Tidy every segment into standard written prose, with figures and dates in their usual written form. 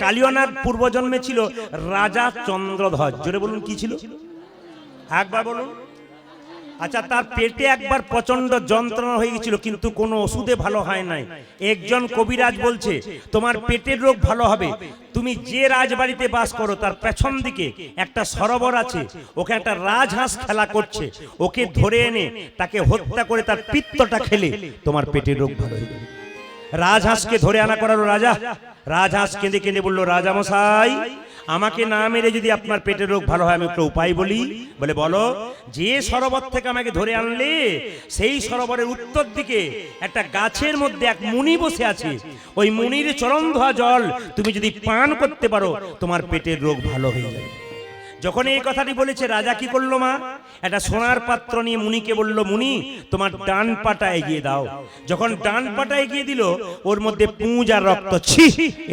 কালিয়নাগ পূর্বজন্মে ছিল রাজা চন্দ্রধ্বজ। জোরে বলুন কি ছিল? একবার বলুন। আচ্ছা, তার পেটে একবার প্রচন্ড যন্ত্রণা হয়ে গেছিল, কিন্তু কোনো ওষুধে ভালো হয় নাই। একজন কবিরাজ বলছে তোমার পেটের রোগ ভালো হবে, তুমি যে রাজবাড়িতে বাস করো তার পেছন দিকে একটা সরোবর আছে, ওকে একটা রাজহাঁস খেলা করছে, ওকে ধরে এনে তাকে হত্যা করে তার পিত্তটা খেলে তোমার পেটের রোগ ভালো হয়ে যাবে। রাজহাঁসকে ধরে আনা করালো রাজা। রাজহাঁস কেঁদে কেঁদে বলল, রাজা মশাই, আমাকে না মেরে যদি আপনার পেটের রোগ ভালো হয় আমি একটা উপায় বলি। বলে বলো। যে সরোবর থেকে আমাকে ধরে আনলে সেই সরোবরের উত্তর দিকে একটা গাছের মধ্যে এক মুনি বসে আছে, ওই মুনির চরণ ধোয়া জল তুমি যদি পান করতে পারো তোমার পেটের রোগ ভালো হয়ে যাবে। যখন এই কথাটি বলেছে, রাজা কি করলো মা, একটা সোনার পাত্র নিয়ে মুনিকে বলল, মুনি তোমার ডান পাটা এগিয়ে দাও। যখন ডান পাটা এগিয়ে দিল, ওর মধ্যে পুঁজ আর রক্ত। ছি,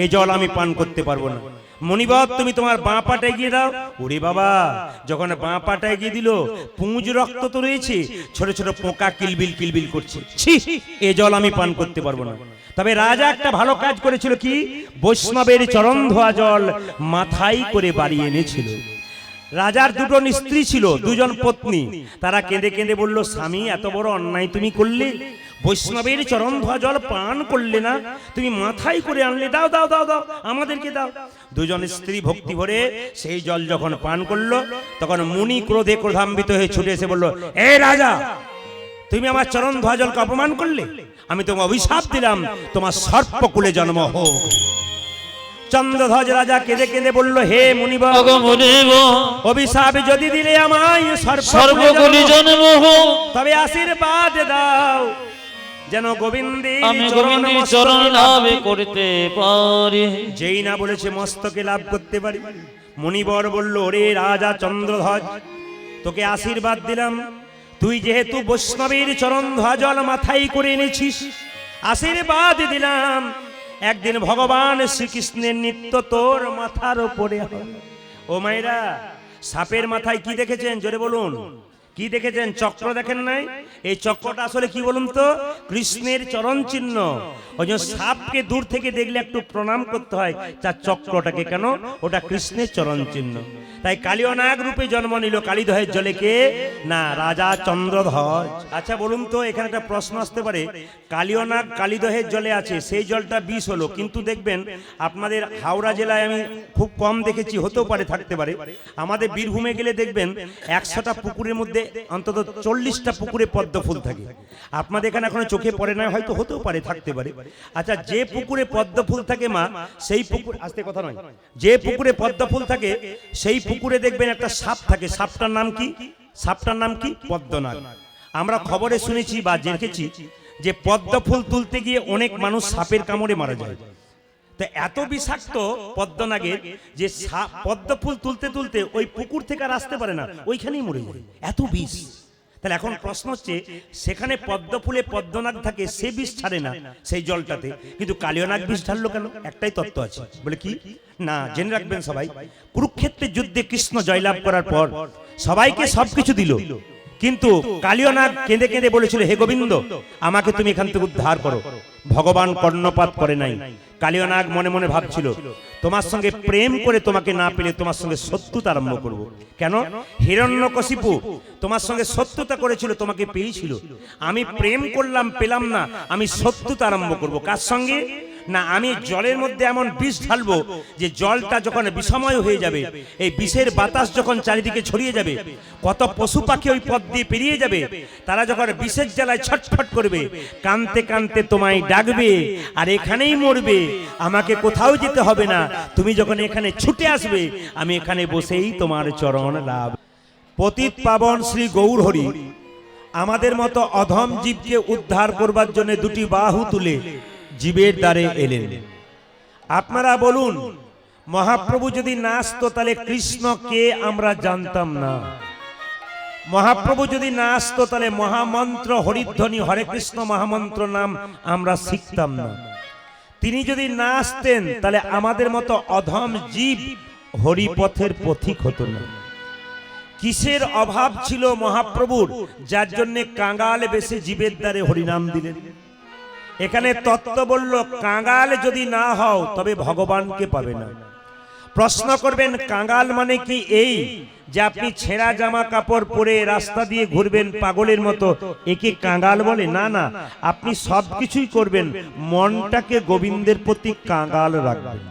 এই জল আমি পান করতে পারবো না। মণিবাব তুমি তোমার বাঁ পাটা এগিয়ে দাও। ওরে বাবা, যখন বাঁ পাটা এগিয়ে দিল, পুঁজ রক্ত তো রয়েছে, ছোট ছোট পোকা কিলবিল কিলবিল করছে। ছি, এই জল আমি পান করতে পারবো না। তবে রাজা একটা ভালো কাজ করেছিল, কি বৈষ্ণবের চরণ ধোয়া জল মাথায় করে বাড়িয়ে এনেছিল। রাজার দুটো স্ত্রী ছিল, দুজন পত্নী। তারা কেঁদে কেঁদে বলল, স্বামী এত বড় অন্যায় তুমি করলে, বৈষ্ণবের চরণ ধোয়া জল পান করলে না, তুমি মাথায় করে আনলে, দাও দাও দাও দাও আমাদেরকে দাও। দুজন স্ত্রী ভক্তি ভরে সেই জল যখন পান করলো, তখন মুনি ক্রোধে ক্রোধান্বিত হয়ে ছুটে এসে বলল, এ রাজা, তুমি আমার চরণ ধোয়া জলকে অপমান করলে, আমি তোমাকে অভিশাপ দিলাম তোমার সর্পকুলে জন্ম হোক। চন্দ্রধ্বজ রাজা কেঁদে কেঁদে বলল, হে মুনিবর, অভিশাপ যদি দিলে আমায় সর্পকুলে জন্ম হোক, তবে আশীর্বাদ দাও যেন গোবিন্দের চরণ লাভ করতে পারি। যেই না বলেছে মস্তকে লাভ করতে পারি। মুনিবর বলল, ওরে রাজা চন্দ্রধ্বজ, তোকে আশীর্বাদ দিলাম, তুই যেহেতু বৈষ্ণবের চরণ ধোয়া জল মাথায় করে এনেছিস, আশীর্বাদ দিলাম একদিন ভগবান শ্রীকৃষ্ণের নিত্য তোর মাথার উপরে। ও মায়েরা, সাপের মাথায় কি দেখেছেন? জোরে বলুন, কি দেখেছেন? চক্র দেখেন নাই? এই চক্রটা আসলে কি বলুন তো? কৃষ্ণের চরণ চিহ্ন। ওই জন্য সাপকে দূর থেকে দেখলে একটু প্রণাম করতে হয়, তার চক্রটাকে কেন? ওটা কৃষ্ণের চরণ চিহ্ন। তাই কালিয়নাগ রূপে জন্ম নিল কালীদহের জলে কে? না, রাজা চন্দ্রধ্বজ। আচ্ছা বলুন তো, এখানে একটা প্রশ্ন আসতে পারে, কালিয়নাগ কালীদহের জলে আছে, সেই জলটা বিষ হলো, কিন্তু দেখবেন আপনাদের হাওড়া জেলায় আমি খুব কম দেখেছি, হতেও পারে থাকতে পারে, আমাদের বীরভূমে গেলে দেখবেন 100টা পুকুরের মধ্যে অন্তত 40টা পুকুরে পদ্ম ফুল থাকে। আপনাদের এখানে এখনো চোখে পড়ে না, হয়তো হতেও পারে থাকতে পারে। আচ্ছা, যে পুকুরে পদ্ম ফুল থাকে মা, সেই পুকুর, আস্তে কথা নয়, যে পুকুরে পদ্ম ফুল থাকে সেই পুকুরে দেখবেন একটা সাপ থাকে। সাপটার নাম কি? সাপটার নাম কি? পদ্মনাগ। আমরা খবরে শুনেছি বা দেখেছি যে পদ্ম ফুল তুলতে গিয়ে অনেক মানুষ সাপের কামড়ে মারা যায়। তো এত বিষাক্ত পদ্মনাগের যে পদ্ম ফুল তুলতে তুলতে ওই পুকুর থেকে আর আসতে পারে না, ওইখানেই মরে যায়, এত বিষ। তাহলে এখন প্রশ্ন হচ্ছে, সেখানে পদ্ম ফুলে পদ্মনাগ থাকে, সে বিষ ছাড়ে না সেই জলটাতে, কিন্তু কালিয়নাগ বিষ ঢাললো কেন? একটাই তত্ত্ব আছে, বলে কি না, জেনে রাখবেন সবাই। কুরুক্ষেত্রের যুদ্ধে কৃষ্ণ জয়লাভ করার পর সবাইকে সবকিছু দিল, কিন্তু কালিয়নাগ কেঁদে কেঁদে বলেছিল, হে গোবিন্দ, আমাকে তুমি এখান থেকে উদ্ধার করো। ভগবান কর্ণপাত করে নাই। কালিয়নাগ মনে মনে ভাবছিল, তোমার সঙ্গে প্রেম করে তোমাকে না পেলে তোমার সঙ্গে শত্রুতা আরম্ভ করব। কেন? হিরণ্যকশিপু তোমার সঙ্গে শত্রুতা করেছিল, তোমাকে পেয়েছিল, আমি প্রেম করলাম, পেলাম না, আমি শত্রুতা আরম্ভ করব। কার সঙ্গে? না, আমি জলের মধ্যে এমন বিষ ঢালবো যে জলটা যখন বিষময় হয়ে যাবে, এই বিষের বাতাস যখন চারিদিকে ছড়িয়ে যাবে, কত পশু পাখি ওই পথ দিয়ে পেরিয়ে যাবে, তারা যখন বিষের জ্বালায় ছটফট করবে, কানতে কানতে তোমায় ডাকবে আর এখানেই মরবে, আমাকে কোথাও যেতে হবে না, তুমি যখন এখানে ছুটে আসবে আমি এখানে বসেই তোমার চরণ লাভ। পতিত পাবন শ্রী গৌর হরি আমাদের মতো অধম জীবকে উদ্ধার করবার জন্য দুটি বাহু তুলে জীবের দ্বারে এলেন। আপনারা বলুন, মহাপ্রভু যদি না আসতো তাহলে কৃষ্ণকে আমরা জানতাম না। মহাপ্রভু যদি না আসতো তাহলে মহামন্ত্র হরিধ্বনি হরে কৃষ্ণ মহামন্ত্র নাম আমরা শিখতাম না। তিনি যদি না আসতেন তাহলে আমাদের মতো অধম জীব হরিপথের পথিক হতো না। কিসের অভাব ছিল মহাপ্রভুর, যার জন্য কাঙ্গাল বেশি জীবের দ্বারে হরিনাম দিলেন? এখানে তত্ত্ব বলল কাঙাল যদি না হও তবে ভগবানকে পাবে না। প্রশ্ন করবেন কাঙাল মানে কি এই যে আপনি ছেঁড়া জামা কাপড় পরে রাস্তা দিয়ে ঘুরবেন পাগলের মতো, একে কাঙাল বলে? না না, আপনি সবকিছুই করবেন, মনটাকে গোবিন্দের প্রতি কাঙাল রাখবেন।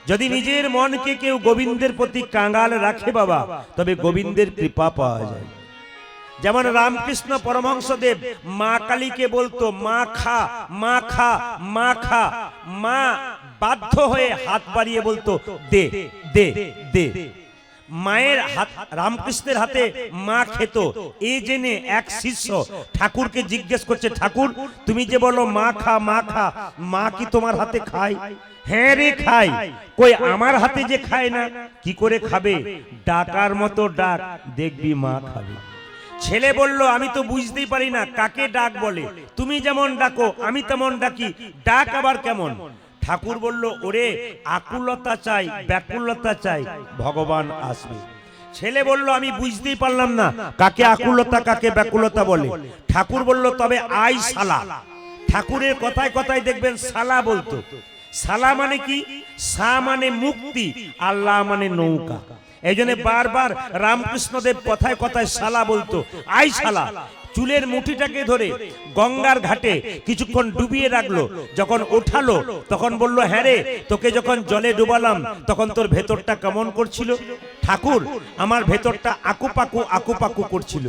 যদি নিজের মনকে কেউ গোবিন্দের প্রতি কাঙাল রাখে বাবা, তবে গোবিন্দের কৃপা পাওয়া যায়। যেমন রামকৃষ্ণ পরমহংসদেব মা কালীকে বলতো মা খা মা খা মা খা, মা বাধ্য হয়ে হাত বাড়িয়ে বলতো দে দে দে। মায়ের হাত রামকৃষ্ণের হাতে মা খেত, এই জেনে এক শিষ্য ঠাকুরকে জিজ্ঞেস করছে, ঠাকুর তুমি যে বলো মা খা মা খা, মা কি তোমার হাতে খায়? হ্যাঁ রে খাই। কই আমার হাতে যে খায় না, কি করে খাবে? ডাকার মতো ডাক, দেখবি মা খাবে। ছেলে বলল আমি তো বুঝতেই পারি না কাকে ডাক বলে, তুমি যেমন ডাকো আমি তেমন ডাকি, ডাক আবার কেমন? ঠাকুর বলল ওরে আকুলতা চাই ব্যাকুলতা চাই, ভগবান আসবে। ছেলে বলল আমি বুঝতেই পারলাম না কাকে আকুলতা কাকে ব্যাকুলতা বলে। ঠাকুর বলল তবে আই শালা। ঠাকুরের কথায় কথায় দেখবেন শালা বলতো। শালা মানে কি? সা মানে মুক্তি, আল্লাহ মানে নৌকা। এই জন্য বারবার রামকৃষ্ণদেব কথায় কথায় শালা বলতো, আই শালা। চুলের মুঠিটাকে ধরে গঙ্গার ঘাটে কিছুক্ষণ ডুবিয়ে রাখলো, যখন ওঠালো তখন বলল হ্যাঁ রে তোকে যখন জলে ডুবালাম তখন তোর ভেতরটা কেমন করছিল? ঠাকুর আমার ভেতরটা আকুপাকু আকুপাকু করছিল।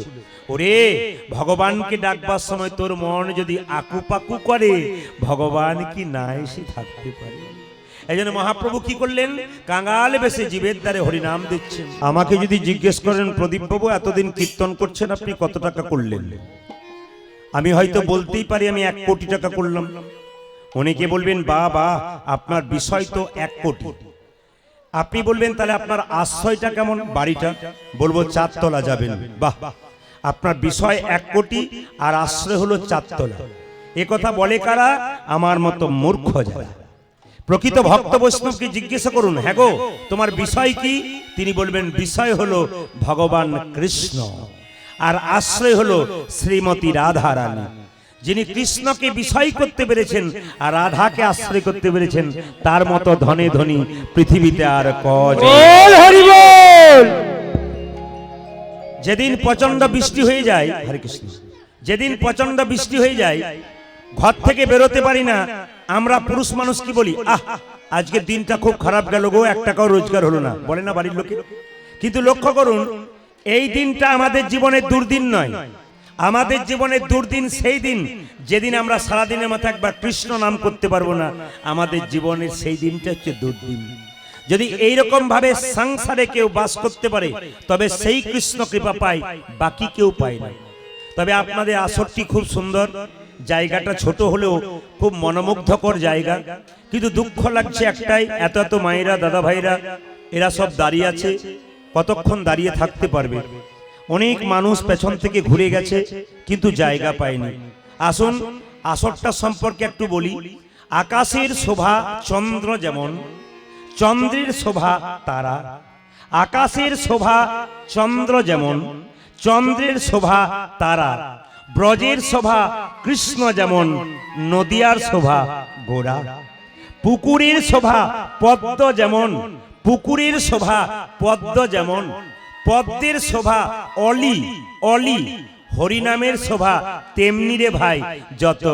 ওরে ভগবানকে ডাকবার সময় তোর মন যদি আকুপাকু করে, ভগবান কি না এসে থাকতে পারে? এই জন্য মহাপ্রভু কি করলেন? কাঙাল বেশে জীবের দ্বারে হরিনাম দিচ্ছেন। আমাকে যদি জিজ্ঞেস করেন প্রদীপ বাবু এতদিন কীর্তন করছেন আপনি কত টাকা করলেন, আমি হয়তো বলতেই পারি আমি 1 কোটি টাকা করলাম। অনেকে বলবেন বাবা আপনার বিষয় তো 1 কোটি। আপনি বলবেন তাহলে আপনার আশ্রয়টা কেমন, বাড়িটা? বলবো 4 তলা যাবেন। বাহ, আপনার বিষয় 1 কোটি আর আশ্রয় হলো 4 তলা। এ কথা বলে কারা? আমার মতো মূর্খ যারা। প্রকৃত ভক্ত বৈষ্ণবকে জিজ্ঞাসা করুন, হ্যাঁ গো তোমার বিষয় কি? তিনি বলবেন বিষয় হলো ভগবান কৃষ্ণ আর আশ্রয় হলো শ্রীমতী রাধা রানী। যিনি কৃষ্ণকে বিষয় করতে পেরেছেন আর রাধাকে আশ্রয় করতে পেরেছেন, তার মতো ধনে ধনী পৃথিবীতে আর যেদিন প্রচন্ড বৃষ্টি হয়ে যায়, হরে কৃষ্ণ, যেদিন প্রচন্ড বৃষ্টি হয়ে যায় ঘর থেকে বেরোতে পারি না, আমরা পুরুষ মানুষ কি বলি? আজকের দিনটা খুব খারাপ গেল গো, 1 টাকাও রোজগার হলো না, বলে না বাড়ির লোকে। কিন্তু লক্ষ্য করুন এই দিনটা আমাদের জীবনের দুর্দিন নয়, আমাদের জীবনের দুর্দিন সেই দিন যেদিন আমরা সারাদিনের মাথায় একবার কৃষ্ণ নাম করতে পারবো না। আমাদের জীবনের সেই দিনটা হচ্ছে দুর্দিন। যদি এইরকম ভাবে সংসারে কেউ বাস করতে পারে তবে সেই কৃষ্ণ কৃপা পায়, বাকি কেউ পায় না। তবে আপনাদের আসরটি খুব সুন্দর, জায়গাটা ছোট হলেও খুব মনোমুগ্ধকর জায়গা। কিন্তু দুঃখ লাগছে একটাই, এত এত মায়েরা দাদা ভাইরা এরা সব দাঁড়িয়ে আছে, কতক্ষণ দাঁড়িয়ে থাকতে পারবে? অনেক মানুষ পেছন থেকে ঘুরে গেছে কিন্তু জায়গা পায়নি। আসুন আসরটা সম্পর্কে একটু বলি। আকাশের শোভা চন্দ্র যেমন, চন্দ্রের শোভা তারা। আকাশের শোভা চন্দ্র যেমন, চন্দ্রের শোভা তারা। ব্রজের শোভা কৃষ্ণ যেমন, নদিয়ার শোভা গোরা। পুকুরের শোভা পদ্ম যেমন, পুকুরের শোভা পদ্ম যেমন। পদ্মের শোভা অলি অলি, হরিনামের শোভা তেমনি রে ভাই যত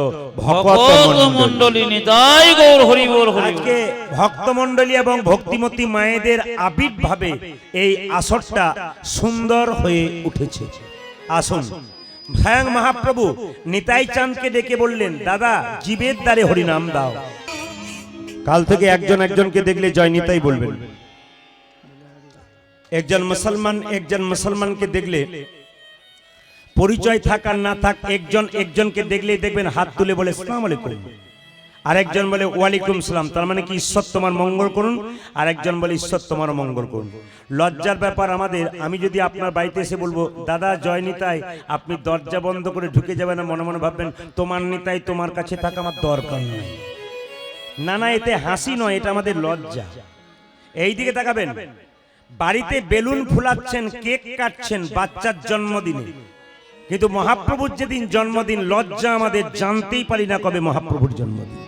ভক্ত মণ্ডলী। নিতাই গৌর হরি বল। আজকে ভক্ত মণ্ডলী এবং ভক্তিমতী মায়েদের আবির্ভাবে এই আসরটা সুন্দর হয়ে উঠেছে। আসুন স্বয়ং মহাপ্রভু নিতাই চাঁদকে ডেকে বললেন, দাদা জীবের দ্বারে হরিনাম দাও। কাল থেকে একজন একজনকে দেখলে জয় নিতাই বলবেন। একজন মুসলমানকে দেখলে পরিচয় থাক আর না থাক, একজন একজনকে দেখলেই দেখবেন হাত তুলে বলে আসসালামু আলাইকুম, আরেকজন বলে ওয়ালাইকুম সালাম, তার মানে কি ঈশ্বর তোমার মঙ্গল করুন। আরেকজন বলে ঈশ্বর তোমার মঙ্গল করুন। লজ্জার ব্যাপার আমাদের। আমি যদি আপনার বাড়িতে এসে বলবো দাদা জয় নিতাই, আপনি দরজা বন্ধ করে ঢুকে যাবেন না, মনে মনে ভাববেন তোমার নিতাই তোমার কাছে থাকা আমার দরকার নেই। না না, এতে হাসি নয়, এটা আমাদের লজ্জা। এই দিকে তাকাবেন, বাড়িতে বেলুন ফুলাচ্ছেন, কেক কাটছেন বাচ্চার জন্মদিনে, কিন্তু মহাপ্রভুর যেদিন জন্মদিন, লজ্জা আমাদের, জানতেই পারি না কবে মহাপ্রভুর জন্মদিন।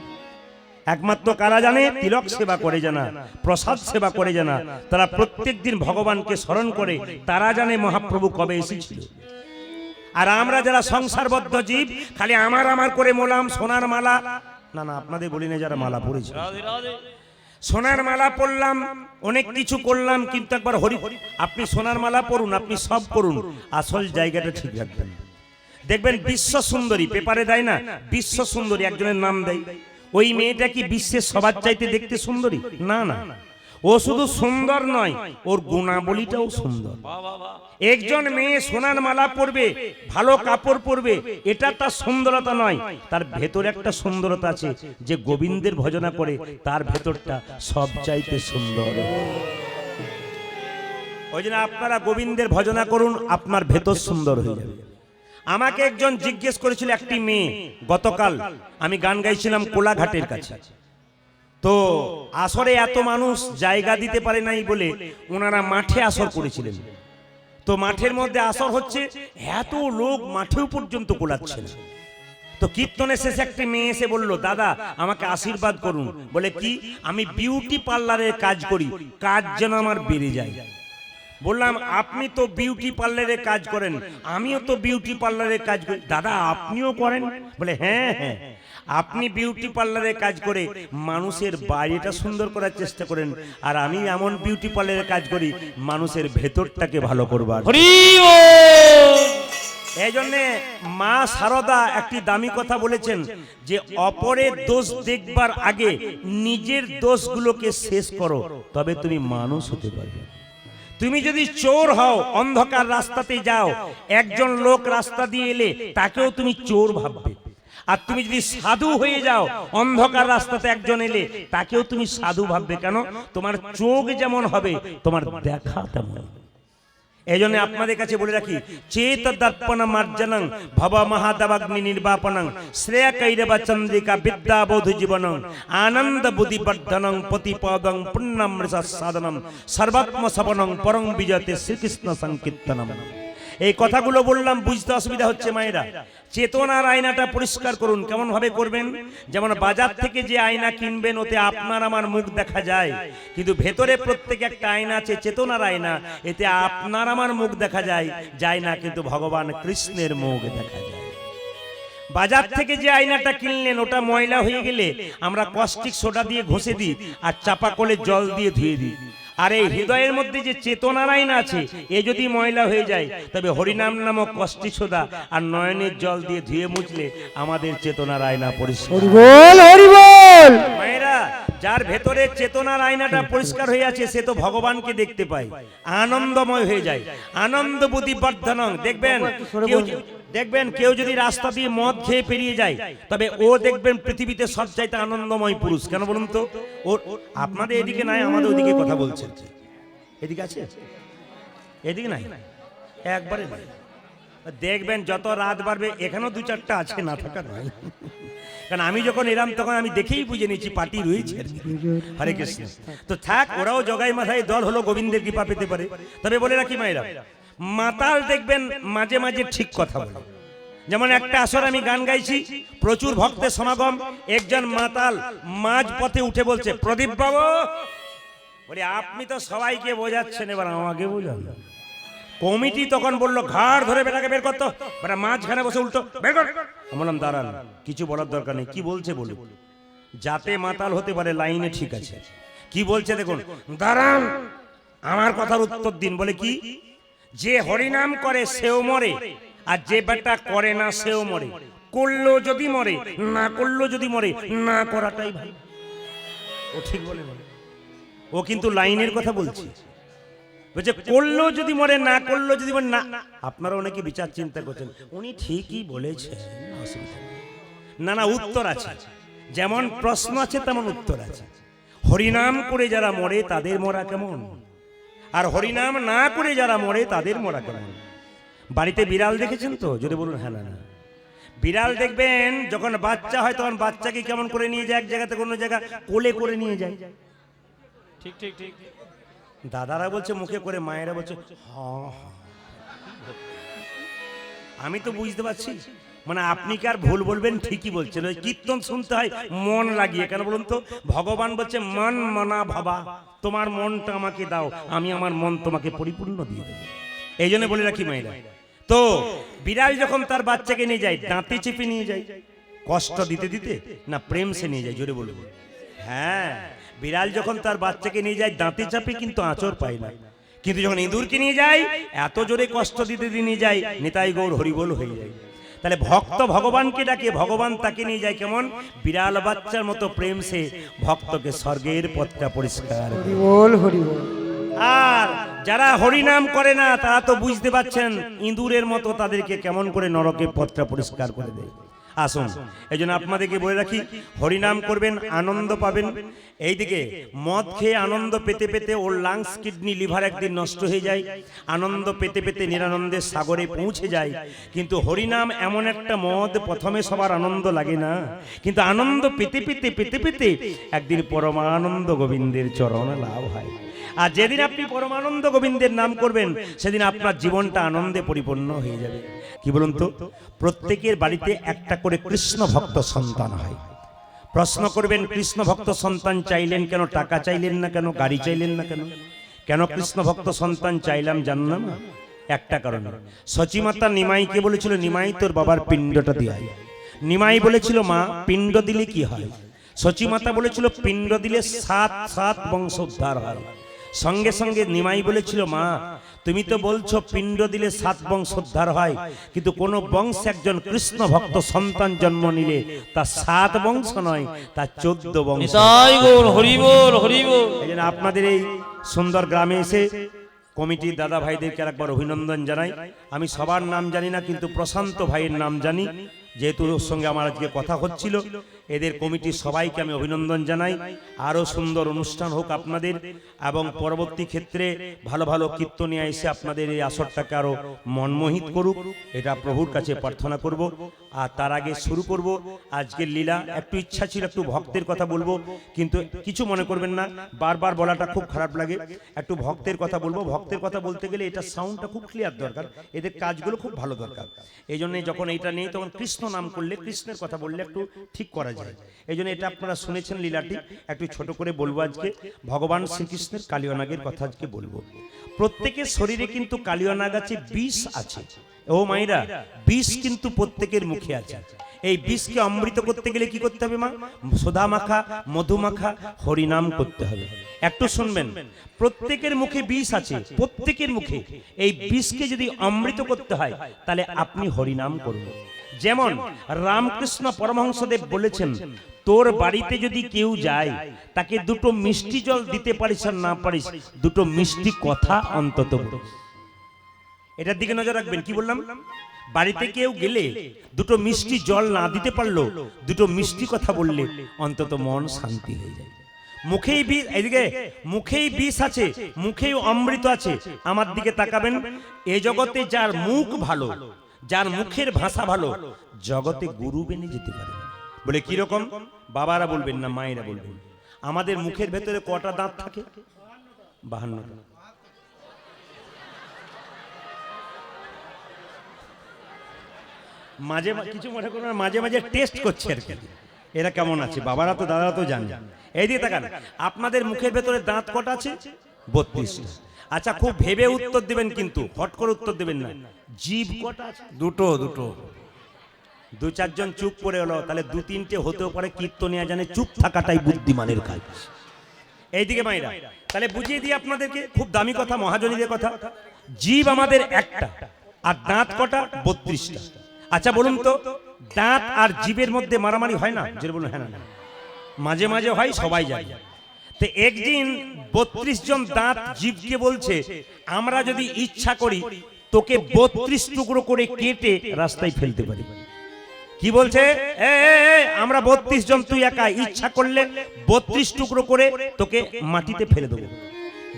একমাত্র কারা জানে? তিলক সেবা করে জানা, প্রসাদ সেবা করে জানা, তারা প্রত্যেক দিন ভগবানকে স্মরণ করে, তারা জানে মহাপ্রভু কবে এসেছিল। আর আমরা যারা সংসারবদ্ধ জীব, খালি আমার আমার করে মোলাম সোনার মালা, না না আপনাদের বলি না, যারা মালা পড়েছে সোনার মালা পরলাম, অনেক কিছু করলাম, কিন্তু একবার হরি, আপনি সোনার মালা পরুন, আপনি সব করুন, আসল জায়গাটা ঠিক রাখবেন। দেখবেন বিশ্ব সুন্দরী পেপারে দেয় না, বিশ্ব সুন্দরী একজনের নাম দেয়, ওই মেয়েটা কি বিশ্বের সবার চাইতে দেখতে সুন্দরী? না না, ও শুধু সুন্দর নয়, ওর গুণাবলীটাও সুন্দর। একজন মেয়ে সোনার মালা পরবে, ভালো কাপড় পরবে, এটা তার সুন্দরতা নয়, তার ভেতরে একটা সুন্দরতা আছে, যে গোবিন্দের ভজনা করে তার ভেতরটা সব চাইতে সুন্দর। ওই জন্য আপনারা গোবিন্দের ভজনা করুন, আপনার ভেতর সুন্দর হয়ে যাবে। আমাকে একজন জিজ্ঞেস করেছিল, একটি মেয়ে, গতকাল আমি গান গাইছিলাম কোলাঘাটের কাছে, তো আসরে এত মানুষ জায়গা দিতে পারে নাই বলে ওনারা মাঠে আসর করেছিলেন। তো মাঠের মধ্যে আসর হচ্ছে, এত লোক মাঠেও পর্যন্ত কোলাচ্ছে না। তো কীর্তনের শেষে একটি মেয়ে এসে বলল, দাদা আমাকে আশীর্বাদ করুন। বলে কি? আমি বিউটি পার্লারের কাজ করি, কাজ যেন আমার বেড়ে যায়। বললাম, আপনি তো বিউটি পার্লারে কাজ করেন, আমিও তো বিউটি পার্লারে কাজ করি। দাদা আপনিও করেন? বলে হ্যাঁ হ্যাঁ, আপনি বিউটি পার্লারে কাজ করে মানুষের বাইরেটা সুন্দর করার চেষ্টা করেন, আর আমি এমন বিউটি পার্লারে কাজ করি মানুষের ভেতরটাকে ভালো করবার। এই জন্যে মা শারদা একটি দামি কথা বলেছেন, যে অপরের দোষ দেখবার আগে নিজের দোষগুলোকে শেষ করো, তবে তুমি মানুষ হতে পারবে। তুমি যদি চোর হও, অন্ধকার রাস্তাতে যাও, একজন লোক রাস্তা দিয়ে এলে তাকেও তুমি চোর ভাববে। আর তুমি যদি সাধু হয়ে যাও, অন্ধকার রাস্তাতে একজন এলে তাকেও তুমি সাধু ভাববে। কেন? তোমার চোখ যেমন হবে তোমার দেখা তেমন। এই জন্য আপনাদের কাছে বলে রাখি, চেত দর্পণ মার্জনং ভব মহাদবাগ্নি নির্বাপনং শ্রেয় কৈরবা চন্দ্রিকা বিদ্যা বোধ জীবনং আনন্দ বুদ্ধি বর্ধনং প্রতিপদং পুণ্যমৃষ সাধনম সর্বাত্ম সবনং পরং বিজয়তে শ্রীকৃষ্ণ সংকীর্তনম। এই কথাগুলো বললাম, বুঝতে অসুবিধা হচ্ছে মায়েরা। চেতনার আয়নাটা পরিষ্কার করুন। কেমন ভাবে করবেন? যেমন বাজার থেকে যে আয়না কিনবেন, ওতে আপনার আমার মুখ দেখা যায়, কিন্তু ভেতরে প্রত্যেকে একটা আয়না আছে, চেতনার আয়না, এতে আপনার আমার মুখ দেখা যায় না, কিন্তু ভগবান কৃষ্ণের মুখ দেখা যায়। বাজার থেকে যে আয়নাটা কিনলেন, ওটা ময়লা হয়ে গেলে আমরা কস্টিক সোডা দিয়ে ঘষে দিই আর চাপা কলে জল দিয়ে ধুয়ে দিই। আর এই হৃদয়ের মধ্যে যে চেতনার আয়না আছে, এ যদি ময়লা হয়ে যায়, তবে হরিনাম নামক কষ্টি সোদা আর নয়নের জল দিয়ে ধুয়ে মুছলে আমাদের চেতনার আয়না পরিষ্কার। মায়েরা, যার ভেতরে চেতনার আয়নাটা পরিষ্কার হয়ে আছে, সে তো ভগবানকে দেখতে পায়, আনন্দময় হয়ে যায়। আনন্দ বুদ্ধি বর্ধনং। দেখবেন কেউ যদি রাস্তা দিয়ে মদ খেয়ে পেরিয়ে যায়, তবে ও দেখবেন পৃথিবীতে সবচাইতে আনন্দময় পুরুষ। কেন বলুন তো? ওর আপনাদের এদিকে নাই, আমাদের ওদিকে কথা বলছেন। এদিকে আছে? এদিকে নাই, একবারে নাই। দেখবেন যত রাত বাড়বে, এখানেও দু চারটা আছে, না থাকা নয়। কারণ আমি যখন এলাম তখন আমি দেখেই বুঝে নিয়েছি পার্টি রয়েছে। হরে কৃষ্ণ। তো থাক, ওরাও জগাই মাথায় দল হলো, গোবিন্দের কৃপা পেতে পারে। তবে বলে রাখি মায়েরা, মাতাল দেখবেন মাঝে মাঝে ঠিক কথা বলে। যেমন একটা আসর আমি গান গাইছি, প্রচুর ভক্তের সমাগম, একজন মাতাল মাঝ পথে উঠে বলছে, প্রদীপ বাবু, বলে আপনি তো সবাইকে বোঝাচ্ছেন, এবার আমাকে বোঝান। কমিটি তখন বললো, ঘাড় ধরে বেটাকে বের করতো। বেটা মাঝখানে বসে উল্টো বের কর। বললাম, দাঁড়ান, কিছু বলার দরকার নেই, কি বলছে বলুন। যাতে মাতাল হতে পারে, লাইনে ঠিক আছে। কি বলছে দেখুন। দাঁড়ান, আমার কথার উত্তর দিন। বলে কি? যে হরিনাম করে সেও মরে, আর যে বেটা করে না সেও মরে। করলো যদি মরে, না করলো যদি মরে, না করাটাই ভালো। ও ঠিক বলে, ও কিন্তু লাইনের কথা বলছে। বলছে করলো যদি মরে, না করলো যদি মরে না। আপনারা অনেকে বিচার চিন্তা করছেন, উনি ঠিকই বলেছেন, না না, উত্তর আছে। যেমন প্রশ্ন আছে তেমন উত্তর আছে। হরিনাম করে যারা মরে তাদের মরা কেমন, আর হরিনাম না করে যারা মরে তাদের মরা কেমন। বাড়িতে বিড়াল দেখেছেন তো? যদি বলুন হ্যাঁ। না, বিড়াল দেখবেন যখন বাচ্চা হয়, তখন বাচ্চাকে কেমন করে নিয়ে যায়, এক জায়গা থেকে অন্য জায়গা কোলে করে নিয়ে যায়। ঠিক ঠিক ঠিক। দাদারা বলছে মুখে করে, মায়েরা বলছে হ্যাঁ। আমি তো বুঝতে পারছি, মানে আপনি কি আর ভুল বলবেন, ঠিকই বলছেন। ওই কীর্তন শুনতে হয় মন লাগিয়ে, কেন বলুন তো? ভগবান বলছে মন মনা ভাবা, তোমার মনটা আমাকে দাও, আমি আমার মন তোমাকে পরিপূর্ণ দিয়ে দেবো। এই জন্য বলে রাখি মায়েরা, তো বিড়াল যখন তার বাচ্চাকে নিয়ে যায়, দাঁতে চেপে নিয়ে যায়, কষ্ট দিতে দিতে না প্রেম সে নিয়ে যায়? জোরে বলুন। হ্যাঁ, বিড়াল যখন তার বাচ্চাকে নিয়ে যায় দাঁতে চাপে, কিন্তু আঁচড় পায় না। কিন্তু যখন ইঁদুরকে নিয়ে যায়, এত জোরে কষ্ট দিতে নিয়ে যায়, নিতাই গৌর হরিবোল হয়ে যায়। তাহলে ভক্ত ভগবানকে ডাকে, ভগবান তাকে নিয়ে যায় কেমন? বিড়াল বাচ্চার মতো প্রেম সে ভক্তকে স্বর্গের পথটা পরিষ্কার। হরিবোল হরিবোল। আর যারা হরিনাম করে না, তারা তো বুঝতে পারছেন ইঁদুরের মতো তাদেরকে কেমন করে নরকের পথটা পরিষ্কার করে দেয়। আসুন, এই জন্য আপনাদেরকে বলে রাখি, হরিনাম করবেন, আনন্দ পাবেন। এইদিকে মদ খেয়ে আনন্দ পেতে পেতে ওর লাংস, কিডনি, লিভার একদিন নষ্ট হয়ে যায়, আনন্দ পেতে পেতে নিরানন্দের সাগরে পৌঁছে যায়। কিন্তু হরিনাম এমন একটা মদ, প্রথমে সবার আনন্দ লাগে না, কিন্তু আনন্দ পেতে পেতে পেতে পেতে একদিন পরমানন্দ গোবিন্দের চরণ লাভ হয়। আর যেদিন আপনি পরমানন্দ গোবিন্দের নাম করবেন, সেদিন আপনার জীবনটা আনন্দে পরিপূর্ণ হয়ে যাবে। কি বলুন তো? প্রত্যেকের বাড়িতে একটা করে কৃষ্ণ ভক্ত সন্তান হয়। প্রশ্ন করবেন, কৃষ্ণ ভক্ত সন্তান চাইলেন কেন? টাকা চাইলেন না কেন? গাড়ি চাইলেন না কেন? কেন কৃষ্ণ ভক্ত সন্তান চাইলাম জানলাম না? একটা কারণে। সচিমাতা নিমাইকে বলেছিল, নিমাই তোর বাবার পিণ্ডটা দিয়ে। নিমাই বলেছিল, মা পিণ্ড দিলে কি হয়? সচিমাতা বলেছিল, পিণ্ড দিলে 7 বংশ উদ্ধার হয়। সঙ্গে সঙ্গে নিমাই বলেছিল, মা তুমি তো বলছো পিণ্ড দিলে 7 বংশ উদ্ধার হয়, কিন্তু কোন বংশে একজন কৃষ্ণ ভক্ত সন্তান জন্ম নিলে তা 7 বংশ নয়, তা 14 বংশ। এই জন্য আপনাদের এই সুন্দর গ্রামে এসে কমিটির দাদা ভাইদেরকে একবার অভিনন্দন জানাই। আমি সবার নাম জানি না, কিন্তু প্রশান্ত ভাইয়ের নাম জানি, যেহেতু ওর সঙ্গে আমার আজকে কথা হচ্ছিল। এদের কমিটির সবাইকে আমি অভিনন্দন জানাই। আরও সুন্দর অনুষ্ঠান হোক আপনাদের, এবং পরবর্তী ক্ষেত্রে ভালো ভালো কীর্তনিয়া এসে আপনাদের এই আসরটাকে আরও মনমোহিত করুক, এটা প্রভুর কাছে প্রার্থনা করব। আর তার আগে শুরু করব আজকের লীলা। একটু ইচ্ছা ছিল একটু ভক্তের কথা বলবো, কিন্তু কিছু মনে করবেন না, বারবার বলাটা খুব খারাপ লাগে। একটু ভক্তের কথা বলবো। ভক্তের কথা বলতে গেলে এটা সাউন্ডটা খুব ক্লিয়ার দরকার, এদের কাজগুলো খুব ভালো দরকার। এই জন্য যখন এটা নেই, তখন কৃষ্ণ নাম করলে, কৃষ্ণের কথা বললে একটু ঠিক করা যায়। এই জন্য এটা আপনারা শুনেছেন লীলাটি, একটু ছোট করে বলবো। আজকে ভগবান শ্রীকৃষ্ণের কালিয়ানাগের কথা আজকে বলবো। প্রত্যেকের শরীরে কিন্তু কালিয়ানাগ আছে, বিষ আছে। ও মাইরা, বিষ কিন্তু প্রত্যেকের মুখে আছে। এই বিষকে অমৃত করতে গেলে কি করতে হবে মা? সোধা মাখা, মধু মাখা, হরিনাম করতে হবে। একটু শুনবেন, প্রত্যেকের মুখে বিষ আছে, প্রত্যেকের মুখে। এই বিষকে যদি অমৃত করতে হয়, তাহলে আপনি হরিনাম করুন। যেমন রামকৃষ্ণ পরমহংসদেব বলেছেন, তোর বাড়িতে যদি কেউ যায়, তাকে দুটো মিষ্টি জল দিতে পারিস আর না পারিস, দুটো মিষ্টি কথা অন্তত বল। এটার দিকে নজর রাখবেন। কি বললাম? বাড়িতে কেউ গেলে দুটো মিষ্টি জল না দিতে পারলো, দুটো মিষ্টি কথা বললে অন্তত মন শান্তি হয়ে যায়। মুখেই বিষ, এদিকে মুখেই বিষ আছে, মুখেই অমৃত আছে। আমার দিকে তাকাবেন। এ জগতে যার মুখ ভালো, যার মুখের ভাষা ভালো, জগতে গুরু বেনে যেতে পারে। বলে কি রকম? বাবারা বলবেন না, মায়েরা বলবেন। আমাদের মুখের ভেতরে কটা দাঁত থাকে? 52টা। মাঝে কিছু মনে করুন, মাঝে মাঝে টেস্ট করছে আর কি, এরা কেমন আছে। বাবারা তো দাদারা তো জানে। এইদিকে তাকান, আপনাদের মুখের ভেতরে দাঁত কটা আছে? 32টা। আচ্ছা, খুব ভেবে উত্তর দেবেন, কিন্তু হট করে উত্তর দেবেন না। জিভ কটা আছে? দুটো। 2-4 জন চুপ করে হলো, তাহলে 2-3টে হতেও পারে। কীর্তনিয়া জানে চুপ থাকাটাই বুদ্ধিমানের কাজ। এইদিকে মায়েরা, তাহলে বুঝিয়ে দিই আপনাদেরকে, খুব দামি কথা, মহাজনীদের কথা। জিভ আমাদের একটা, আর দাঁত কটা? 32টা। আচ্ছা বলুন তো, দাঁত আর জিভের মধ্যে মারামারি হয় না? যে বলুন হ্যাঁ না, মাঝে মাঝে হয়, সবাই জানে। তো একদিন 32 জন দাঁত জিভকে বলছে, আমরা যদি ইচ্ছা করি তোকে 32 টুকরো করে কেটে রাস্তায় ফেলতে পারি। কি বলছে? আমরা 32 জন, তুই একা ইচ্ছা করলে 32 টুকরো করে তোকে মাটিতে ফেলে দেবো।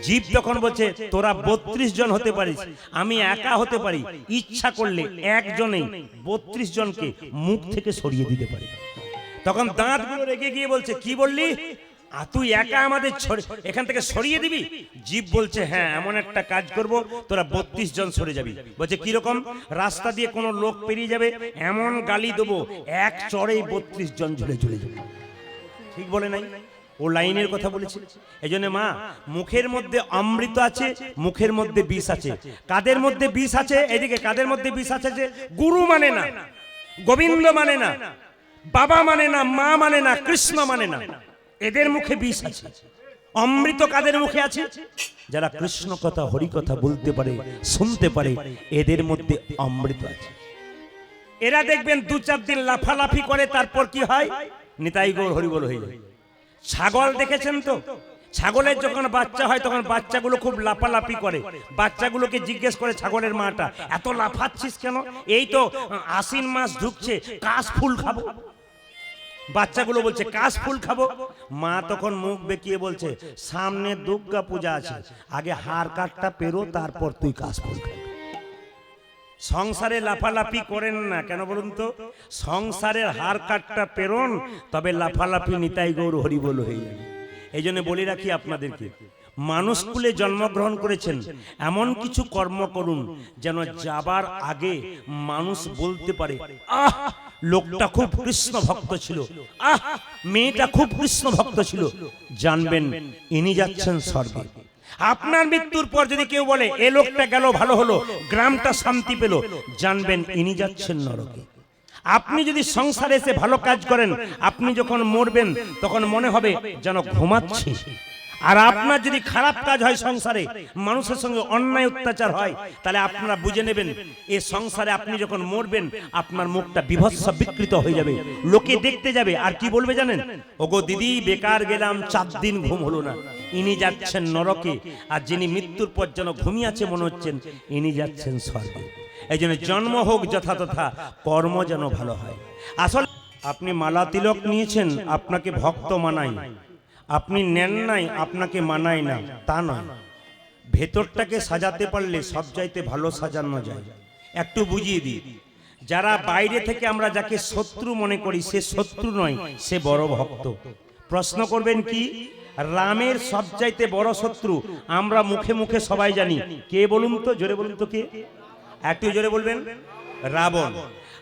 জীব তখন বলছে, তোরা 32 জন হতে পারিস, আমি একা হতে পারি, ইচ্ছা করলে একজনেই 32 জনকে মুখ থেকে সরিয়ে দিতে পারি। তখন দাঁতগুলো রেগে গিয়ে বলছে, কি বললি? আর তুই একা আমাদের এখান থেকে সরিয়ে দিবি? জীব বলছে হ্যাঁ, এমন একটা কাজ করব, তোরা 32 জন সরে যাবি। বলছে কিরকম? রাস্তা দিয়ে কোনো লোক পেরিয়ে যাবে, এমন গালি দেবো, এক চড়েই 32 জন ঝুলে ঝুলে যাবে। ঠিক বলে নাই? ও লাইনের কথা বলেছে। এই জন্য মা, মুখের মধ্যে অমৃত আছে, মুখের মধ্যে বিষ আছে। কাদের মধ্যে বিষ আছে? এদিকে কাদের মধ্যে বিষ আছে? যে গুরু মানে না, গোবিন্দ মানে না, বাবা মানে না, মা মানে না, কৃষ্ণ মানে না, এদের মুখে বিষ আছে। অমৃত কাদের মুখে আছে? যারা কৃষ্ণ কথা, হরি কথা বলতে পারে, শুনতে পারে, এদের মধ্যে অমৃত আছে। এরা দেখবেন 2-4 দিন লাফালাফি করে, তারপর কি হয়? নিতাই গৌর হরি বল হয়ে যায়। ছাগল দেখেছেন তো? ছাগলের যখন বাচ্চা হয় তখন বাচ্চাগুলো খুব লাফালাফি করে। বাচ্চাগুলোকে জিজ্ঞেস করে ছাগলের মাটা, এত লাফাচ্ছিস কেন? এই তো আশ্বিন মাস ঢুকছে, কাশ ফুল খাবো। বাচ্চাগুলো বলছে কাশ ফুল খাবো। মা তখন মুখ বেঁকিয়ে বলছে, সামনে দুর্গা পূজা আছে, আগে হার কাটটা পেরো, তারপর তুই কাশ ফুল খাবি। সংসারে লাফালাফি করেন না কেন বলুন তো? সংসারের হার কাটটা পেরোন, তবে লাফালাফি নিতাই গৌর হরি বল হয়ে যাবে। এই জন্য বলে রাখি আপনাদেরকে, মানুষ কুলে জন্মগ্রহণ করেছেন, এমন কিছু কর্ম করুন যেন যাবার আগে মানুষ বলতে পারে, আহ লোকটা খুব কৃষ্ণ ভক্ত ছিল, আহ মেয়েটা খুব কৃষ্ণ ভক্ত ছিল। জানবেন ইনি যাচ্ছেন স্বর্গে। আপনার মৃত্যুর পর যদি কেউ বলে এ লোকটা গেল ভালো হলো, গ্রামটা শান্তি পেল, জানবেন ইনি যাচ্ছেন নরকে। আপনি যদি সংসারে এসে ভালো কাজ করেন, আপনি যখন মরবেন তখন মনে হবে যেন ঘুমাচ্ছি। আর আপনার যদি খারাপ কাজ হয় সংসারে, মানুষের সঙ্গে অন্যায় অত্যাচার হয়, তাহলে আপনারা বুঝে নেবেন এই সংসারে আপনি যখন মরবেন আপনার মুখটা বিভৎস বিকৃত হয়ে যাবে, লোকে দেখতে যাবে। আর কি বলবে জানেন? ওগো দিদি, বেকার গেলাম, 4 দিন ঘুম হলো না, ইনি যাচ্ছেন নরকে। আর যিনি মৃত্যুর পর যেন ঘুমিয়ে আছে মনে হচ্ছেন, ইনি যাচ্ছেন স্বর্গে। এই জন্য জন্ম হোক যথাতথা, কর্ম যেন ভালো হয়। আসলে আপনি মালা তিলক নিয়েছেন, আপনাকে ভক্ত মানাই, আপনি নেন নাই, আপনাকে মানায় না, তা নয়। ভেতরটাকে সাজাতে পারলে সব চাইতে ভালো সাজানো যায়। একটু বুঝিয়ে দিই, যারা বাইরে থেকে আমরা যাকে শত্রু মনে করি, সে শত্রু নয়, সে বড় ভক্ত। প্রশ্ন করবেন কি? রামের সবচাইতে বড় শত্রু আমরা মুখে মুখে সবাই জানি, কে বলুন তো? জোরে বলুন তো কে? একটু জোরে বলবেন। রাবণ।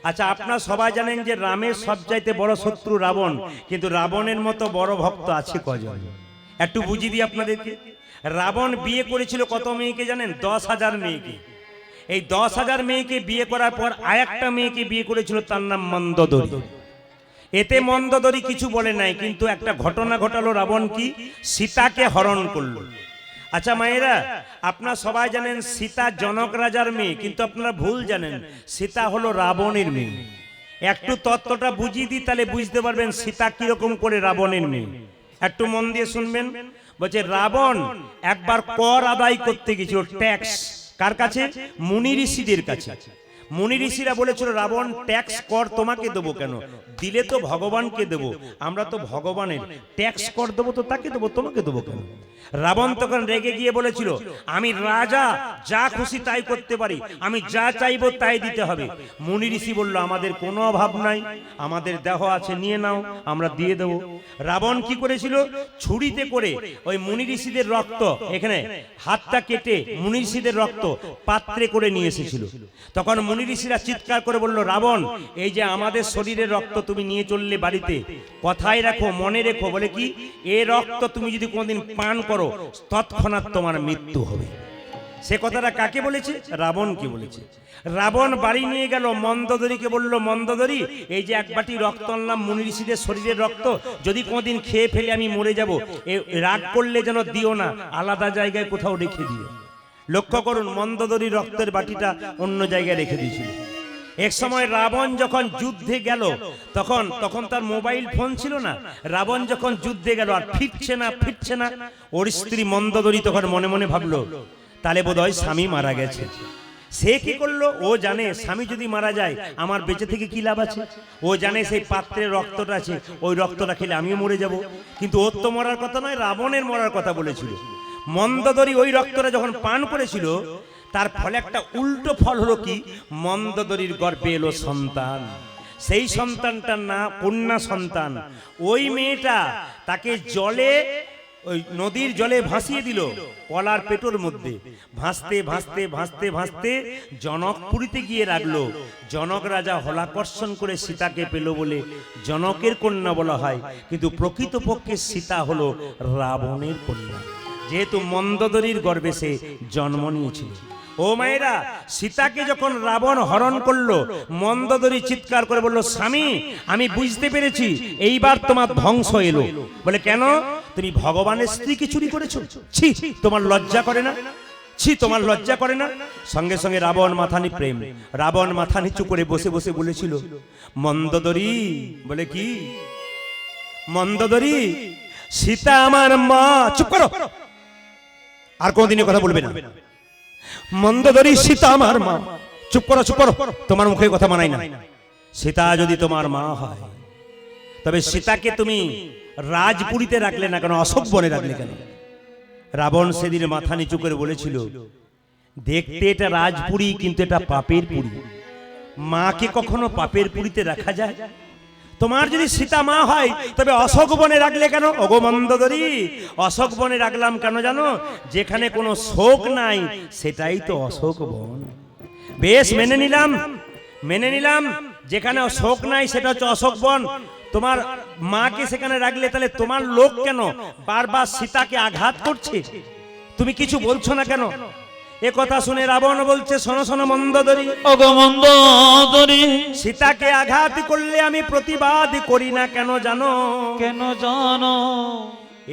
আচ্ছা, আপনারা সবাই জানেন যে রামের সবচাইতে বড় শত্রু রাবণ, কিন্তু রাবণের মতো বড় ভক্ত আছে কজন? একটু বুঝিয়ে দিই আপনাদেরকে। রাবণ বিয়ে করেছিল কত মেয়েকে জানেন? 10,000 মেয়েকে। এই 10,000 মেয়েকে বিয়ে করার পর আরেকটা মেয়েকে বিয়ে করেছিল, তার নাম মন্দোদরী। এতে মন্দোদরী কিছু বলে নাই, কিন্তু একটা ঘটনা ঘটালো। রাবণ কি? সীতাকে হরণ করলো। আচ্ছা মায়েরা, আপনারা সবাই জানেন সীতা জনক রাজার মেয়ে, কিন্তু আপনারা ভুল জানেন, সীতা হলো রাবণের মেয়ে। একটু তত্ত্বটা বুঝিয়ে দিই, তাহলে বুঝতে পারবেন সীতা কিরকম করে রাবণের মেয়ে। একটু মন দিয়ে শুনবেন। বলছে রাবণ একবার কর আদায় করতে গেছিল, ট্যাক্স। কার কাছে? মুনি ঋষিদের কাছে। মুনি ঋষিরা বলেছিল, রাবণ ট্যাক্স কর তোমাকে দেবো কেন? দিলে তো ভগবানকে দেবো, আমরা তো ভগবানের, ট্যাক্স কর দেবো তো তাকে দেবো, তোমাকে দেবো কেন? রাবণ তখন রেগে গিয়ে বলেছিল, আমি রাজা, যা খুশি তাই করতে পারি, আমি যা চাইবো তাই দিতে হবে। মুনি ঋষি বলল, আমাদের কোনো অভাব নাই, আমাদের দেহ আছে, নিয়ে নাও, আমরা দিয়ে দেবো। রাবণ কি করেছিল? ছুরিতে করে ওই মুনি ঋষিদের রক্ত, এখানে হাতটা কেটে মুনি ঋষিদের রক্ত পাত্রে করে নিয়ে এসেছিল। তখন মুনি ঋষিরা চিৎকার করে বলল, রাবণ, এই যে আমাদের শরীরের রক্ত তুমি নিয়ে চললে বাড়িতে, কথায় রাখো, মনে রেখো, বলে কি, এ রক্ত তুমি যদি কোনোদিন পান করো তৎক্ষণাৎ তোমার মৃত্যু হবে। সে কথাটা কাকে বলেছে? রাবণকে বলেছে। রাবণ বাড়ি নিয়ে গেল, মন্দোদরীকে বলল, মন্দোদরী, এই যে এক বাটি রক্ত আনলাম, মুনি ঋষিদের শরীরের রক্ত, যদি কোনোদিন খেয়ে ফেলে আমি মরে যাব, রাগ করলে যেন দিও না, আলাদা জায়গায় কোথাও রেখে দিও। লক্ষ্য করুন, মন্দোদরী রক্তের বাটিটা অন্য জায়গায় রেখে দিয়েছিল। এক সময় রাবণ যখন যুদ্ধে গেল, তখন তার মোবাইল ফোন ছিল না। রাবণ যখন যুদ্ধে গেল আর ফিরছে না, ওর স্ত্রী মন্দোদরী তখন মনে মনে ভাবলো, তাহলে বোধহয় স্বামী মারা গেছে। সে কি করলো? ও জানে স্বামী যদি মারা যায় আমার বেঁচে থেকে কি লাভ আছে। ও জানে সেই পাত্রের রক্তটা আছে, ওই রক্তটা খেলে আমিও মরে যাব। কিন্তু ওর তো মরার কথা নয়, রাবণের মরার কথা বলেছিল। মন্দোদরী ওই রক্তটা যখন পান করেছিল, তার ফলে একটা উল্টো ফল হলো কি, মন্দোদরীর গর্ভে এলো সন্তান। সেই সন্তানটার না কন্যা সন্তান। ওই মেয়েটা তাকে জলে, ওই নদীর জলে ভাসিয়ে দিল, কলার পেটোর মধ্যে ভাসতে ভাসতে ভাসতে ভাসতে জনকপুরীতে গিয়ে রাখলো। জনক রাজা হলাকর্ষণ করে সীতাকে পেল বলে জনকের কন্যা বলা হয়, কিন্তু প্রকৃতপক্ষে সীতা হলো রাবণের কন্যা, যেহেতু মন্দোদরীর গর্ভে সে জন্ম নিয়েছিল। ও মায়েরা, সীতাকে যখন রাবণ হরণ করলো, মন্দোদরী চিৎকার করে বলল, স্বামী আমি বুঝতে পেরেছি এইবার তোমার ধ্বংস এলো। বলে কেন? তুমি ভগবানের স্ত্রীকে চুরি করেছো, ছি তোমার লজ্জা করে না, ছি তোমার লজ্জা করে না। সঙ্গে সঙ্গে রাবণ মাথা নি প্রেম, রাবণ মাথা নিচু করে বসে বসে বলেছিল, মন্দোদরী, বলে কি মন্দোদরী, সীতা আমার মা। চুপ করো, আর কোনদিনই কথা বলবে না। মন্দোদরী, সীতা আমার মা। চুপ করো, চুপ করো, তোমার মুখে কথা মানাই না। সীতা যদি তোমার মা হয়, তবে সীতাকে তুমি রাজপুরীতে রাখলে না কেন, অশোক বনে রাখলে কেন? রাবণ সেদিন মাথা নিচু করে বলেছিল, দেখতে এটা রাজপুরী, কিন্তু এটা পাপের পুরী। মাকে কখনো পাপের পুরীতে রাখা যায়? তোমার যদি সীতা মা হয়, তবে অশোক বনে রাখলে কেন? ওগো মন্দোদরী, অশোক বনে রাখলাম কেন জানো? যেখানে কোনো শোক নাই সেটাই তো অশোক বন। বেশ, মেনে নিলাম, মেনে নিলাম, যেখানে শোক নাই সেটা হচ্ছে অশোক বন। তোমার মাকে সেখানে রাখলে তাহলে তোমার লোক কেন বারবার সীতাকে আঘাত করছে? তুমি কিছু বলছো না কেন? এ কথা শুনে রাবণ বলছে, শোনো শোনো মন্দোদরী, ওগো মন্দোদরী, সীতাকে আঘাত করলে আমি প্রতিবাদ করি না কেন জানো? কেন জানো?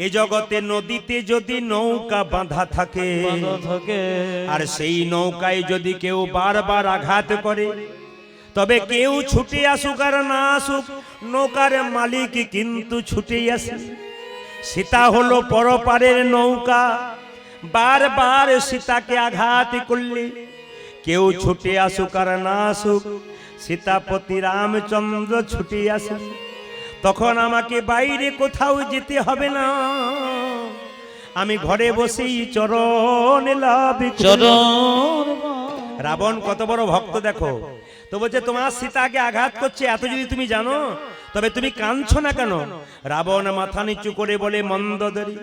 এ জগতে নদীতে যদি নৌকা বাঁধা থাকে, আর সেই নৌকায় যদি কেউ বারবার আঘাত করে, তবে কেউ ছুটে আসুক আর না আসুক, নৌকার মালিক কিন্তু ছুটে আসে। সীতা হলো পরপারের নৌকা, বারবার সীতাকে আঘাত করলে কেউ ছুটে আসুক আর না আসুক, সীতাপতি রামচন্দ্র ছুটে আসে। তখন আমাকে বাইরে কোথাও যেতে হবে না, আমি ঘরে বসেই চরণ লাভ চরণ। রাবণ কত বড় ভক্ত দেখো, তো বলছে তোমার সীতাকে আঘাত করছে, এত যদি তুমি জানো তবে তুমি কাঁদছো না কেন? রাবণ মাথা নিচু করে বলে, মন্দোদরী,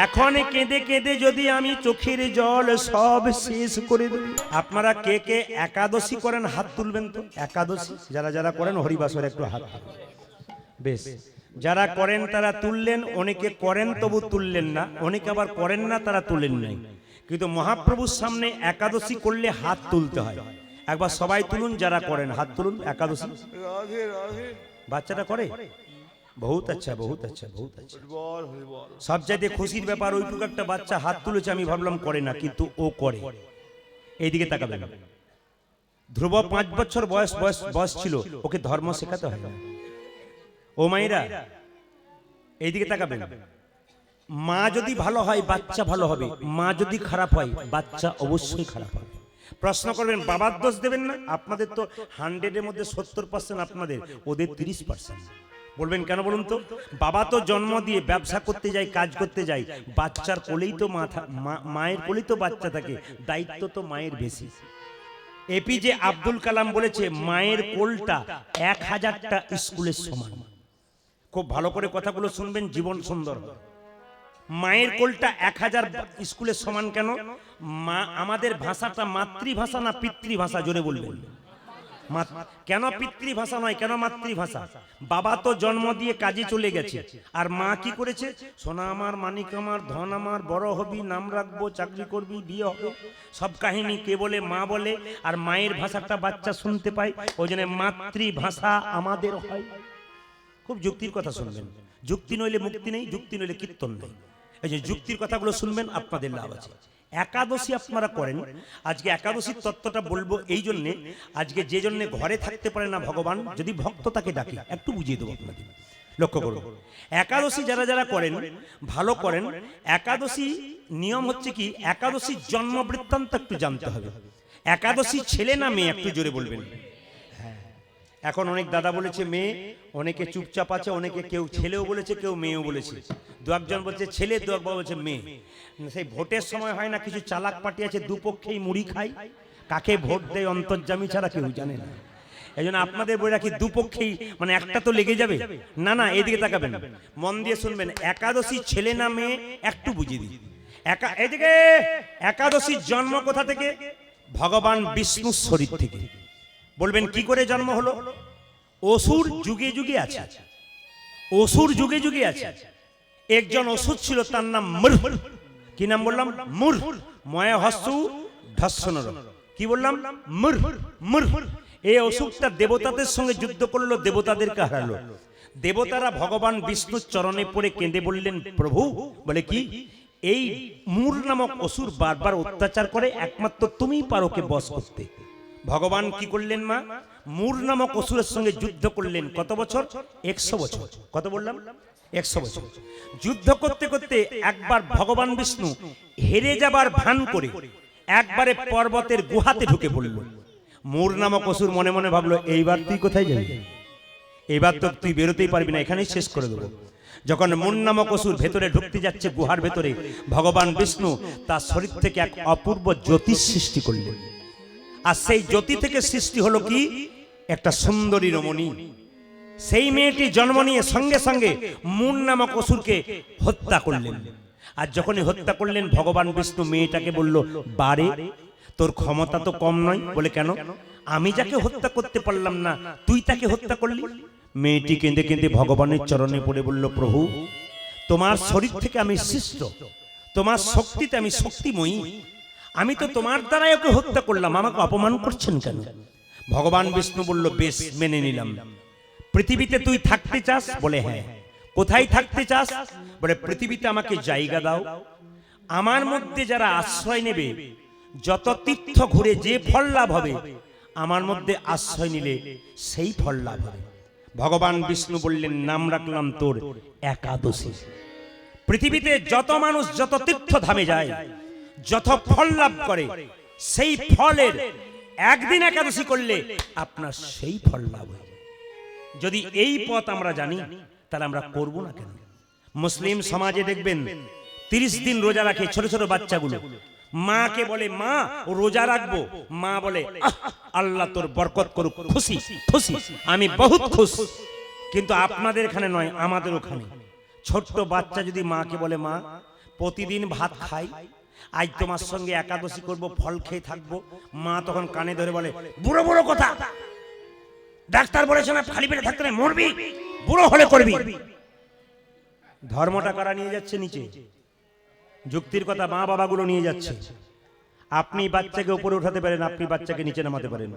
এখন কেঁদে কেঁদে যদি আমি চোখের জল সব শেষ করে দেব। আপনারা কে কে একাদশী করেন হাত তুলবেন তো। একাদশী যারা যারা করেন হরিবাসরে একটু হাত তুলবেন। বেশ, যারা করেন তারা তুললেন, অনেকে করেন তবু তুললেন না, অনেকে আবার করেন না তারা তুলেন নাই। কিন্তু মহাপ্রভুর সামনে একাদশী করলে হাত তুলতে হয়। একবার সবাই তুলুন, যারা করেন হাত তুলুন। একাদশী বাচ্চাটা করে, বহুত আচ্ছা, বহুত আচ্ছা, বহুত আচ্ছা। সবচাইতে খুশির ব্যাপার, ওইটুকু একটা বাচ্চা হাত তুলেছে, আমি ভাবলাম করে না, কিন্তু ও করে। এইদিকে তাকাবেন। ধ্রুব 5 বছর বয়স ছিল, ওকে ধর্ম শেখাতে হয় না। ও মাইরা এইদিকে তাকাবেন। মা যদি ভালো হয় বাচ্চা ভালো হবে, মা যদি খারাপ হয় বাচ্চা অবশ্যই খারাপ হবে। প্রশ্ন করবেন, বাবার দোষ দেবেন না? আপনাদের তো 100-এর মধ্যে 70% আপনাদের, ওদের 30%। বলবেন কেন বলুন তো? বাবা তো জন্ম দিয়ে ব্যবসা করতে যায়, কাজ করতে যায়, বাচ্চার কোলেই তো মায়ের কোলেই তো বাচ্চা থাকে, দায়িত্ব তো মায়ের বেশি। এপিজে আব্দুল কালাম বলেছে, মায়ের কোলটা 1000টা স্কুলের সমান। খুব ভালো করে কথাগুলো শুনবেন, জীবন সুন্দর। মায়ের কোলটা 1000 স্কুলের সমান। কেন? মা আমাদের ভাষাটা মাতৃভাষা না পিতৃভাষা? জোরে বলবেন। কেন পিতৃভাষা নয়, কেন মাতৃভাষা? বাবা তো জন্ম দিয়ে কাজে চলে গেছে, আর মা কি করেছে? সোনা আমার, মানিক আমার, ধন আমার, বড় হবি, নাম রাখবো, চাকরি করবি, বিয়ে হবে, সব কাহিনী কে বলে? মা বলে। আর মায়ের ভাষাটা বাচ্চা শুনতে পায়, ওই জন্য মাতৃভাষা আমাদের হয়। খুব যুক্তির কথা শুনবেন, যুক্তি নইলে মুক্তি নেই, যুক্তি নইলে কীর্তন নেই। এই যে যুক্তির কথাগুলো শুনবেন, আপনাদের লাভ আছে। একাদশী আপনারা করেন, আজকে একাদশীর তত্ত্বটা বলবো এই জন্যে, আজকে যে জন্য ঘরে থাকতে পারে না ভগবান, যদি ভক্ত তাকে ডাকে, একটু বুঝিয়ে দেবো আপনাদের। লক্ষ্য করুন, একাদশী যারা যারা করেন ভালো করেন। একাদশী নিয়ম হচ্ছে কি, একাদশীর জন্ম বৃত্তান্ত একটু জানতে হবে। একাদশী ছেলে না মেয়ে? একটু জোরে বলবেন। এখন অনেক দাদা বলেছে মেয়ে, অনেকে চুপচাপ আছে, অনেকে কেউ ছেলেও বলেছে, কেউ মেয়েও বলেছে। দু একজন বলছে ছেলে, দু একবার বলছে মেয়ে। সেই ভোটের সময় হয় না, কিছু চালাক পার্টি আছে, দুপক্ষেই মুড়ি খায়, কাকে ভোট দেয় অন্তর্যামী ছাড়া কেউ জানে না। এই জন্য আপনাদের বই রাখি দুপক্ষেই, মানে একটা তো লেগে যাবে না। না, এদিকে তাকাবেন, মন দিয়ে শুনবেন। একাদশী ছেলে না মেয়ে একটু বুঝিয়ে দিই। এদিকে একাদশীর জন্ম কোথা থেকে? ভগবান বিষ্ণুর শরীর থেকে। বলবেন কি করে জন্ম হলো? অসুর যুগে যুগে আছে, অসুর যুগে যুগে আছে। একজন অসুর ছিল, তার নাম মুর। কি নাম বললাম? মুর। ময় হস্যু ঢস্যনর। কি বললাম? মুর। মুর। এই অসুরটা দেবতাদের সঙ্গে যুদ্ধ করলো, দেবতাদেরকে হারালো। দেবতারা ভগবান বিষ্ণুর চরণে পড়ে কেঁদে বললেন, প্রভু, বলে কি, এই মুর নামক অসুর বারবার অত্যাচার করে, একমাত্র তুমিই পারো ওকে বশ করতে। ভগবান কি করলেন মা? মুর নামক অসুরের সঙ্গে যুদ্ধ করলেন। কত বছর? 100 বছর। কত বললাম? 100 বছর। যুদ্ধ করতে করতে একবার ভগবান বিষ্ণু হেরে যাবার ভান করে একবারে পর্বতের গুহাতে ঢুকে পড়ল। মুর নামক অসুর মনে মনে ভাবলো, এইবার তুই কোথায় যাবি? এইবার তো তুই বেরোতেই পারবি না, এখানেই শেষ করে দেবো। যখন মুর নামক অসুর ভেতরে ঢুকতে যাচ্ছে গুহার ভেতরে, ভগবান বিষ্ণু তার শরীর থেকে এক অপূর্ব জ্যোতির সৃষ্টি করলেন। আর সেই জ্যোতি থেকে সৃষ্টি হলো কি? একটা সুন্দরী রমণী। সেই মেয়েটি জন্ম নিয়ে সঙ্গে সঙ্গে মুর নামক অসুরকে হত্যা করলেন। আর যখনই হত্যা করলেন, ভগবান বিষ্ণু মেয়েটাকে বলল, বারে, তোর ক্ষমতা তো কম নয়। বলে কেন? আমি যাকে হত্যা করতে পারলাম না, তুই তাকে হত্যা করলি। মেয়েটি কেঁদে কেঁদে ভগবানের চরণে পড়ে বলল, প্রভু, তোমার শরীর থেকে আমি সৃষ্ট, তোমার শক্তিতে আমি শক্তিময়ী, আমি তো তোমার দ্বারাই ওকে হত্যা করলাম, আমাকে অপমান করছেন কেন? ভগবান বিষ্ণু বলল, বেশ, মেনে নিলাম। পৃথিবীতে তুই থাকতে চাস? বলে হ্যাঁ। কোথায় থাকতে চাস? বলে পৃথিবীতে আমাকে জায়গা দাও, আমার মধ্যে যারা আশ্রয় নেবে, যত তীর্থ ঘুরে যে ফল লাভ হবে, আমার মধ্যে আশ্রয় নিলে সেই ফল লাভ হবে। ভগবান বিষ্ণু বললেন, নাম রাখলাম তোর একাদশী। পৃথিবীতে যত মানুষ যত তীর্থ ধামে যায়, যত ফল লাভ করে, সেই ফলের একদিন একাদশী করলে আপনার সেই ফল লাভ হয়। যদি এই পথ আমরা জানি, তাহলে আমরা করব না কেন? মুসলিম সমাজে দেখবেন 30 দিন রোজা রাখে ছোট ছোট বাচ্চাগুলো। মাকে বলে, মা, ও রোজা রাখবো। মা বলে, আল্লাহ তোর বরকত করুক, খুশি খুশি, আমি বহুত খুশ। কিন্তু আপনাদের এখানে নয়, আমাদের ওখানে ছোট্ট বাচ্চা যদি মাকে বলে, মা, প্রতিদিন ভাত খাই, আজ তোমার সঙ্গে একাদশী করব, ফল খেয়ে থাকবো, মা তখন কানে ধরে বলে, বুড়ো বুড়ো কথা, ডাক্তার বলেছে না খালি পেটে থাকতে নেই, মরবি, বুড়ো হলে করবি। ধর্মটা কারা নিয়ে যাচ্ছে নিচে? যুক্তির কথা মা বাবাগুলো নিয়ে যাচ্ছে। আপনি বাচ্চাকে উপরে উঠাতে পারেন, আপনি বাচ্চাকে নিচে নামাতে পারেন।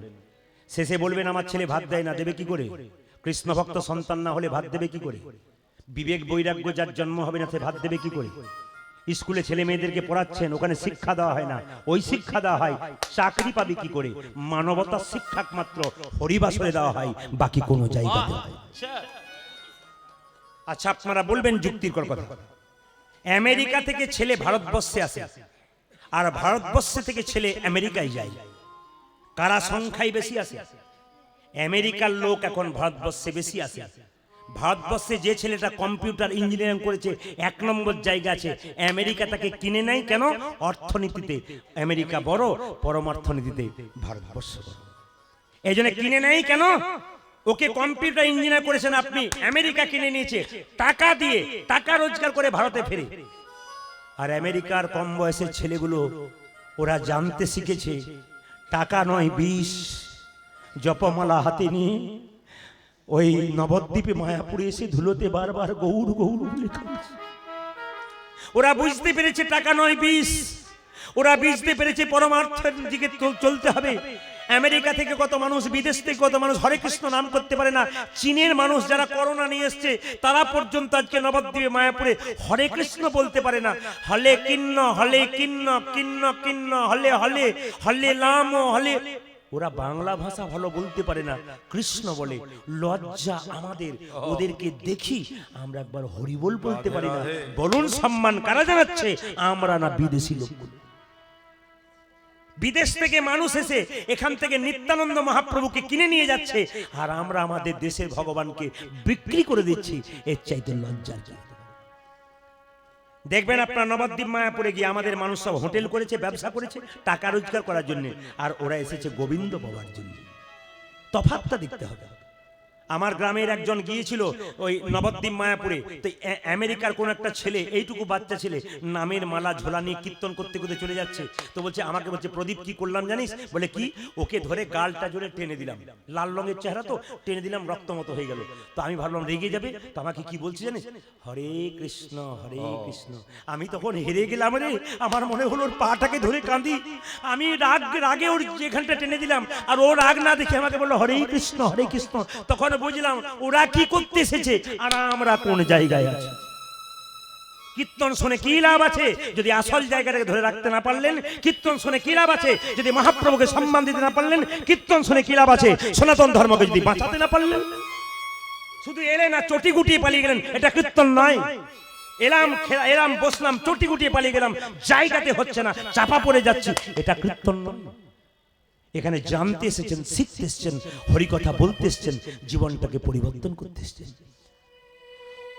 শেষে বলবেন, আমার ছেলে ভাত দেয় না, দেবে কি করে? কৃষ্ণ ভক্ত সন্তান না হলে ভাত দেবে কি করে? বিবেক বৈরাগ্য যার জন্ম হবে না, সে ভাত দেবে কি করে? স্কুলে ছেলে মেয়েদেরকে পড়াচ্ছেন, ওখানে শিক্ষা দেওয়া হয় না, ওই শিক্ষা দেওয়া হয়, চাকরি পাবে কি করে? মানবতার শিক্ষা মাত্র হরিবাসরে দেওয়া হয়, বাকি কোনো জায়গাতে হয়। আচ্ছা, আপনারা বলবেন যুক্তির কথা। আমেরিকা থেকে ছেলে ভারতবর্ষে আসে, আর ভারতবর্ষে থেকে ছেলে আমেরিকায় যায়, কারা সংখ্যায় বেশি আসে? আমেরিকার লোক এখন ভারতবর্ষে বেশি আসে। ভারতবর্ষে যে ছেলেটা কম্পিউটার ইঞ্জিনিয়ারিং করেছে 1 নম্বর জায়গা আছে, আমেরিকা তাকে কিনে নেয় কেন? অর্থনীতিতে আমেরিকা বড়, পরমার্থনীতিতে ভারতবর্ষ বড়। এই জন্য কিনে নেয় কেন? ওকে কম্পিউটার ইঞ্জিনিয়ার করেছেন আপনি, আমেরিকা কিনে নিয়েছে, টাকা দিয়ে, টাকা রোজগার করে ভারতে ফেরে। আর আমেরিকার কম বয়সের ছেলেগুলো, ওরা জানতে শিখেছে টাকা নয় বিষ। জপমালা হাতে নিয়ে ওই নবদ্বীপে মায়াপুরে এসে ধুলোতে বারবার গৌর গৌর লেখা। ওরা বুঝতে পেরেছে টাকা নয় বিষ, ওরা বুঝতে পেরেছে পরমার্থের দিকে চলতে হবে। আমেরিকা থেকে কত মানুষ, বিদেশ থেকে কত মানুষ হরে কৃষ্ণ নাম করতে পারে না। চীনের মানুষ যারা করোনা নিয়ে এসছে, তারা পর্যন্ত আজকে নবদ্বীপে মায়াপুরে হরে কৃষ্ণ বলতে পারে না। হলে কিন্ন, হলে কিন্ন, কিন্ন কিন্ন, হলে হলে, হলে লাম, হলে। ওরা বাংলা ভাষা ভালো বলতে পারে না, কৃষ্ণ বলে। লজ্জা আমাদের, ওদেরকে দেখি আমরা একবার হরিবোল বলতে পারি না। বলুন সম্মান কারা জানাচ্ছে? আমরা না বিদেশি লোক। বিদেশ থেকে মানুষ এসে এখান থেকে নিত্যানন্দ মহাপ্রভুকে কিনে নিয়ে যাচ্ছে, আর আমরা আমাদের দেশের ভগবানকে বিক্রি করে দিচ্ছি। এর চাইতে লজ্জা কি? দেখবেন আপনার নবদ্বীপ মায়াপুরে গিয়ে আমাদের মানুষ সব হোটেল করেছে, ব্যবসা করেছে টাকা রোজগার করার জন্য, আর ওরা এসেছে গোবিন্দ পাওয়ার জন্য। তফাৎটা দেখতে হবে। আমার গ্রামের একজন গিয়েছিল ওই নবদ্বীপ মায়াপুরে, তো আমেরিকার কোন একটা ছেলে, এইটুকু বাচ্চা ছেলে, নামের মালা ঝোলা নিয়ে কীর্তন করতে করতে চলে যাচ্ছে। তো বলছে, আমাকে বলছে, প্রদীপ কি করলাম জানিস? বলে কি? ওকে ধরে গালটা জোরে টেনে দিলাম, লাল রঙের চেহারা তো, টেনে দিলাম, রক্ত মতো হয়ে গেল। তো আমি ভাবলাম রেগে যাবে, তো আমাকে কি বলছে জানিস? হরে কৃষ্ণ হরে কৃষ্ণ। আমি তখন হেরে গেলাম রে, আমার মনে হলো ওর পাটাকে ধরে কাঁদি। আমি রাগে ওর যেখানটা টেনে দিলাম, আর ও রাগ না দেখে আমাকে বললো হরে কৃষ্ণ হরে কৃষ্ণ। তখন বুঝলাম ওরা কি করতে এসেছে আর আমরা কোন জায়গায় আছি। কীর্তন শুনে কি লাভ আছে যদি আসল জায়গাটাকে ধরে রাখতে না পারলেন? কীর্তন শুনে কি লাভ আছে যদি মহাপ্রভুকে সম্মান দিতে না পারলেন? কীর্তন শুনে কি লাভ আছে সনাতন ধর্মকে যদি বাঁচাতে না পারলেন? শুধু এলেন না চটি গুটিয়ে পালিয়ে গেলেন, এটা কীর্তন নয়। এলাম বসলাম, চটি গুটিয়ে পালিয়ে গেলাম, জায়গাতে হচ্ছে না, চাপা পড়ে যাচ্ছি, এটা কীর্তন নয়। এখানে জানতে এসেছেন, শিখতে এসেছেন, হরিকথা বলতে এসেছেন, জীবনটাকে পরিবর্তন করতে এসেছেন।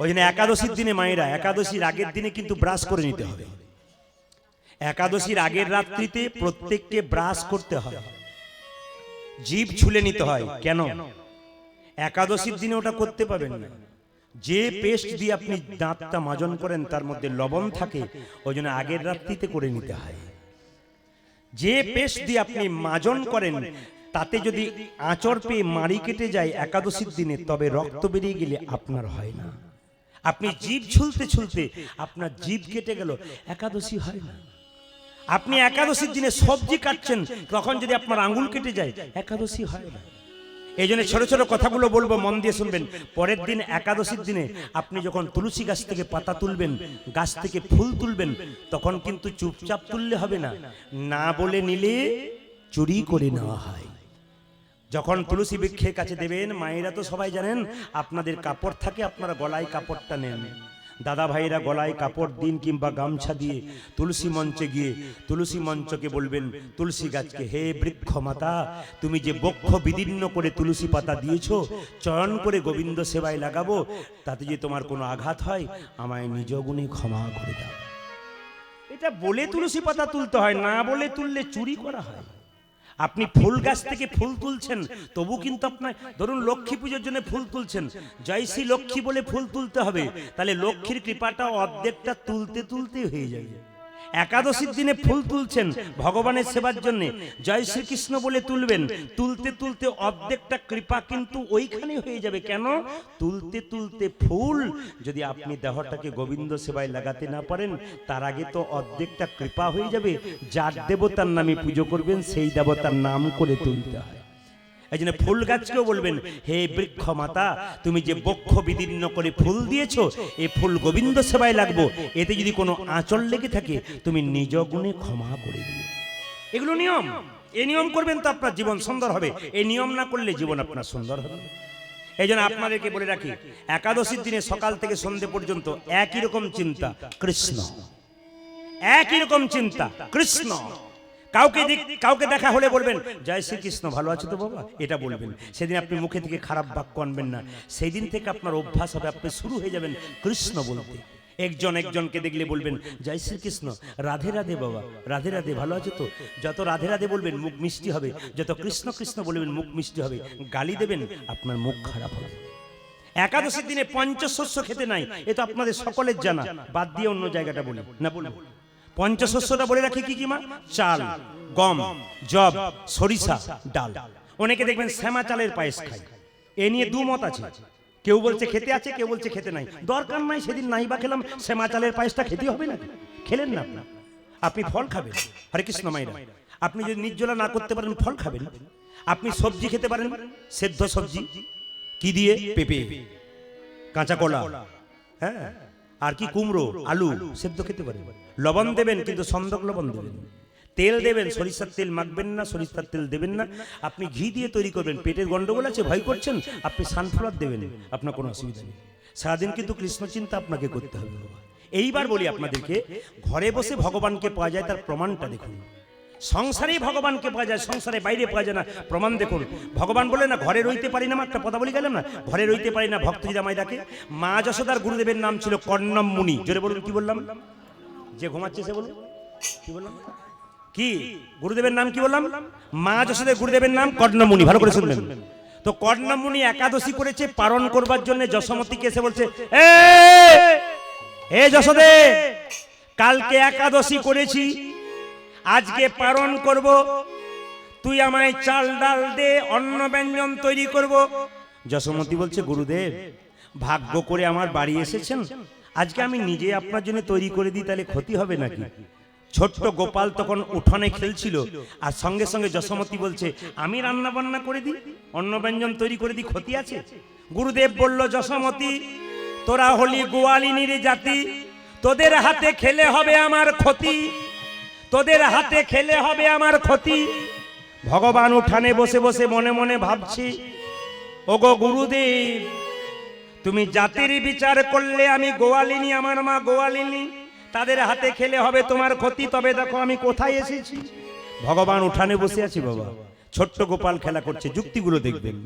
ওই জন্য একাদশীর দিনে মায়েরা, একাদশীর আগের দিনে কিন্তু ব্রাশ করে নিতে হবে। একাদশীর আগের রাত্রিতে প্রত্যেককে ব্রাশ করতে হয়, জিভ ছুলে নিতে হয়। কেন? একাদশীর দিনে ওটা করতে পারবেন না। যে পেস্ট দিয়ে আপনি দাঁতটা মাজন করেন তার মধ্যে লবণ থাকে, ওই জন্য আগের রাত্রিতে করে নিতে হয়। যে পেস্ট দিয়ে আপনি মাজন করেন তাতে যদি আঁচড় পেয়ে মাড়ি কেটে যায় একাদশীর দিনে, তবে রক্ত বেরিয়ে গেলে আপনার হয় না। আপনি জিভ ছুলতে ছুলতে আপনার জিভ কেটে গেল, একাদশী হয় না। আপনি একাদশীর দিনে সবজি কাটছেন, তখন যদি আপনার আঙ্গুল কেটে যায়, একাদশী হয় না। এই জন্য ছোট ছোট কথাগুলো বলবো, মন দিয়ে শুনবেন। পরের দিন একাদশীর দিনে আপনি যখন তুলসী গাছ থেকে পাতা তুলবেন, গাছ থেকে ফুল তুলবেন, তখন কিন্তু চুপচাপ তুললে হবে না, না বলে নিলে চুরি করে নেওয়া হয়। যখন তুলসী বৃক্ষের কাছে দেবেন, মায়েরা তো সবাই জানেন আপনাদের কাপড় থাকে, আপনারা গলায় কাপড়টা নেন। দাদা ভাইরা গলায় কাপড় দিন কিংবা গামছা দিয়ে তুলসী মঞ্চে গিয়ে তুলসী মঞ্চকে বলবেন, তুলসী গাছকে, হে বৃক্ষ মাতা, তুমি যে বক্ষ বিদীর্ণ করে তুলসী পাতা দিয়েছো, চয়ন করে গোবিন্দ সেবায় লাগাবো, তাতে যে তোমার কোনো আঘাত হয়, আমায় নিজ গুণে ক্ষমা করে দাও। এটা বলে তুলসী পাতা তুলতে হয়, না বলে তুললে চুরি করা হয়। আপনি ফুল গাছ থেকে ফুল তুলছেন, তবু কিন্তু আপনার, ধরুন লক্ষ্মী পুজোর জন্য ফুল তুলছেন, জয় শ্রী লক্ষ্মী বলে ফুল তুলতে হবে, তাহলে লক্ষ্মীর কৃপাটা অর্ধেকটা তুলতে তুলতে হয়ে যাবে। একাদশীর দিনে ফুল তুলছেন ভগবানের সেবার জন্য, জয় শ্রীকৃষ্ণ বলে তুলবেন, তুলতে তুলতে অর্ধেকটা কৃপা কিন্তু ওইখানে হয়ে যাবে। কেন? তুলতে তুলতে ফুল যদি আপনি দেহটাকে গোবিন্দ সেবায় লাগাতে না পারেন, তার আগে তো অর্ধেকটা কৃপা হয়ে যাবে। যার দেবতার নামে পুজো করবেন সেই দেবতার নাম করে তুলতে হয়। এই জন্য ফুল গাছকেও বলবেন, হে বৃক্ষ মাতা, তুমি যে বক্ষ বিদীর্ণ করে ফুল দিয়েছো, এই ফুল গোবিন্দ সেবায় লাগবো, এতে যদি কোনো আঁচল লেগে থাকে তুমি নিজ গুণে ক্ষমা করে দিও। এগুলো নিয়ম। এই নিয়ম করবেন তো আপনার জীবন সুন্দর হবে। এই নিয়ম না করলে জীবন আপনার সুন্দর হবে। এই জন্য আপনাদেরকে বলে রাখি, একাদশীর দিনে সকাল থেকে সন্ধ্যে পর্যন্ত একই রকম চিন্তা, কৃষ্ণ। একই রকম চিন্তা, কৃষ্ণ। কাউকে দেখা হলে বলবেন, জয় শ্রীকৃষ্ণ, ভালো আছো তো বাবা, এটা বলবেন। সেদিন আপনি মুখে থেকে খারাপ বাক্য আনবেন না। সেই দিন থেকে আপনার অভ্যাস হবে, আপনি শুরু হয়ে যাবেন কৃষ্ণ বলতে। একজনকে দেখলে বলবেন, জয় শ্রীকৃষ্ণ, রাধে রাধে বাবা, রাধে রাধে, ভালো আছো তো। যত রাধে রাধে বলবেন মুখ মিষ্টি হবে, যত কৃষ্ণ কৃষ্ণ বলবেন মুখ মিষ্টি হবে। গালি দেবেন, আপনার মুখ খারাপ হবে। একাদশীর দিনে পঞ্চশস্য খেতে নাই, এ তো আপনাদের সকলের জানা, বাদ দিয়ে অন্য জায়গাটা বলি না, বলবো। পঞ্চশস্যটা বলে রাখি কি কি মা? চাল, গম, জব, সরিষা, ডাল। অনেকে দেখবেন শ্যামা চালের পায়েস খায়। এ নিয়ে দুমত আছে, কেউ বলছে খেতে আছে, কেউ বলছে খেতে নাই। দরকার নাই, সেদিন নাই বা খেলাম, শ্যামা চালের পায়েসটা খেতে হবে না। খেলেন না আপনি ফল খাবেন। হরে কৃষ্ণ মায়েরা, আপনি যদি নির্জলা না করতে পারেন ফল খাবেন। আপনি সবজি খেতে পারেন, সেদ্ধ সবজি। কি দিয়ে? পেঁপে, কাঁচা কলা, হ্যাঁ, আর কি কুমড়ো, আলু সেদ্ধ খেতে পারেন। লবণ দেবেন, কিন্তু সন্দক লবণ দেবেন। তেল দেবেন, সরিষার তেল মাখবেন না, সরিষার তেল দেবেন না। আপনি ঘি দিয়ে তৈরি করবেন। পেটের গন্ডগোল আছে, ভয় করছেন, আপনি সানফ্লাওয়ার দেবেন, আপনার কোনো অসুবিধা নেই। সারাদিন কিন্তু কৃষ্ণ চিন্তা আপনাকে করতে হবে বাবা। এইবার বলি আপনাদেরকে, ঘরে বসে ভগবানকে পাওয়া যায়, তার প্রমাণটা দেখুন। সংসারেই ভগবানকে পাওয়া যায়, সংসারে বাইরে পাওয়া যায় না, প্রমাণ দেখুন। ভগবান বলে না, ঘরে রইতে পারি না, একটা কথা বলি গেলাম না, ঘরে রইতে পারি না, ভক্ত যদি আমায় ডাকে। মা যশোদার গুরুদেবের নাম ছিল কর্ণম মুনি। জোরে বলুন, কি বললাম? যে ঘুমাচ্ছে সে বলুন, কি বললাম? কি গুরুদেবের নাম কি বললাম? মা যশোদার গুরুদেবের নাম কর্ণম মুনি। ভালো করে শুনবেন। তো কর্ণমুনি একাদশী করেছে পালন করবার জন্য যশোমতীকে এসে বলছে, এ যশোদে, কালকে একাদশী করেছি, আজকে পালন করব, তুই আমায় চাল ডাল দে, অন্ন ব্যঞ্জন তৈরি করব। যশোমতী বলছে, গুরুদেব ভাগ্য করে আমার বাড়ি এসেছেন, আজকে আমি নিজে আপনার জন্য তৈরি করে দিই, তাহলে ক্ষতি হবে নাকি? ছোট্ট গোপাল তখন উঠানে খেলছিল, আর সঙ্গে সঙ্গে যশোমতী বলছে, আমি রান্না বান্না করে দিই, অন্ন ব্যঞ্জন তৈরি করে দিই, ক্ষতি আছে? গুরুদেব বলল, যশোমতী তোরা হলি গোয়ালিনীর জাতি, তোদের হাতে খেলে হবে আমার ক্ষতি, তোদের হাতে খেলে হবে আমার ক্ষতি। ভগবান উঠানে বসে বসে মনে মনে ভাবছি, ওগো গুরুদেব, তুমি জাতির বিচার করলে আমি গোয়ালিনী, আমার মা গোয়ালিনী, তাদের হাতে খেলে হবে তোমার ক্ষতি, তবে দেখো আমি কোথায় এসেছি। ভগবান উঠানে বসে আছি বাবা, ছোট্ট গোপাল খেলা করছে, যুক্তিগুলো দেখবেন।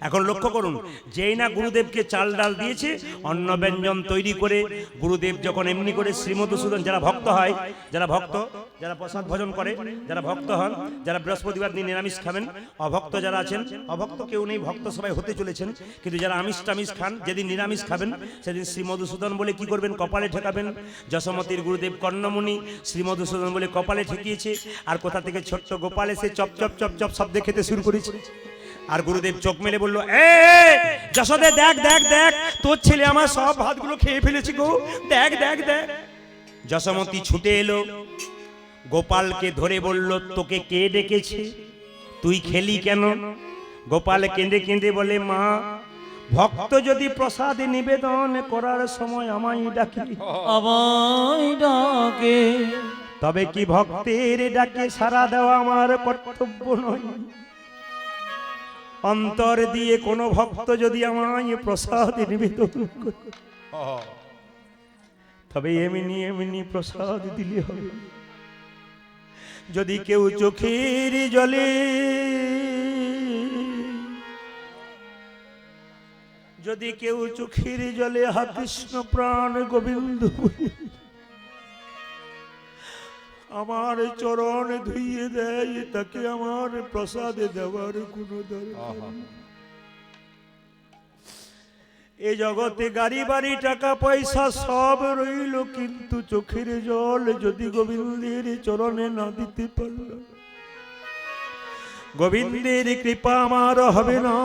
এখন লক্ষ্য করুন, যেই না গুরুদেবকে চাল ডাল দিয়েছে, অন্ন ব্যঞ্জন তৈরি করে গুরুদেব যখন এমনি করে শ্রীমধুসূদন, যারা ভক্ত হয়, যারা ভক্ত, যারা প্রসাদ ভোজন করে, যারা ভক্ত হন, যারা বৃহস্পতিবার দিন নিরামিষ খাবেন, অভক্ত যারা আছেন, অভক্ত কেউ নেই, ভক্ত সবাই হতে চলেছেন, কিন্তু যারা আমিষ টামিষ খান, যেদিন নিরামিষ খাবেন সেদিন শ্রীমধুসূদন বলে কি করবেন, কপালে ঠেকাবেন। যশোমতীর গুরুদেব কর্ণমুনি শ্রীমধুসূদন বলে কপালে ঠেকিয়েছে, আর কোথা থেকে ছোট্ট গোপাল এসে চপ চপ চপ চপ শব্দে খেতে শুরু করেছে। আর গুরুদেব চোখ মেলে বলল, যশোদে দেখ দেখ দেখ, তোর ছেলে আমার সব ভাতগুলো খেয়ে ফেলেছে গো, দেখ দেখ দেখ। যশোমতী ছুটে এলো, গোপালকে ধরে বলল, তোকে কে ডেকেছে, তুই খেলি কেন? গোপাল কেঁদে কেঁদে বলে, মা, ভক্ত যদি প্রসাদ নিবেদন করার সময় আমায় ডাকে, আমায় ডাকে, তবে কি ভক্তের ডাকে সাড়া দেওয়া আমার কর্তব্য নয়? অন্তর দিয়ে কোনো ভক্ত যদি আমায় প্রসাদ নিবেদন করে, তবে এমনি এমনি প্রসাদ দিলে হবে। যদি কেউ চোখের জলে, যদি কেউ চোখের জলে হা কৃষ্ণ প্রাণ গোবিন্দ আমার চরণ ধুইয়ে দেয়, তাকে আমার প্রসাদে দেওয়ার কোনো দরকার। এই জগতে গাড়ি বাড়ি টাকা পয়সা সব রইল, কিন্তু চোখের জল যদি গোবিন্দের চরণে না দিতে পারল, গোবিন্দের কৃপা আমার হবে না।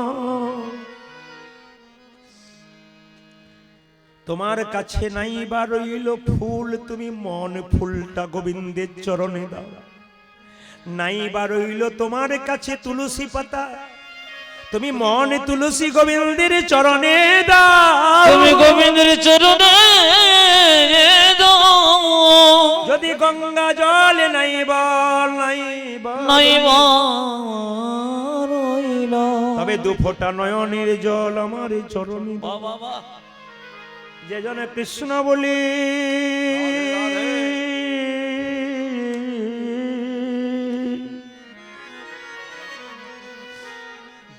তোমার কাছে নাই বা রইল ফুল, তুমি মন ফুলটা গোবিন্দের চরণে দাও। নাই বা রইল তোমার কাছে তুলসী পাতা, তুমি মন তুলসী গোবিন্দের চরণে দাও। তুমি গোবিন্দের চরণে দাও। যদি গঙ্গা জল নাই বা রইল, তবে দু ফোঁটা নয়নের জল আমার চরণে দাও। বাবা, যে জনে কৃষ্ণ বলি,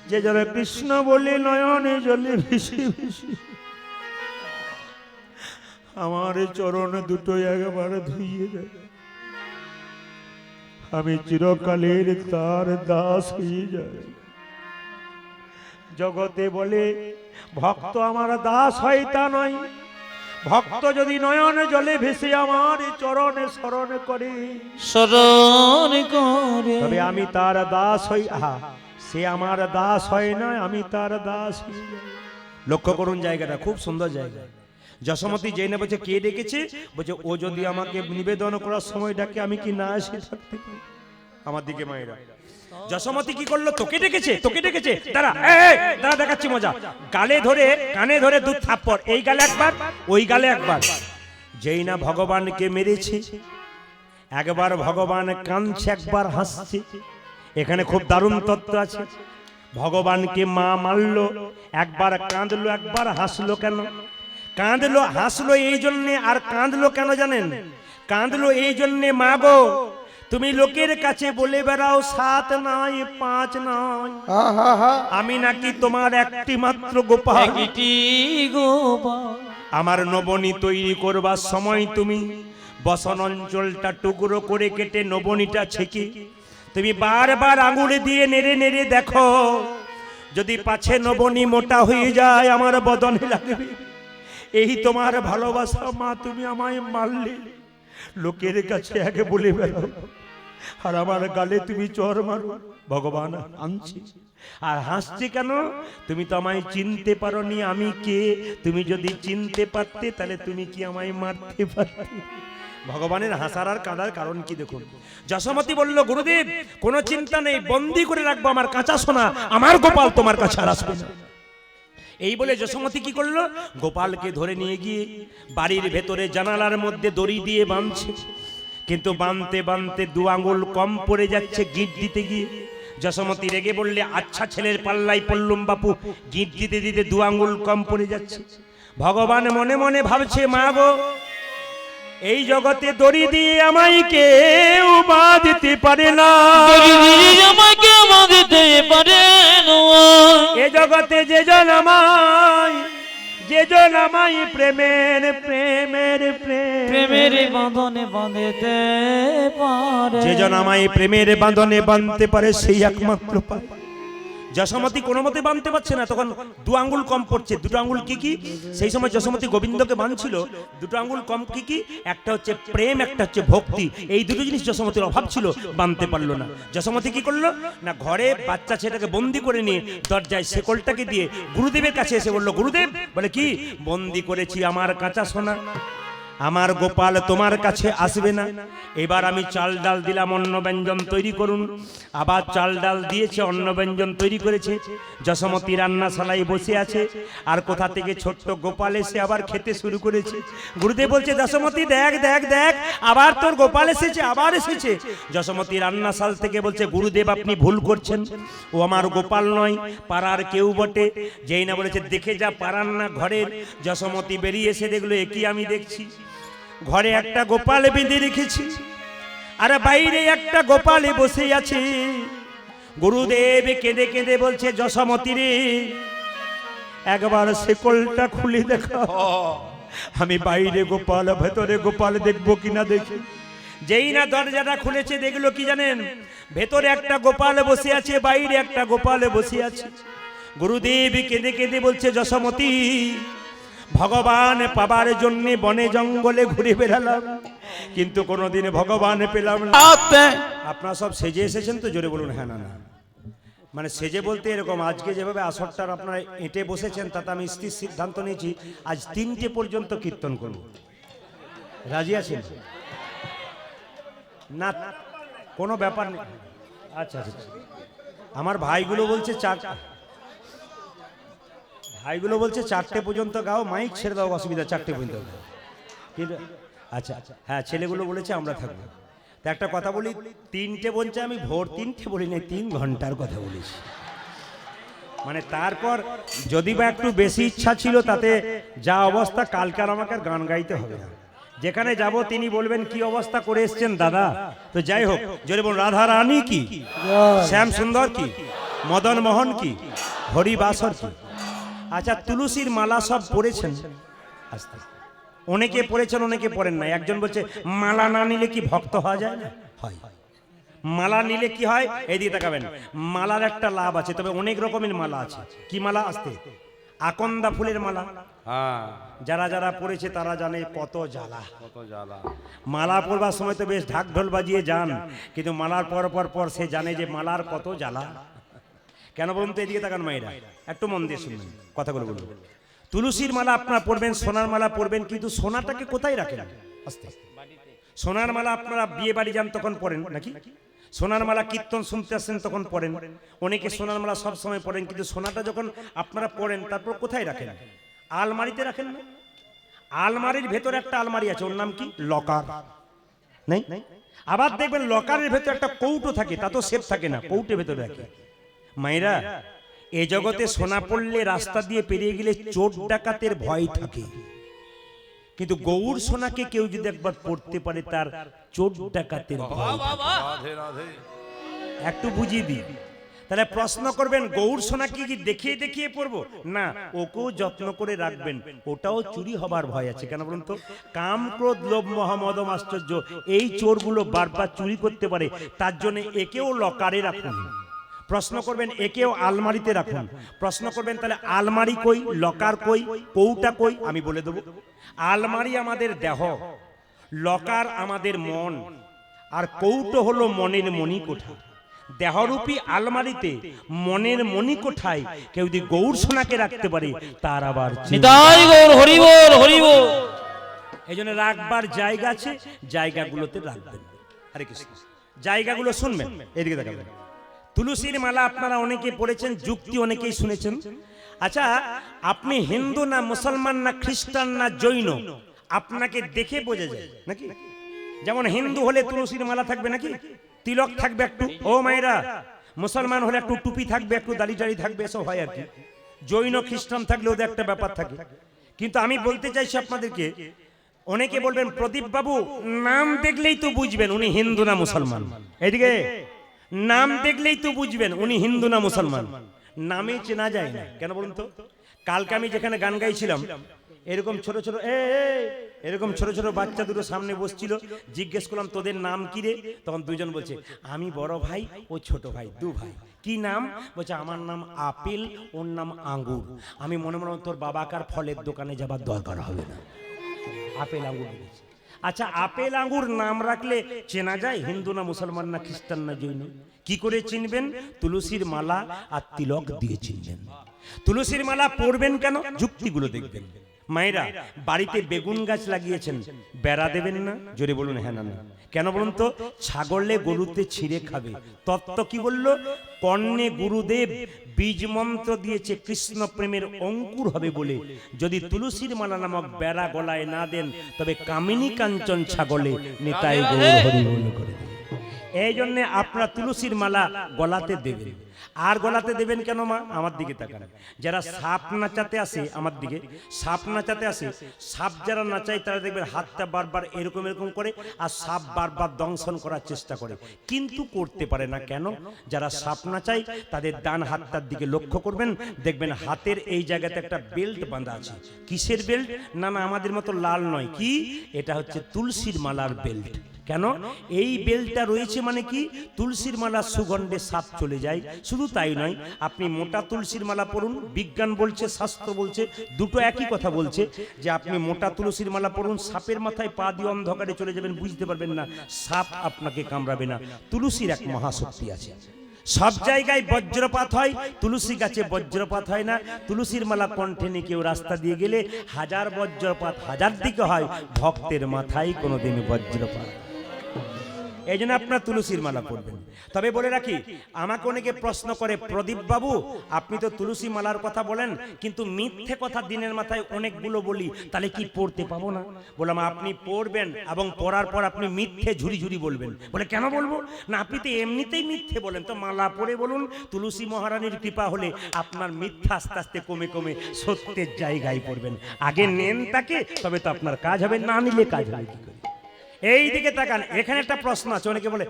যে জনে কৃষ্ণ বলি, নয়নে জলে ভেসে ভেসে আমার চরণ দুটো একবার ধুইয়ে দেয়, আমি চিরকালের তার দাস হয়ে যাই। জগতে বলে ভক্ত আমার দাস হয়, তা নয়। ভক্ত যদি নয়ন জলে ভেসে আমার চরণে স্মরণ করে, শরণ করে, তবে আমি তার দাস হই। আহা, সে আমার দাস হয় না, আমি তার দাস হই। লক্ষ্য করুন জায়গাটা, খুব সুন্দর জায়গা। যশোমতী জেনে বলছে, কে ডেকেছে? বলছে, ও যদি আমাকে নিবেদন করার সময় ডাকে, আমি কি না এসে থাকতে পারি? আমার দিকে মায়েরা, যশোমতী কি করলো? তোকে ডেকেছে, তোকে ডেকেছে, দাঁড়া দাঁড়া, দেখাচ্ছি মজা। গালে ধরে, কানে ধরে দুধ থাপ্পড়, এই গালে একবার, ওই গালে একবার। যেই না ভগবানকে মেরেছে, একবার ভগবান কাঁদছে, একবার হাসছে। এখানে খুব দারুণ তত্ত্ব আছে। ভগবানকে মা মারলো, একবার কাঁদলো, একবার হাসলো। কেন কাঁদলো হাসলো? এই জন্যে। আর কাঁদলো কেন জানেন? কাঁদলো এই জন্যে, মা গো, তুমি লোকের কাছে বলে বেড়াও 7 নয় 5 নয়, আমি নাকি তোমার একটি মাত্র গোপাল। আমার নবনী তৈরি করবার সময় তুমি বসন অঞ্চলটা টুকরো করে কেটে নবনীটা ছেঁকে তুমি বারবার আঙুলে দিয়ে নেড়ে নেড়ে দেখো যদি পাছে নবনী মোটা হয়ে যায় আমার বদনে লাগবে। এই তোমার ভালোবাসা মা, তুমি আমায় মারলে, লোকের কাছে আগে বলে বেড়াও, আর আমার গালে তুমি চর মারো। ভগবান আনছি আর হাসছি কেন? তুমি তো আমায় চিনতে পারোনি, আমি কে। তুমি যদি চিনতে পারতে তাহলে তুমি কি আমায় মারতে পারতে? ভগবানের হাসার আর কাঁদার কারণ কি দেখুন। যশোমতী বলল, গুরুদেব কোনো চিন্তা নেই, বন্দি করে রাখবো আমার কাঁচা সোনা, আমার গোপাল তোমার কাছে আর আসবে না। এই বলে যশোমতী কি করলো? গোপালকে ধরে নিয়ে গিয়ে বাড়ির ভেতরে জানালার মধ্যে দড়ি দিয়ে বাঁধছে, কিন্তু বাঁধতে বাঁধতে 2 আঙ্গুল কম পড়ে যাচ্ছে গিট দিতে গিয়ে। যশোমতী রেগে বললে, আচ্ছা ছেলের পাল্লাই পড়লুম বাপু, গিট দিতে দিতে 2 আঙ্গুল কম পড়ে যাচ্ছে। ভগবান মনে মনে ভাবছে, মা গো, এই জগতে দড়ি দিয়ে আমায় কেউ বাঁধতে পারে না, আমাকে বাঁধতে পারে না। এ জগতে যে জন আমায় প্রেমের প্রেমের প্রেমের বাঁধনে বাঁধতে পারে, যে জন আমায় প্রেমের বাঁধনে বাঁধতে পারে সেই একমাত্র পায়। যশোমতী কোনো মতে বাঁধতে পারছে না, তখন 2 আঙ্গুল কম পড়ছে। 2 আঙ্গুল কি কি? সেই সময় যশোমতী গোবিন্দকে বাঁধছিল, 2 আঙ্গুল কম কি কি? একটা হচ্ছে প্রেম, একটা হচ্ছে ভক্তি। এই দুটো জিনিস যশোমতীর অভাব ছিল, বাঁধতে পারলো না। যশোমতী কি করলো না, ঘরে বাচ্চা ছেলেটাকে বন্দি করে নিয়ে দরজায় শেকলটাকে দিয়ে গুরুদেবের কাছে এসে বললো, গুরুদেব, বলে কি? বন্দি করেছি আমার কাঁচা সোনা, আমার গোপাল তোমার কাছে আসবে না। এবার আমি চাল ডাল দিলাম, অন্ন ব্যঞ্জন তৈরি করুন। আবার চাল ডাল দিয়েছে, অন্ন ব্যঞ্জন তৈরি করেছে। যশোমতী রান্নাশালায় বসে আছে, আর কোথা থেকে ছোট্ট গোপাল এসে আবার খেতে শুরু করেছে। গুরুদেব বলছে, যশোমতী দেখ দেখ দেখ, আবার তোর গোপাল এসেছে, আবার এসেছে। যশোমতী রান্নাশাল থেকে বলছে, গুরুদেব আপনি ভুল করছেন, ও আমার গোপাল নয়, পাড়ার কেউ বটে। যেই না বলেছে দেখে যা পাড়ার না ঘরের, যশোমতী বেরিয়ে এসে দেখলো, একই আমি দেখছি, ঘরে একটা গোপাল বেঁধে রেখেছি, আর বাইরে একটা গোপাল বসে আছে। গুরুদেব কেঁদে কেঁদে বলছে, যশোমতী রে, একবার শেকলটা খুলে দেখা, আমি বাইরে গোপাল ভেতরে গোপাল দেখবো কিনা দেখি। যেই না দরজাটা খুলেছে, দেখলো কি জানেন? ভেতরে একটা গোপাল বসে আছে, বাইরে একটা গোপাল বসে আছে। গুরুদেব কেঁদে কেঁদে বলছে, যশোমতী, ভগবান পাবার জন্য বনে জঙ্গলে ঘুরে বেড়ালাম, কিন্তু কোনোদিন ভগবান পেলাম না। আপনারা সব সেজে এসেছেন তো? জোরে বলুন হ্যাঁ না না। মানে সেজে বলতে এরকম, আজকে যেভাবে আসরটার আপনারা এঁটে বসেছেন, তাতে আমি স্থির সিদ্ধান্ত নিয়েছি আজ 3টে পর্যন্ত কীর্তন করব। রাজি আছেন না? কোনো ব্যাপার নেই। আচ্ছা আচ্ছা, আমার ভাইগুলো বলছে ভাইগুলো বলছে 4টে পর্যন্ত গাও, মাইক ছেড়ে দাও, অসুবিধা, 4টে পর্যন্ত গাও। কিন্তু আচ্ছা হ্যাঁ, ছেলেগুলো বলেছে আমরা থাকবো। তো একটা কথা বলি, 3টে বলছে, আমি ভোর 3টে বলি না, 3 ঘন্টার কথা বলেছি। মানে তারপর যদি বা একটু বেশি ইচ্ছা ছিল, তাতে যা অবস্থা, কালকে আর আমাকে আর গান গাইতে হবে না। যেখানে যাব তিনি বলবেন কি অবস্থা করে এসছেন দাদা। তো যাই হোক, যদি বলুন রাধা রানী কি, শ্যাম সুন্দর কি, মদন মোহন কি, হরিবাসর কি। আচ্ছা, তুলসীর মালা সব পড়েছেন? আস্তে আস্তে অনেকে পড়েছেন, অনেকে পড়েন না। একজন বলছে মালা না নিলে কি ভক্ত হওয়া যায় না? হয়। মালা নিলে কি হয়? এইদিকে তাকাবেন, মালার একটা লাভ আছে, তবে অনেক রকমের মালা আছে। কি মালা? আসতে আকন্দা ফুলের মালা। যারা যারা পড়েছে তারা জানে কত জ্বালা, কত জ্বালা। মালা পরবার সময় তো বেশ ঢাক ঢোল বাজিয়ে যান, কিন্তু মালার পর পর পর সে জানে যে মালার কত জ্বালা। কেন বলুন তো? এদিকে তাকান মায়েরা, একটু মন দিয়ে শুনবেন কথাগুলো বলুন। তুলসীর মালা আপনারা পরবেন, সোনার মালা পরবেন, কিন্তু সোনাটাকে কোথায় রাখেন? আস্তে সোনার মালা আপনারা বিয়ে বাড়ি যান তখন পরেন নাকি? সোনার মালা কীর্তন শুনতে আসেন তখন পরেন। অনেকে সোনার মালা সব সময় পরেন, কিন্তু সোনাটা যখন আপনারা পরেন তারপর কোথায় রাখেন? আলমারিতে রাখেন না? আলমারির ভেতরে একটা আলমারি আছে, ওর নাম কি? লকার। নেই? আবার দেখবেন লকারের ভেতরে একটা কৌটো থাকে, তা তো সেফ থাকে না, কৌটের ভেতরে রাখে। মায়েরা, এ জগতে সোনা পড়লে রাস্তা দিয়ে পেরিয়ে গেলে চোর ডাকাতের ভয় থাকে, কিন্তু গৌর সোনাকে কেউ যদি একবার পড়তে পারে তার চোর ডাকাতের ভয় থাকে। একটু বুঝিয়ে দিই। তাহলে প্রশ্ন করবেন, গৌর সোনাকে কি দেখিয়ে দেখিয়ে পড়বো? না, ওকেও যত্ন করে রাখবেন, ওটাও চুরি হবার ভয় আছে। কেন বলুন তো? কাম, ক্রোধ, লোভ, মোহ, মদম, আশ্চর্য, এই চোরগুলো বারবার চুরি করতে পারে, তার জন্য একেও লকারে রাখুন। প্রশ্ন করবেন একেও আলমারিতে রাখুন, প্রশ্ন করবেন তাহলে আলমারি কই, লকার কই, কৌটা কই, আমি বলে দেবো। আলমারি আমাদের দেহ, লকার আমাদের মন, আর কৌটো হলো মনের মণিকোঠা। দেহরূপী আলমারিতে মনের মণিকোঠায় কেউ যদি গৌর সোনাকে রাখতে পারে তার আবার নিতাই গৌর হরি বল হরি বল। এই জন্য রাখবার জায়গা আছে, জায়গাগুলোতে রাখবেন। হরে কৃষ্ণ। জায়গাগুলো শুনবেন, এদিকে দেখাবেন। তুলসীর মালা আপনারা অনেকে পড়েছেন, যুক্তি অনেকেই শুনেছেন। আচ্ছা, আপনি হিন্দু না মুসলমান না খ্রিস্টান না জৈন, আপনাকে দেখে বোঝা যায় নাকি? যেমন হিন্দু হলে তুলসীর মালা থাকবে নাকি, তিলক থাকবে একটু, ও মায়েরা। মুসলমান হলে একটু টুপি থাকবে, একটু দাড়ি টাড়ি থাকবে, এসব হয় আর কি। জৈন খ্রিস্টান থাকলে ওদের একটা ব্যাপার থাকে। কিন্তু আমি বলতে চাইছি আপনাদেরকে, অনেকে বলবেন প্রদীপ বাবু নাম দেখলেই তো বুঝবেন উনি হিন্দু না মুসলমান। এদিকে নাম দেখলেই তো বুঝবেন উনি হিন্দু না মুসলমান। নামে চেনা যায় না কেন বলুন তো? কালকে আমি যেখানে গান গাইছিলাম, এরকম ছোট ছোট এরকম ছোট ছোট বাচ্চা দুটো সামনে বসছিল। জিজ্ঞেস করলাম তোদের নাম কি রে? তখন দুজন বলছে আমি বড় ভাই, ও ছোট ভাই, দু ভাই। কি নাম? বলছে আমার নাম আপেল, ওর নাম আঙ্গুর। আমি মনে মনে তোর বাবাকার ফলের দোকানে যাবার দরকার হবে না, আপেল আঙ্গুর বলেছে। আচ্ছা, আপেল আঙ্গুর নাম রাখলে চেনা যায় হিন্দু না মুসলমান না খ্রিস্টান না জৈন? কি করে চিনবেন? তুলসীর মালা আর তিলক দিয়ে চিনবেন। তুলসীর মালা পরবেন কেন? যুক্তিগুলো দেখবেন। মায়েরা বাড়িতে বেগুন গাছ লাগিয়েছেন, বেড়া দেবেন না? জোরে বলুন হ্যাঁ না না। কেন বলুন তো? ছাগলে গরুতে ছিঁড়ে খাবে। তত্ত্ব কি বলল? কর্ণে গুরুদেব বীজ মন্ত্র দিয়েছে কৃষ্ণ প্রেমের অঙ্কুর হবে বলে। যদি তুলসীর মালা নামক বেড়া গলায় না দেন, তবে কামিনী কাঞ্চন ছাগলে নিতাই গৌর হরি বল করে দেবে। এই জন্য আপনারা তুলসীর মালা গলাতে দেবেন। আর গলাতে দেবেন কেন মা? আমার দিকে তাকান। যারা সাপ নাচাতে আসে আমার দিকে, সাপ নাচাতে আসে, সাপ যারা নাচায় তারা দেখবেন হাতটা বারবার এরকম এরকম করে, আর সাপ বারবার দংশন করার চেষ্টা করে, কিন্তু করতে পারে না। কেন? যারা সাপ নাচায় তাদের ডান হাতটার দিকে লক্ষ্য করবেন, দেখবেন হাতের এই জায়গাতে একটা বেল্ট বাঁধা আছে। কিসের বেল্ট? না না আমাদের মতো লাল নয়। কি? এটা হচ্ছে তুলসীর মালার বেল্ট। কেন? এই বেলটা রয়েছে মানে কি? তুলসীর মালা সুগন্ধে সাপ চলে যায়। শুধু তাই নয়, আপনি মোটা তুলসীর মালা পড়ুন, বিজ্ঞান বলছে, শাস্ত্র বলছে, দুটো একই কথা বলছে, যে আপনি মোটা তুলসীর মালা পড়ুন, সাপের মাথায় পা দিয়ে অন্ধকারে চলে যাবেন, বুঝতে পারবেন না, সাপ আপনাকে কামড়াবে না। তুলসীর এক মহাশক্তি আছে। সব জায়গায় বজ্রপাত হয়, তুলসী গাছে বজ্রপাত হয় না। তুলসীর মালা কণ্ঠে নিয়ে কেউ রাস্তা দিয়ে গেলে হাজার বজ্রপাত হাজার দিকে হয়, ভক্তের মাথায় কোনোদিন বজ্রপাত। এই জন্য আপনার তুলসীর মালা পড়বেন। তবে বলে রাখি, আমাকে অনেকে প্রশ্ন করে প্রদীপ বাবু আপনি তো তুলসী মালার কথা বলেন, কিন্তু মিথ্যে কথা দিনের মাথায় অনেকগুলো বলি, তাহলে কি পড়তে পাবো না? বললাম আপনি পড়বেন, এবং পড়ার পর আপনি মিথ্যে ঝুরি ঝুরি বলবেন। বলে কেন বলবো? না আপনি তো এমনিতেই মিথ্যে বলেন, তো মালা পড়ে বলুন। তুলসী মহারানীর কৃপা হলে আপনার মিথ্যা আস্তে আস্তে কমে কমে সত্যের জায়গায় পড়বেন। আগে নেন তাকে, তবে তো আপনার কাজ হবে, না নিলে কাজ হবে কি করে? এই দিকে তাকান, এখানে একটা প্রশ্ন আছে। অনেকে বলে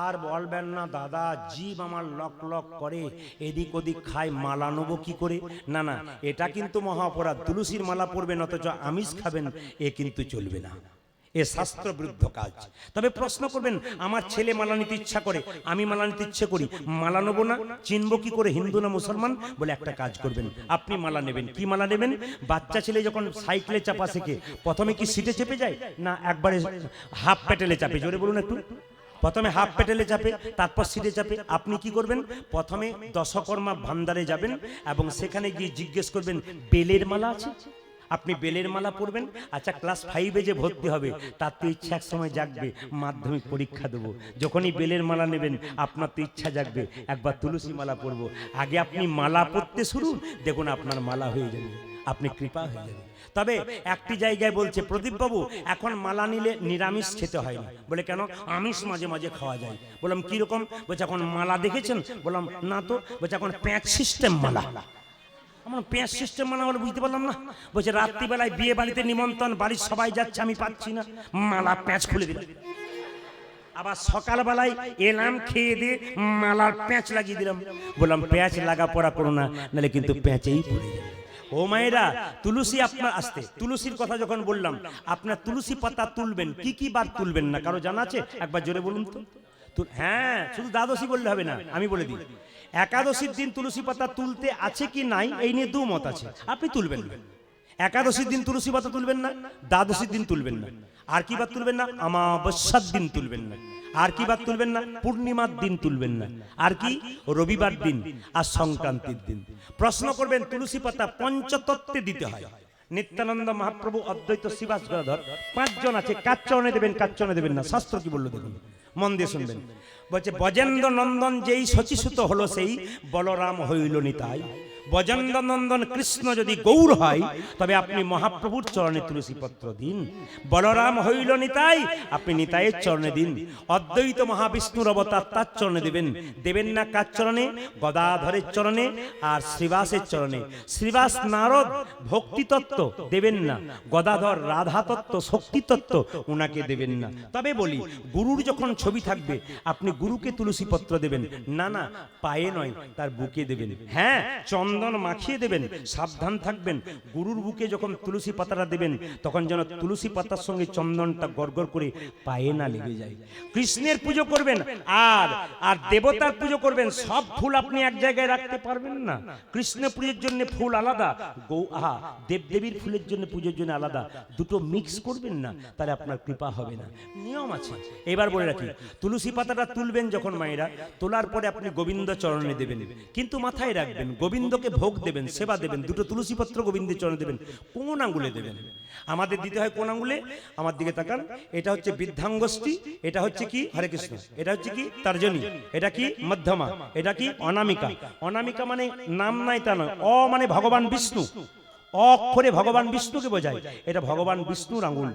আর বলবেন না দাদা, জীব আমার লক লক করে, এদিক ওদিক খায়, মালা নেবো কি করে? না না, এটা কিন্তু মহা অপরাধ। তুলসীর মালা পরবেন অথচ আমিষ খাবেন, এ কিন্তু চলবে না, এ শাস্ত্র বিরুদ্ধ কাজ। তবে প্রশ্ন করবেন আমার ছেলে মালা নিতে ইচ্ছা করে, আমি মালা নিতে ইচ্ছে করি, মালা নেবো না, চিনবো কি করে হিন্দু না মুসলমান? বলে একটা কাজ করবেন, আপনি মালা নেবেন। কি মালা নেবেন? বাচ্চা ছেলে যখন সাইকেলে চাপা শেখে, প্রথমে কি সিটে চেপে যায়, না একবারে হাফ প্যাটেলে চাপে? জোরে বলুন একটু। প্রথমে হাফ প্যাটেলে চাপে, তারপর সিটে চাপে। আপনি কি করবেন? প্রথমে দশকর্মা ভান্ডারে যাবেন, এবং সেখানে গিয়ে জিজ্ঞেস করবেন বেলের মালা আছে? আপনি বেলের মালা পড়বেন। আচ্ছা, ক্লাস 5-এ যে ভর্তি হবে, তার তো ইচ্ছা এক সময় জাগবে, মাধ্যমিক পরীক্ষা দেবো। যখনই বেলের মালা নেবেন, আপনার তো ইচ্ছা জাগবে একবার তুলসী মালা পরবো। আগে আপনি মালা পড়তে শুরু, দেখুন আপনার মালা হয়ে যাবে, আপনি কৃপা হয়ে যাবে। তবে একটি জায়গায় বলছে প্রদীপ বাবু এখন মালা নিলে নিরামিষ খেতে হয় না। বলে কেন? আমিষ মাঝে মাঝে খাওয়া যায়। বললাম কিরকম? বলছে এখন মালা দেখেছেন? বললাম না তো। বলছে এখন প্যাঁচ সিস্টেম মালা। আমার পেঁয়াজ সিস্টেম মানা হলো বুঝতে পারলাম না। বলছে রাত্রিবেলায় বিয়ে বাড়িতে নিমন্ত্রণ, বাড়ির সবাই যাচ্ছে, আমি পাচ্ছি না, মালা প্যাঁচ খুলে দিল। আবার সকালবেলায় এলাম, খেয়ে দিয়ে মালার প্যাঁচ লাগিয়ে দিলাম। বললাম প্যাঁচ লাগা পড়া করো না, নাহলে কিন্তু প্যাঁচেই পড়ে যাবে। ও মায়েরা, তুলসী আপনার আসতে, তুলসীর কথা যখন বললাম, আপনার তুলসী পাতা তুলবেন, কি কি বার তুলবেন না কারো জানা আছে? একবার জোরে বলুন তো। হ্যাঁ, শুধু দ্বাদশী বললে হবে না, আমি বলে দিই একাদশীর দিন তুলসী পাতা তুলতে আছে কি নাই এই নিয়ে দু মত আছে। আপনি তুলবেন না, একাদশীর দিন তুলসী পাতা তুলবেন না, দ্বাদশীর দিন তুলবেন না। আর কি বার তুলবেন না? অমাবস্যার দিন তুলবেন না। আর কি বার তুলবেন না? পূর্ণিমার দিন তুলবেন না। আর কি? রবিবার দিন আর সংক্রান্তির দিন। প্রশ্ন করবেন তুলসী পাতা পঞ্চতত্ত্বে দিতে হয়। নিত্যানন্দ মহাপ্রভু, অদ্বৈত শ্রীবাস গদাধর 5 জন আছে, কার চরণে দেবেন কার চরণে দেবেন না, শাস্ত্র কি বললো দেখুন, মন দিয়ে শুনবেন। বলছে ব্রজেন্দ্র নন্দন যেই শচীসুত হলো সেই বলরাম হইল নিতাই। ব্রজেন্দ্র নন্দন কৃষ্ণ যদি গৌর হয় তবে আপনি মহাপ্রভুর চরণে তুলসী পত্র দিন। বলরাম হইল নিতাই, আপনি নিতাইয়ের চরণে দিন। অদ্বৈত মহাবিষ্ণুর অবতার, তার চরণে দেবেন। দেবেন না কার চরণে? গদাধরের চরণে আর শ্রীবাসের চরণে। শ্রীবাস নারদ ভক্তি তত্ত্ব দেবেন না, গদাধর রাধা তত্ত্ব শক্তি তত্ত্ব উনাকে দেবেন না। তবে বলি, গুরুর যখন ছবি থাকবে আপনি গুরুকে তুলসী পত্র দেবেন না, না পায়ে নয় তার বুকে দেবেন। হ্যাঁ, চন্দন মাখিয়ে দেবেন, সাবধান থাকবেন। গুরুর বুকে যখন তুলসী পাতাটা দেবেন তখন যেন তুলসী পাতার সঙ্গে চন্দনটা গড়গড় করে পায়ে না লেগে যায়। কৃষ্ণের পুজো করবেন আর আর দেবতার পুজো করবেন, সব ফুল আপনি এক জায়গায় রাখতে পারবেন না। কৃষ্ণ পুজোর জন্য ফুল আলাদা, দেবদেবীর ফুলের জন্য পুজোর জন্য আলাদা, দুটো মিক্স করবেন না, তাহলে আপনার কৃপা হবে না। নিয়ম আছে। এবার বলে রাখি, তুলসী পাতাটা তুলবেন যখন মায়েরা, তোলার পরে আপনি গোবিন্দ চরণে দেবেন, কিন্তু মাথায় রাখবেন গোবিন্দকে ভোগ দেবেন, সেবা দেবেন, দুটো তুলসী পত্র গোবিন্দের চরণে দেবেন। কোন আঙ্গুলে দেবেন? আমাদের দিতে হয় কোন আঙ্গুলে? আমার দিকে তাকান, এটা হচ্ছে বৃদ্ধাঙ্গুষ্ঠী, এটা হচ্ছে কি হরে কৃষ্ণ, এটা হচ্ছে কি তর্জনী, এটা কি মধ্যমা, এটা কি অনামিকা। অনামিকা মানে নাম নাই তা নয়, অ মানে ভগবান বিষ্ণু, অক্ষরে ভগবান বিষ্ণুকে বোঝায়, এটা ভগবান বিষ্ণুর আঙ্গুল।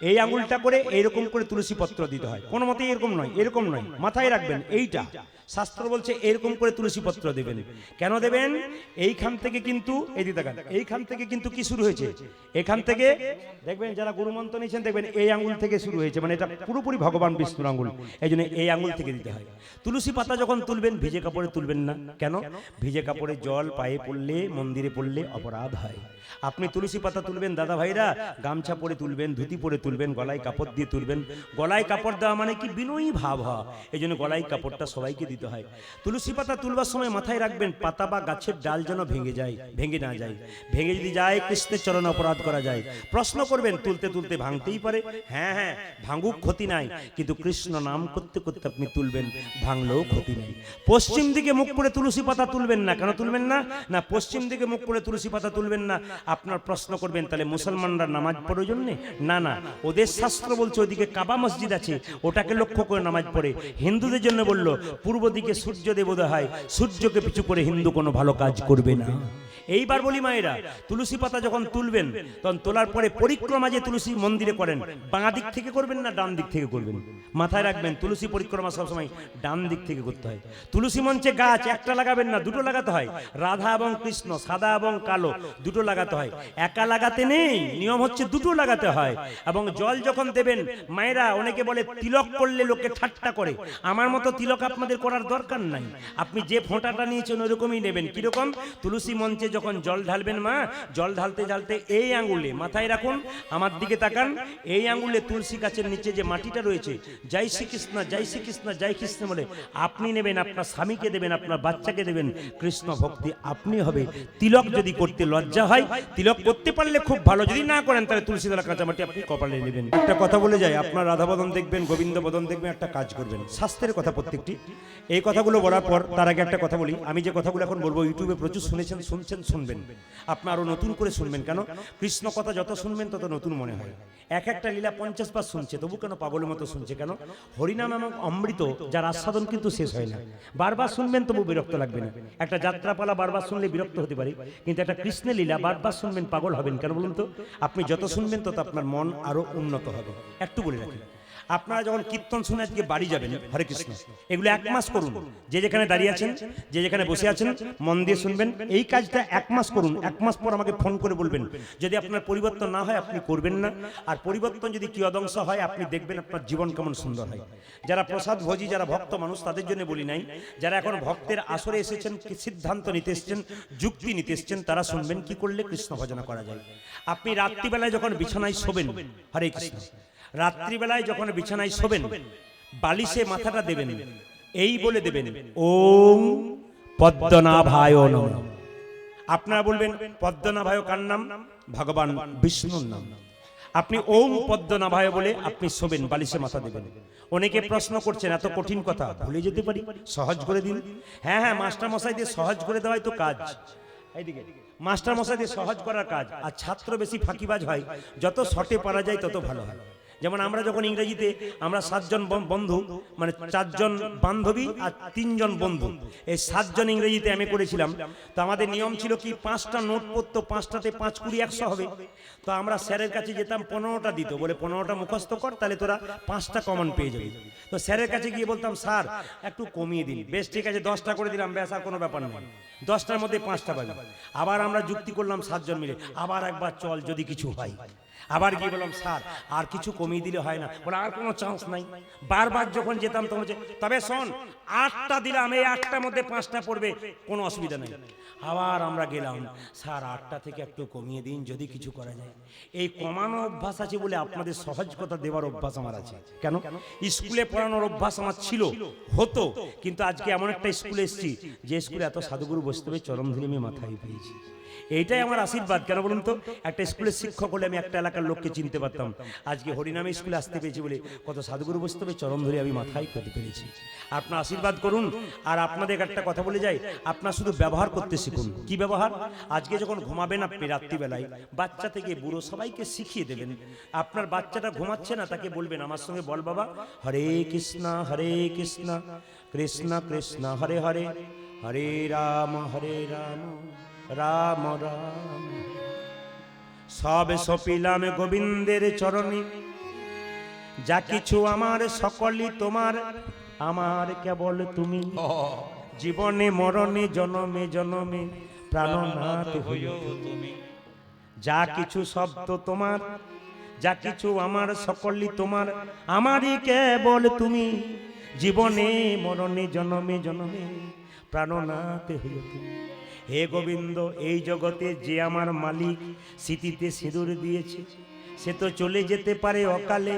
এই আঙ্গুলটা করে এইরকম করে তুলসী পত্র দিতে হয়, কোনো মতে এরকম নয়, এরকম নয়, মাথায় রাখবেন এইটা। শাস্ত্র বলছে এরকম করে তুলসী পত্র দেবেন। কেন দেবেন? এইখান থেকে কিন্তু, এই দিকে তাকান, এইখান থেকে কিন্তু কি শুরু হয়েছে? এখান থেকে দেখবেন যারা গুরুমন্ত্র নিয়েছেন দেখবেন এই আঙ্গুল থেকে শুরু হয়েছে, মানে এটা পুরোপুরি ভগবান বিষ্ণুর আঙ্গুল, এই জন্য এই আঙ্গুল থেকে দিতে হয়। তুলসী পাতা যখন তুলবেন ভিজে কাপড়ে তুলবেন না। কেন? ভিজে কাপড়ে জল পায়ে পড়লে, মন্দিরে পড়লে অপরাধ হয়। আপনি তুলসী পাতা তুলবেন দাদা ভাইরা, গামছা পরে তুলবেন, ধুতি পরে তুলবেন, গলায় কাপড় দিয়ে তুলবেন। গলায় কাপড় দেওয়া মানে কি বিনয়ী ভাব হয়, এই জন্য গলায় কাপড়টা সবাইকে দিতে হয়। তুলসী পাতা তুলবার সময় মাথায় রাখবেন পাতা বা গাছের ডাল যেন ভেঙে না যায়। ভেঙে যদি যায় কৃষ্ণের চরণে অপরাধ করা যায়। প্রশ্ন করবেন, তুলতে তুলতে ভাঙতেই পারে। হ্যাঁ হ্যাঁ, ভাঙুক, ক্ষতি নাই, কিন্তু কৃষ্ণ নাম করতে করতে আপনি তুলবেন, ভাঙলেও ক্ষতি নেই। পশ্চিম দিকে মুখ করে তুলসী পাতা তুলবেন না। কেন তুলবেন না? না, পশ্চিম দিকে মুখ করে তুলসী পাতা তুলবেন না। আপনার প্রশ্ন করবেন তাহলে মুসলমানরা নামাজ পড়ে জন্য? না না, ওদের শাস্ত্র বলছে ওদিকে কাবা মসজিদ আছে, ওটাকে লক্ষ্য করে নামাজ পড়ে। হিন্দুদের জন্য বলল পূর্ব দিকে সূর্য দেবোদয় হয়, সূর্যকে পিছু করে হিন্দু কোনো ভালো কাজ করবে না। এইবার বলি মায়েরা, তুলসী পাতা যখন তুলবেন তখন তোলার পরে পরিক্রমা যে তুলসী মন্দিরে করেন, বাঁ দিক থেকে করবেন না ডান দিক থেকে করবেন? মাথায় রাখবেন তুলসী পরিক্রমা সবসময় ডান দিক থেকে করতে হয়। তুলসী মঞ্চে গাছ একটা লাগাবেন না, দুটো লাগাতে হয়। রাধা এবং কৃষ্ণ, সাদা এবং কালো, দুটো লাগাতে হয়, একা লাগাতে নেই। নিয়ম হচ্ছে দুটো লাগাতে হয়। এবং জল যখন দেবেন মায়েরা, অনেকে বলে তিলক করলে লোকে ঠাট্টা করে, আমার মতো তিলক আপনাদের করার দরকার নাই। আপনি যে ফোঁটাটা নিয়েছেন ওইরকমই নেবেন। কিরকম? তুলসী মঞ্চে যখন জল ঢালবেন মা, জল ঢালতে ঢালতে এই আঙ্গুলে, মাথায় রাখুন, আমার দিকে তাকান, এই আঙ্গুলে তুলসী গাছের নিচে যে মাটিটা রয়েছে, জয় শ্রীকৃষ্ণ জয় শ্রীকৃষ্ণ জয় কৃষ্ণ বলে আপনি নেবেন, আপনার স্বামীকে দেবেন, আপনার বাচ্চাকে দেবেন। কৃষ্ণ ভক্তি আপনি হবে। তিলক যদি করতে লজ্জা হয়, তিলক করতে পারলে খুব ভালো, যদি না করেন তাহলে তুলসী দলা কাঁচা মাটি আপনি কপালে নেবেন। একটা কথা বলে যায়, আপনার রাধা বদন দেখবেন, গোবিন্দ বদন দেখবেন, একটা কাজ করবেন, শাস্ত্রের কথা প্রত্যেকটি। এই কথাগুলো বলার পর তার আগে একটা কথা বলি, আমি যে কথাগুলো এখন বলবো ইউটিউবে প্রচুর শুনেছেন, শুনছেন, শুনবেন, আপনি আরো নতুন করে শুনবেন। কেন? কৃষ্ণ কথা যত শুনবেন তত নতুন মনে হয়। এক একটা লীলা 50 বার শুনছে, তবু কেন পাগলের মতো শুনছে? কেন? হরিনাম এবং অমৃত যার আস্বাদন কিন্তু শেষ হয় না। বারবার শুনবেন তবু বিরক্ত লাগবে না। একটা যাত্রাপালা বারবার শুনলে বিরক্ত হতে পারে, কিন্তু একটা কৃষ্ণের লীলা বারবার শুনবেন পাগল হবেন। কেন বলুন তো? আপনি যত শুনবেন তত আপনার মন আরো উন্নত হবে। একটু বলে রাখি, আপনারা যখন কীর্তন শুনে আজকে বাড়ি যাবেন, হরে কৃষ্ণ, এগুলো 1 মাস করুন। যে যেখানে দাঁড়িয়ে আছেন, যে যেখানে বসে আছেন, মন দিয়ে শুনবেন। এই কাজটা 1 মাস করুন। 1 মাস পর আমাকে ফোন করে বলবেন। যদি আপনার পরিবর্তন না হয় আপনি করবেন না, আর পরিবর্তন যদি কিয়দংশ হয় আপনি দেখবেন আপনার জীবন কেমন সুন্দর হয়। যারা প্রসাদ ভোজী, যারা ভক্ত মানুষ, তাদের জন্য বলি নাই। যারা এখন ভক্তের আসরে এসেছেন, সিদ্ধান্ত নিতে এসেছেন, যুক্তি নিতে এসেছেন, তারা শুনবেন কি করলে কৃষ্ণ ভজনা করা যায়। আপনি রাত্রিবেলায় যখন বিছানায় শোবেন, হরে কৃষ্ণ, রাত্রিবেলায় যখন বিছানায় শোবেন, বালিশে মাথাটা দেবেন, এই বলে দেবেন ওম পদ্মনাভায় নমঃ। আপনারা বলবেন পদ্মনাভায় কার নাম? ভগবান বিষ্ণুর নাম। আপনি ওম পদ্মনাভায় বলে আপনি শোবেন, বালিশে মাথা দেবেন। অনেকে প্রশ্ন করছেন এত কঠিন কথা ভুলে যেতে পারি, সহজ করে দিন। হ্যাঁ হ্যাঁ, মাস্টার মশাই দিয়ে সহজ করে দেওয়াই তো কাজ। এইদিকে মাস্টার মশাই দিয়ে সহজ করার কাজ, আর ছাত্র বেশি ফাঁকিবাজ হয়, যত শর্টে পারা যায় তত ভালো হয়। যেমন আমরা যখন ইংরেজিতে আমরা 7 জন বন্ধু, মানে 4 জন বান্ধবী আর 3 জন বন্ধু, এই 7 জন ইংরেজিতে এমএ করেছিলাম। তো আমাদের নিয়ম ছিল কি 5টা নোট পড়তো, 5টাতে 5 20 100 হবে। তো আমরা স্যারের কাছে যেতাম, 15টা দিত, বলে 15টা মুখস্থ কর, তাহলে তোরা 5টা কমন পেয়ে যাবি। তো স্যারের কাছে গিয়ে বলতাম স্যার একটু কমিয়ে দিন। বেশ ঠিক আছে, 10টা করে দিলাম, ব্যাস আর কোনো ব্যাপার নেই, 10টার মধ্যে 5টা পাবি। আবার আমরা যুক্তি করলাম 7 জন মিলে, আবার একবার চল যদি কিছু হয়। আবার গিয়ে বললাম স্যার আর কিছু কমিয়ে দিলে হয় না, বলে আর কোনো চান্স নাই। বারবার যখন যেতাম তখন তবে শোন 8টা দিলাম, এই 8টার মধ্যে 5টা পড়বে, কোনো অসুবিধা নেই। আবার আমরা গেলাম, স্যার 8টা থেকে একটু কমিয়ে দিন যদি কিছু করা যায়। এই কমানো অভ্যাস আছে বলে আপনাদের সহজ কথা দেওয়ার অভ্যাস আমার আছে। কেন? স্কুলে পড়ানোর অভ্যাস আমার ছিল, হতো, কিন্তু আজকে এমন একটা স্কুলে এসেছি যে স্কুলে এত সাধুগুরু বসতে হবে, চরম ধরে আমি মাথায় পেয়েছি। এইটাই আমার আশীর্বাদ। কেন বলুন তো? একটা স্কুলের শিক্ষক হলে আমি একটা এলাকার লোককে চিনতে পারতাম। আজকে হরিনামে স্কুলে আসতে পেরেছি বলে কত সাধুগুরু বসতে হবে, চরম ধরে আমি মাথায় পেতে পেরেছি। আপনার আশীর্বাদ করুন। আর আপনাদের একটা কথা বলে যাই, আপনার শুধু ব্যবহার করতে শিখুন। কি ব্যবহার? আজকে যখন ঘুমাবেন আপনি রাত্রিবেলায়, বাচ্চা থেকে বুড়ো সবাইকে শিখিয়ে দেবেন। আপনার বাচ্চাটা ঘুমাচ্ছে না, তাকে বলবেন আমার সঙ্গে বল বাবা, হরে কৃষ্ণ কৃষ্ণ কৃষ্ণ হরে হরে, হরে রাম রাম রাম। সব সপিলাম গোবিন্দের চরণে, যা কিছু আমার সকলই তোমার, আমার কেবল তুমি। জীবনে মরণে জনমে জনমে প্রাণনাথ হইও তুমি। যা কিছু শব্দ তোমার, যা কিছু আমার সকলই তোমার, আমারই কেবল তুমি। জীবনে মরণে জনমে জনমে প্রাণনাথ হইও তুমি। হে গোবিন্দ, এই জগতে যে আমার মালিক, স্মৃতিতে সিঁদুর দিয়েছে, সে তো চলে যেতে পারে অকালে,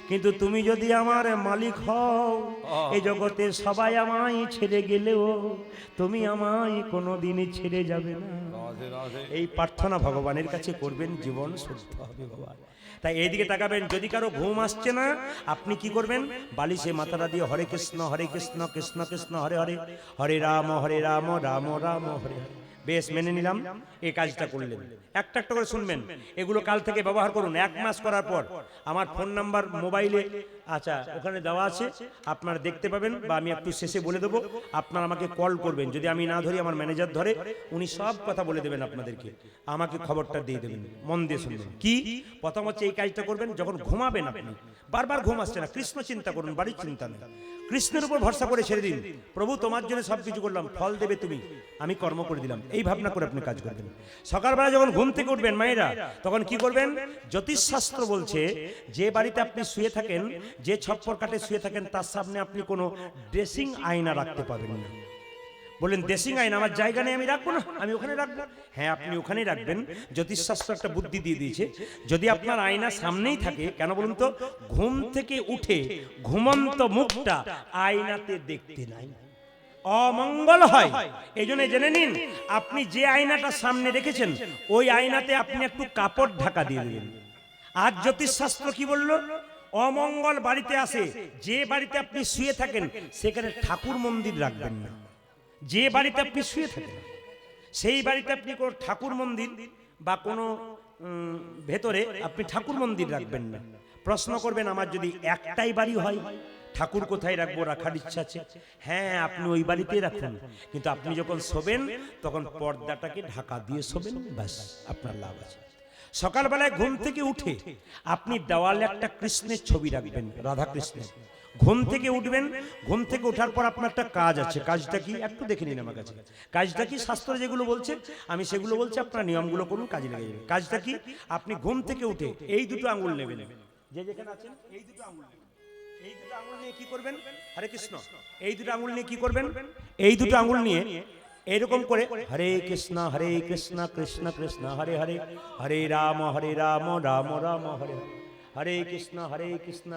কিন্তু তুমি যদি আমার মালিক হও, এই জগতে সবাই আমায় ছেড়ে গেলেও তুমি আমায় কোনোদিন ছেড়ে যাবে না। এই প্রার্থনা ভগবানের কাছে করবেন, জীবন শুদ্ধ হবে বাবা। তাই এইদিকে তাকাবেন। যদি কারো ঘুম আসছে না, আপনি কি করবেন? বালিশে মাথাটা দিয়ে হরে কৃষ্ণ কৃষ্ণ কৃষ্ণ হরে হরে, হরে রাম রাম রাম হরে হরে। বেশ, মেনে নিলাম, এই কাজটা করলেন। একটা একটা করে শুনবেন, এগুলো কাল থেকে ব্যবহার করুন। 1 মাস করার পর আমার ফোন নাম্বার মোবাইলে আচ্ছা ওখানে দেওয়া আছে, আপনারা দেখতে পাবেন, বা আমি একটু শেষে বলে দেবো। আপনারা আমাকে কল করবেন, যদি আমি না ধরি আমার ম্যানেজার ধরে, উনি সব কথা বলে দেবেন আপনাদেরকে, আমাকে খবরটা দিয়ে দেবেন। মন দিয়ে শুনবেন। কি? প্রথম হচ্ছে এই কাজটা করবেন যখন ঘুমাবেন। আপনি বারবার ঘুম আসছে না, কৃষ্ণ চিন্তা করুন, বাড়ির চিন্তা নেই। কৃষ্ণের উপর ভরসা করে ছেড়ে দিন, প্রভু তোমার জন্য সবকিছু করলাম, ফল দেবে তুমি, আমি কর্ম করে দিলাম, এই ভাবনা করে আপনি কাজ করবেন। সকালবেলা যখন ঘুম থেকে উঠবেন মায়েরা, তখন কি করবেন? জ্যোতিষশাস্ত্র বলছে যে বাড়িতে আপনি শুয়ে থাকেন, যে ছপ্পর কাটে শুয়ে থাকেন, তার সামনে আপনি কোনো ড্রেসিং আয়না রাখতে পারবেন না। বলেন ড্রেসিং আয়না আমার জায়গা নেই, আমি রাখবো না, আমি ওখানে রাখবো। হ্যাঁ, আপনি ওখানেই রাখবেন। জ্যোতিষশাস্ত্র একটা বুদ্ধি দিয়ে দিয়েছে, যদি আপনার আয়না সামনেই থাকে, কেন বলুন তো? ঘুম থেকে উঠে ঘুমন্ত মুখটা আয়নাতে দেখতে নাই, অমঙ্গল হয়। এই জন্য জেনে নিন, আপনি যে আয়নাটা সামনে রেখেছেন, ওই আয়নাতে আপনি একটু কাপড় ঢাকা দিয়ে দেবেন। আর জ্যোতিষশাস্ত্র কি বলল? অমঙ্গল বাড়িতে আসে, যে বাড়িতে আপনি শুয়ে থাকেন সেখানে ঠাকুর মন্দির রাখবেন না। যে বাড়িতে আপনি শুয়ে থাকেন সেই বাড়িতে আপনি কোনো ঠাকুর মন্দির বা কোনো ভেতরে আপনি ঠাকুর মন্দির রাখবেন না। প্রশ্ন করবেন আমার যদি একটাই বাড়ি হয়, ঠাকুর কোথায় রাখবো, রাখার ইচ্ছা আছে? হ্যাঁ, আপনি ওই বাড়িতেই রাখুন, কিন্তু আপনি যখন শোবেন তখন পর্দাটাকে ঢাকা দিয়ে শোবেন, ব্যাস আপনার লাভ আছে। সকালবেলায় ঘুম থেকে উঠে আপনি দেওয়ালে একটা কৃষ্ণের ছবি রাখবেন, রাধা কৃষ্ণের। ঘুম থেকে উঠবেন, ঘুম থেকে ওঠার পর আপনার একটা কাজ আছে। কাজটা কি একটু দেখে নিন আমার কাছে। কাজটা কি? শাস্ত্র যেগুলো বলছে আমি সেগুলো বলছি, আপনার নিয়মগুলো করুন, কাজে লেগে যাবে। কাজটা কি? আপনি ঘুম থেকে উঠে এই দুটো আঙুল নেবেন, যে যেখানে আছেন এই দুটো আঙুল নেবেন। এই দুটো আঙুল নিয়ে কি করবেন? হরে কৃষ্ণ। এই দুটো আঙুল নিয়ে কি করবেন? এই দুটো আঙুল নিয়ে এরকম করে হরে কৃষ্ণ কৃষ্ণ কৃষ্ণ হরে হরে, হরে রাম রাম রাম হরে হরে। হরে কৃষ্ণ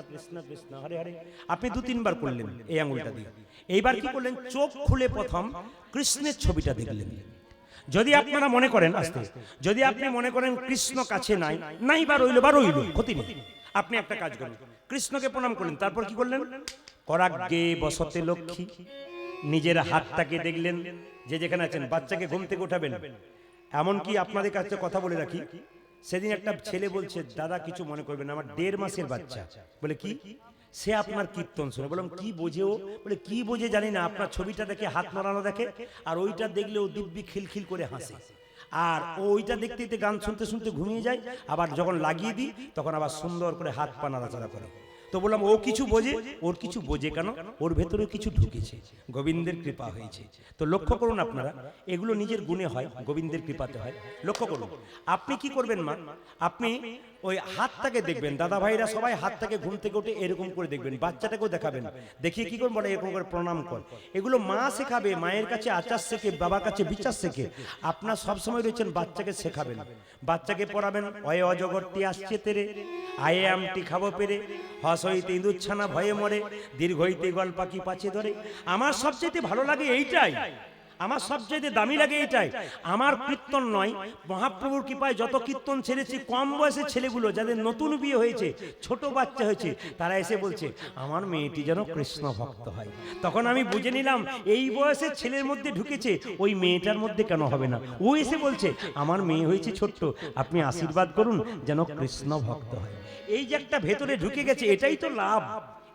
কৃষ্ণ কৃষ্ণ হরে হরে। আপনি 2-3 বার করলেন এই আঙুলটা দিয়ে। এইবার কি করলেন, চোখ খুলে প্রথম কৃষ্ণের ছবিটা দেখলেন। যদি আপনারা মনে করেন, আস্তে, যদি আপনি মনে করেন কৃষ্ণ কাছে নাই, নাই বা রইল ক্ষতি নেই, আপনি একটা কাজ করুন, কৃষ্ণকে প্রণাম করলেন। তারপর কি করলেন, করাগ্গে বসতে লক্ষ্মী, নিজের হাতটাকে দেখলেন। যে যেখানে আছেন, বাচ্চাকে ঘুম থেকে উঠাবেন। এমনকি আপনাদের কাছে কথা বলে রাখি, সেদিন একটা ছেলে বলছে, দাদা কিছু মনে করবেন না, আমার 1.5 মাসের বাচ্চা। বলে কি? সে আপনার কীর্তন শুনে। বললাম কি বোঝে ও? বলে কি বোঝে জানি না, আপনার ছবিটা দেখে হাত নাড়ানো দেখে, আর ওইটা দেখলে ও দিব্যি খিলখিল করে হাসে, আর ওইটা দেখতে দেখতে গান শুনতে শুনতে ঘুমিয়ে যায়। আবার যখন লাগিয়ে দিই তখন আবার সুন্দর করে হাত পা নাড়াচাড়া করে। তো বললাম ও কিছু বোঝে? ওর কিছু বোঝে কেন, ওর ভেতরে কিছু ঢুকেছে, গোবিন্দের কৃপা হয়েছে। তো লক্ষ্য করুন আপনারা, এগুলো নিজের গুণে হয়, গোবিন্দের কৃপাতে হয়। লক্ষ্য করুন, আপনি কি করবেন মা, আপনি ওই হাতটাকে দেখবেন। দাদা ভাইরা সবাই হাতটাকে ঘুম থেকে উঠে এরকম করে দেখবেন, বাচ্চাটাকেও দেখাবেন, দেখিয়ে কি করবেন, বলে এরকম করে প্রণাম কর। এগুলো মা শেখাবে, মায়ের কাছে আচার শেখে, বাবার কাছে বিচার শেখে। আপনার সবসময় রয়েছেন বাচ্চাকে শেখাবেন, বাচ্চাকে পড়াবেন। অয়ে অজগরটি আসছে তেরে, আয়ে আমটি খাবো পেরে, হস হইতে ইঁদুর ছানা ভয়ে মরে, দীর্ঘ হইতে গল পাখি পাছে ধরে। আমার সবচেয়ে ভালো লাগে এইটাই, আমার সবচেয়ে দামি লাগে এইটাই। আমার কীর্তন নয়, মহাপ্রভুর কৃপায় যত কীর্তন ছেড়েছি, কম বয়সের ছেলেগুলো যাদের নতুন বিয়ে হয়েছে, ছোট বাচ্চা হয়েছে, তারা এসে বলছে আমার মেয়েটি যেন কৃষ্ণ ভক্ত হয়। তখন আমি বুঝে নিলাম এই বয়সের ছেলের মধ্যে ঢুকেছে, ওই মেয়েটার মধ্যে কেন হবে না। ও এসে বলছে আমার মেয়ে হয়েছে ছোট্ট, আপনি আশীর্বাদ করুন যেন কৃষ্ণ ভক্ত হয়। এই যে একটা ভেতরে ঢুকে গেছে, এটাই তো লাভ,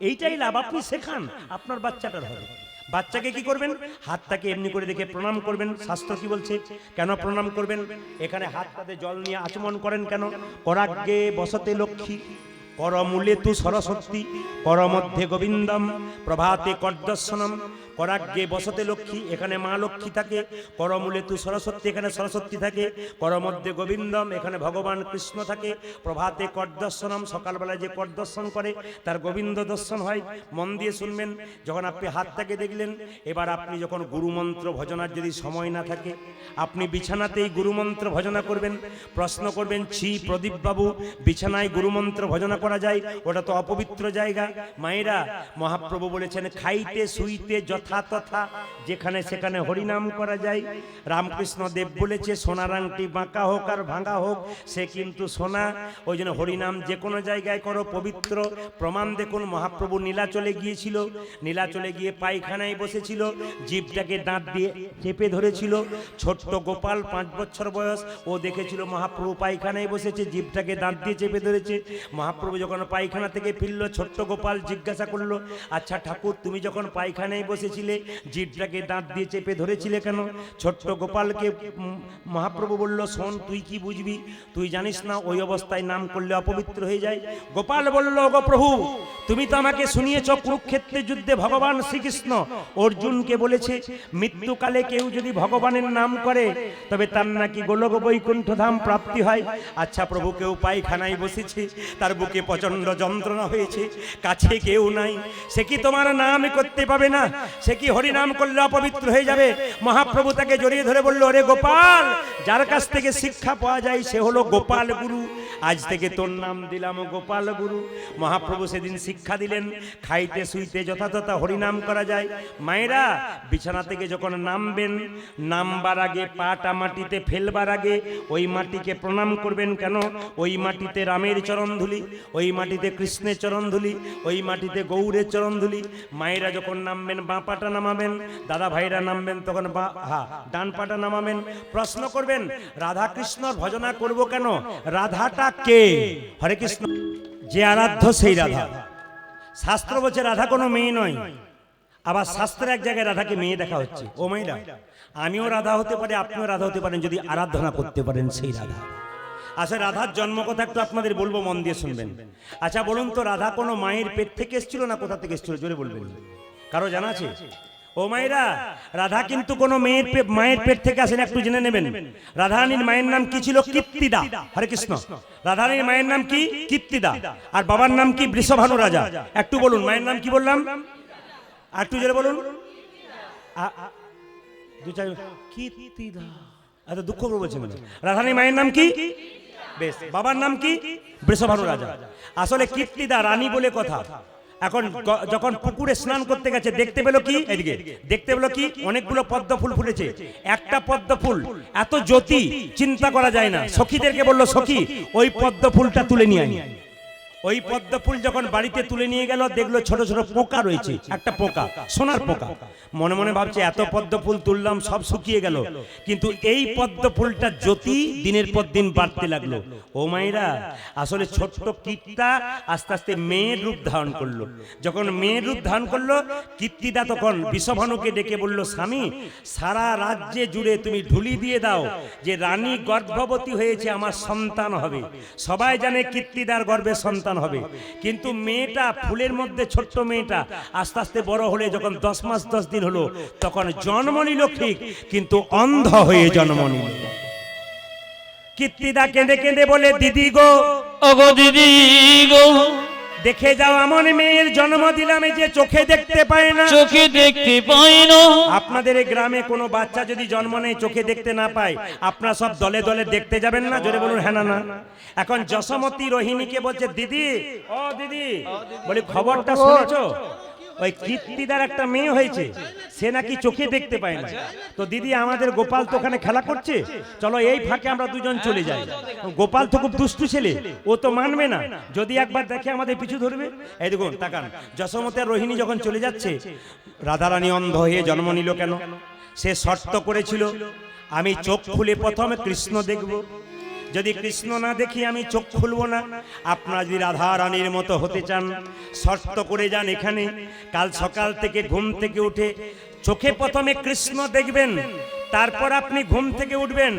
এইটাই লাভ। আপনি শেখান, আপনার বাচ্চাটার হবে। বাচ্চাকে কি করবেন, হাতটাকে এমনি করে দেখে প্রণাম করবেন। শাস্ত্র কি বলছে, কেন প্রণাম করবেন? এখানে হাতটাতে জল নিয়ে আচমন করেন কেন? করাগ্গে বসতে লক্ষ্মী, করমূলে তু সরস্বতী, করমধ্যে গোবিন্দম, প্রভাতে কর্দর্শনম। করাগ্গে বসতে লক্ষ্মী, এখানে মা লক্ষ্মী থাকে। করমূলে তু সরস্বতী, এখানে সরস্বতী থাকে। করমধ্যে গোবিন্দম, এখানে ভগবান কৃষ্ণ থাকে। প্রভাতে কর্দর্শনম, সকালবেলায় যে কর্দর্শন করে তার গোবিন্দ দর্শন হয়। মন দিয়ে শুনবেন। যখন আপনি হাতটাকে দেখলেন, এবার আপনি যখন গুরুমন্ত্র ভজনার যদি সময় না থাকে, আপনি বিছানাতেই গুরুমন্ত্র ভজনা করবেন। প্রশ্ন করবেন, ছি প্রদীপ বাবু, বিছানায় গুরুমন্ত্র ভজনা করা যায়? ওটা তো অপবিত্র জায়গা। মায়েরা, মহাপ্রভু বলেছেন খাইতে শুইতে যথা তথা, যেখানে সেখানে হরিনাম করা যায়। রামকৃষ্ণ দেব বলেছে সোনার আংটি বাঁকা হোক আর ভাঙা হোক সে কিন্তু সোনা। ওই জন্য হরিনাম যে কোনো জায়গায় করো, পবিত্র। প্রমাণ দেখুন, মহাপ্রভু নীলাচলে গিয়েছিল, নীলাচলে গিয়ে পায়খানায় বসেছিল, জিভটাকে দাঁত দিয়ে চেপে ধরেছিল। ছোট্ট গোপাল 5 বছর বয়স, ও দেখেছিল মহাপ্রভু পায়খানায় বসেছে, জিভটাকে দাঁত দিয়ে চেপে ধরেছে। মহাপ্রভু যখন পায়খানা থেকে ফিরল, ছোট্ট গোপাল জিজ্ঞাসা করলো, আচ্ছা ঠাকুর তুমি যখন পায়খানায় বসেছিলে জিভটাকে দাঁত দিয়ে চেপে ধরেছিলে কেন? ছোট্ট গোপালকে মহাপ্রভু বলল, শোন তুই কি বুঝবি, তুই জানিস না ওই অবস্থায় নাম করলে অপবিত্র হয়ে যায়। গোপাল বলল, গো প্রভু তুমি তো আমাকে শুনিয়েছ কুরুক্ষেত্রের যুদ্ধে ভগবান শ্রীকৃষ্ণ অর্জুনকে বলেছে মৃত্যুকালে কেউ যদি ভগবানের নাম করে তবে তার নাকি গোলক বৈকুণ্ঠ ধাম প্রাপ্তি হয়। আচ্ছা প্রভু, কেউ পায়খানায় বসেছে, তার বুকে প্রচন্ড যন্ত্রণা হয়েছে, কাছে কেউ নাই, সে কি তোমার নাম করতে পাবে না? সে কি হরিনাম করলে অপবিত্র হয়ে যাবে? মহাপ্রভু তাকে জড়িয়ে ধরে বলল, ওরে গোপাল, যার কাছ থেকে শিক্ষা পাওয়া যায় সে হলো গোপাল গুরু, আজ থেকে তোর নাম দিলাম গোপাল গুরু। মহাপ্রভু সেদিন শিক্ষা দিলেন খাইতে শুইতে যথাযথ হরিনাম করা যায়। মায়েরা, বিছানা থেকে যখন নামবেন, নামবার আগে পাটা মাটিতে ফেলবার আগে ওই মাটিকে প্রণাম করবেন। কেন? ওই মাটিতে রামের চরণধুলি, ওই মাটিতে কৃষ্ণের চরণধুলি, ওই মাটিতে গৌরের চরণধুলি। মায়েরা যখন নামবেন বাঁ পাটা নামাবেন, দাদা ভাইরা নামবেন তখন ডান পাটা নামাবেন। প্রশ্ন করবেন, রাধা কৃষ্ণর ভজনা করব কেন? রাধাটা কে? হরে কৃষ্ণ, যে আরাধ্য সেই রাধা। শাস্ত্র বলছে রাধা কোনো মেয়ে নয়, আবার শাস্ত্রের এক জায়গায় রাধাকে মেয়ে দেখা হচ্ছে। ও মেয়েরা, আমিও রাধা হতে পারি, আপনিও রাধা হতে পারেন যদি আরাধনা করতে পারেন সেই রাধা। আচ্ছা, রাধার জন্ম কথা একটু আপনাদের বলবো, মন দিয়ে শুনবেন। আচ্ছা বলুন তো, রাধা কোনো মায়ের পেট থেকে এসেছিল না কোথা থেকে এসেছিল? জোরে বলবেন, কারো জানা আছে? ও মায়েরা, রাধা কিন্তু কোনো মায়ের পেট থেকে আসেন, একটু জেনে নেবেন। রাধারানীর মায়ের নাম কি ছিল? কীর্তিদা। হরে কৃষ্ণ। রাধারানীর মায়ের নাম কি? কীর্তিদা। আর বাবার নাম কি? বৃষভানু রাজা। একটু বলুন, মায়ের নাম কি বললাম? আর একটু জোরে বলুন। কীর্তিদা। এত দুঃখ করে বলছেন। রাধারানীর মায়ের নাম কি? বেশ, বাবার নাম কি? বৃষভানু রাজা। আসলে কীর্তিদা রানী বলে কথা। এখন যখন পুকুরে স্নান করতে গেছে দেখতে পেলো কি, এদিকে দেখতে পেলো কি, অনেকগুলো পদ্ম ফুল ফুটেছে। একটা পদ্ম ফুল এত জ্যোতি চিন্তা করা যায় না। সখীদেরকে বললো, সখী ওই পদ্ম ফুলটা তুলে নিয়ে আয়। ওই পদ্ম ফুল যখন বাড়িতে তুলে নিয়ে গেল, দেখলো ছোট ছোট পোকা রয়েছে, একটা পোকা, সোনার পোকা। মনে মনে ভাবছে এত পদ্ম ফুল তুললাম, সব শুকিয়ে গেল, কিন্তু এই পদ্ম ফুলটা জ্যোতি দিনের পর দিন বাড়তে লাগলো। ও মায়েরা, আসলে ছোট্ট কীটটা আস্তে আস্তে মেয়ের রূপ ধারণ করলো। যখন মেয়ের রূপ ধারণ করলো, কীর্তিদা তখন বৃষভানুকে ডেকে বলল, স্বামী সারা রাজ্যে জুড়ে তুমি ঢুলি দিয়ে দাও যে রানী গর্ভবতী হয়েছে, আমার সন্তান হবে। সবাই জানে কীর্তিদার গর্ভে সন্তান হবে, কিন্তু মেয়েটা ফুলের মধ্যে ছোট্ট মেয়েটা আস্তে আস্তে বড় হলে যখন 10 মাস 10 দিন হলো, তখন জন্ম নিল ঠিক, কিন্তু অন্ধ হয়ে জন্ম নিল। কীর্তিদা কেঁদে কেঁদে বলে, দিদি গো, ওগো দিদি গো, দেখে যাও এমন মেয়ের জন্ম দিলাম যে চোখে দেখতে পায় না। চোখে দেখতে পাই না। আপনাদের এই গ্রামে কোনো বাচ্চা যদি জন্ম নেয় চোখে দেখতে না পায়, আপনারা সব দলে দলে দেখতে যাবেন না? জোরে বলুন হ্যাঁ না না। এখন যশোমতী রোহিণীকে বলছে, দিদি ও দিদি, বলি খবরটা শুনেছো? ওই কীর্তিদার একটা মেয়ে হয়েছে, সে নাকি চোখে দেখতে পায় না। তো দিদি আমাদের গোপাল তো ওখানে খেলা করছে, চলো এই ফাঁকে আমরা দুজন চলে যাই। গোপাল তো খুব দুষ্টু ছেলে, ও তো মানবে না, যদি একবার দেখে আমাদের পিছু ধরবে। এই দেখুন তাকান, যশোমতী আর রোহিণী যখন চলে যাচ্ছে, রাধারানী অন্ধ হয়ে জন্ম নিল কেন? সে শর্ত করেছিল, আমি চোখ খুলে প্রথমে কৃষ্ণ দেখব, যদি কৃষ্ণ না দেখি আমি চোখ খুলবো না। আপনারা যদি রাধা রানীর মতো হতে চান, শর্ত করে যান এখানে, কাল সকাল থেকে ঘুম থেকে উঠে চোখে প্রথমে কৃষ্ণ দেখবেন, তারপর আপনি ঘুম থেকে উঠবেন।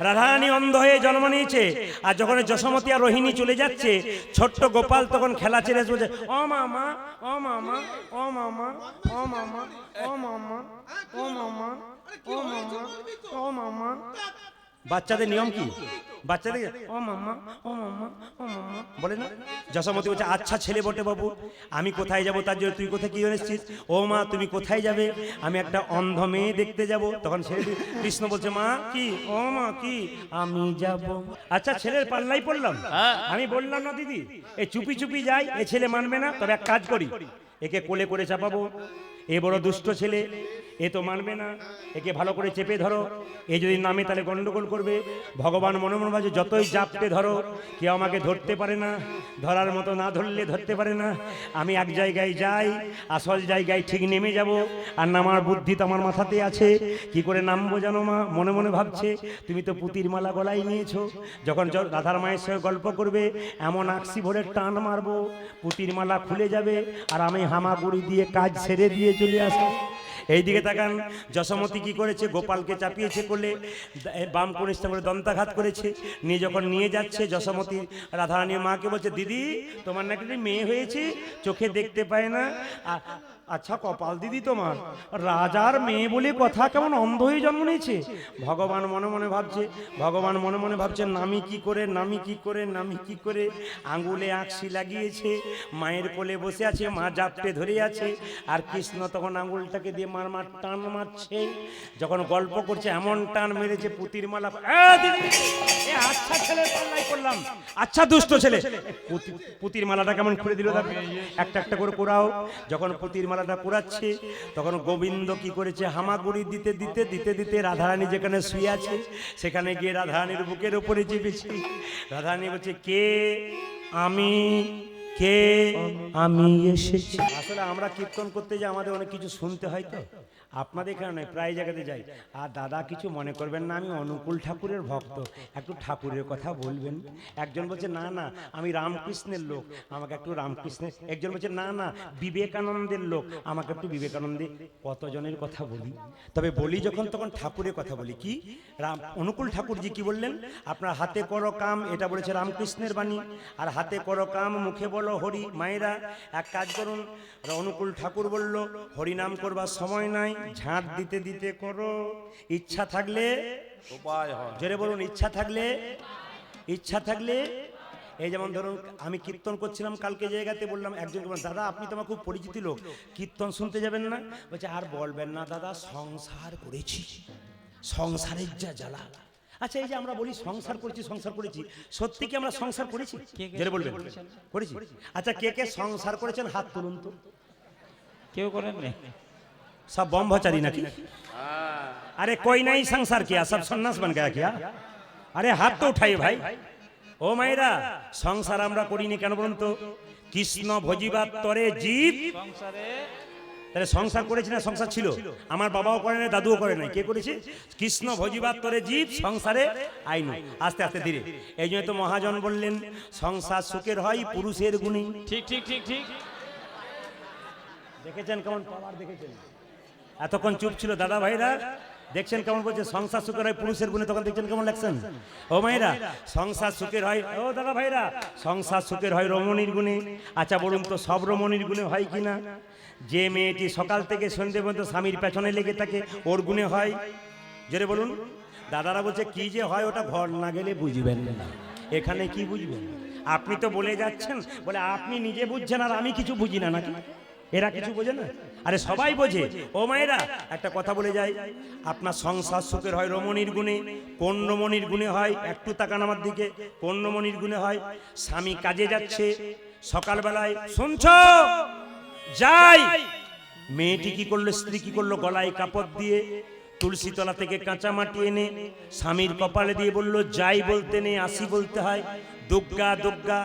রাধারানী অন্ধ হয়ে জন্ম নিয়েছে, আর যখন যশোমতী আর রোহিণী চলে যাচ্ছে, ছোট্ট গোপাল তখন খেলা ছেড়ে বলছে, ও মামা ও মামা ও মামা ও মামা ও মামা ও মামা ও মামা ও মামা। বাচ্চাদের নিয়ম কি? বাচ্চাদের ও মাম্মা ও মাম্মা ও মাম্মা বলে না? যশোমতী বলছে, আচ্ছা ছেলে বটে বাবু, আমি কোথায় যাব তার জন্য তুই কোথায় কি এসেছিস? ও মা তুমি কোথায় যাবে? আমি একটা অন্ধ মেয়ে দেখতে যাব। তখন ছেলে কৃষ্ণ বলছে, মা কি? ও মা কি? আমি যাব। আচ্ছা ছেলের পাল্লাই পড়লাম, আমি বললাম না দিদি, এই চুপি চুপি যাই, এ ছেলে মানবে না, তবে এক কাজ করি, একে কোলে করে চাপাবো। এ বড় দুষ্ট ছেলে, এ তো মানবে না, একে ভালো করে চেপে ধরো, এ যদি নামে তাহলে গন্ডগোল করবে। ভগবান মনে মনে ভাবছে, যতই জাপটে ধরো কেউ আমাকে ধরতে পারে না, ধরার মতো না ধরলে ধরতে পারে না। আমি এক জায়গায় যাই, আসল জায়গায় ঠিক নেমে যাব, আর নামার বুদ্ধি তো আমার মাথাতে আছে, কি করে নামবো জানো মা? মনে মনে ভাবছে, তুমি তো পুতির মালা গলায় নিয়েছো, যখন রাধার মায়ের সঙ্গে গল্প করবে এমন আকসি ভরে টান মারবো, পুতির মালা খুলে যাবে, আর আমি হামাগুড়ি দিয়ে কাজ ছেড়ে দিয়ে চলে আসবো। এইদিকে তাকান, যশোমতী কি করেছে? গোপালকে চাপিয়েছে কোলে, বাম কনিষ্ঠা করে দন্তাঘাত করেছে, নিয়ে যখন নিয়ে যাচ্ছে, যশোমতী রাধারানীর মাকে বলছে, দিদি তোমার নাকি মেয়ে হয়েছে, চোখে দেখতে পায় না। আচ্ছা কপাল দিদি তোমার, রাজার মেয়ে বলে কথা, কেমন অন্ধ হয়ে জন্ম নিয়েছে। ভগবান মনে মনে ভাবছে, ভগবান মনে মনে ভাবছে, নামি কি করে, নামি কি করে, নামি কি করে। আঙ্গুলে আঁকশি লাগিয়েছে, মায়ের কোলে বসে আছে, মা জাপটে ধরে আছে, আর কৃষ্ণ তখন আঙ্গুলটাকে দিয়ে মার মার টান মারছে। যখন গল্প করছে এমন টান মেরেছে, পুতির মালা। আচ্ছা ছেলের পাল্লাই করলাম, আচ্ছা দুষ্ট ছেলে, পুতির মালাটা কেমন খুলে দিল, একটা একটা করে কোরাও। যখন পুতির মালাটা কোরাচ্ছে, তখন গোবিন্দ কি করেছে? হামাগুড়ি দিতে দিতে দিতে দিতে রাধারানী যেখানে শুয়ে আছে সেখানে গিয়ে রাধারানীর বুকের উপরে চেপেছে। রাধারানী বলছে, কে? আমি। কে? আমি এসেছি। আসলে আমরা কীর্তন করতে যাই, আমাদের অনেক কিছু শুনতে হয়, তো আপনাদের এখানে নয়, প্রায় জায়গাতে যাই। আর দাদা কিছু মনে করবেন না, আমি অনুকূল ঠাকুরের ভক্ত, একটু ঠাকুরের কথা বলবেন। একজন বলছে, না না আমি রামকৃষ্ণের লোক, আমাকে একটু রামকৃষ্ণের। একজন বলছে, না না বিবেকানন্দের লোক, আমাকে একটু বিবেকানন্দে। কতজনের কথা বলি, তবে বলি যখন তখন ঠাকুরের কথা বলি। কি রাম অনুকূল ঠাকুরজি কি বললেন? আপনার হাতে করো কাম, এটা বলেছে রামকৃষ্ণের বাণী, আর হাতে করো কাম মুখে বলো হরি। মায়েরা এক কাজ করুন, অনুকূল ঠাকুর বলল, হরিনাম করবার সময় নাই, ঝাঁট দিতে দিতে করো, ইচ্ছা থাকলে উপায় হয়। জোরে বলুন, ইচ্ছা থাকলে, ইচ্ছা থাকলে। এই যেমন ধরুন আমি কীর্তন করছিলাম কালকে জায়গাতে, বললাম একজনকে, দাদা আপনি তো আমার খুব পরিচিত লোক, কীর্তন শুনতে যাবেন না? বলছে, আর বলবেন না দাদা, সংসার করেছি, সংসারের যা জ্বালা, আচ্ছা এই যে আমরা বলি সংসার করেছি সত্যি কি আমরা সংসার করেছি? যেটা বলবেন করেছি। আচ্ছা কে কে সংসার করেছেন হাত তুলুন তো। কেউ করেন না। सब ब्रह्मचारी नाকি? अरे कोई नहीं संसार किया सब सन्यास बन गया क्या? अरे हाथ तो उठाइए भाई। ও মায়েরা সংসার আমরা করিনি কেন বলুন তো? কৃষ্ণ ভজিবার তরে জীব সংসারে তাহলে সংসার করেছি না? সংসার ছিল, আমার বাবাও করে নাই, দাদুও করে নাই, কে করেছে? কৃষ্ণ ভজিবার তরে জীব সংসারে আইনু। আস্তে আস্তে ধীরে, এই জন্য তো মহাজন বললেন সংসার সুখের হয় পুরুষের গুণে। ঠিক ঠিক ঠিক ঠিক। দেখেছেন কেমন পাওয়ার? দেখেছেন এতক্ষণ চুপ ছিল দাদা ভাইরা, দেখছেন কেমন বলছে সংসার সুখের হয় পুরুষের গুণে, তখন দেখছেন কেমন লাগছেন? ও মায়েরা সংসার সুখের হয়, ও দাদা ভাইরা সংসার সুখের হয় রমণীর গুণে। আচ্ছা বলুন তো সব রমণীর গুণে হয় কিনা? যে মেয়েটি সকাল থেকে সন্ধ্যে পর্যন্ত স্বামীর পেছনে লেগে থাকে ওর গুণে হয়? জোরে বলুন। দাদারা বলছে কি যে হয় ওটা ঘর না গেলে বুঝবেন না। এখানে কি বুঝবেন? আপনি তো বলে যাচ্ছেন, বলে আপনি নিজে বুঝছেন আর আমি কিছু বুঝি না নাকি? এরা কিছু বোঝে না? আরে সবাই বোঝে। ও মায়েরা একটা কথা বলে যাই, আপনার সংসার সুখের হয় রমণীর গুণে। কোন রমণীর গুণে হয়? একটু তাকান আমার দিকে। কোন রমণীর গুণে হয়? স্বামী কাজে যাচ্ছে সকালবেলায়, শুনছো যাই, মেয়েটি কি করলো, স্ত্রী কি করলো, গলায় কাপড় দিয়ে তুলসী তলা থেকে কাঁচা মাটি এনে স্বামীর কপালে দিয়ে বললো যাই বলতে নেই আসি বলতে হয়। দুগ্গা দুগ্গা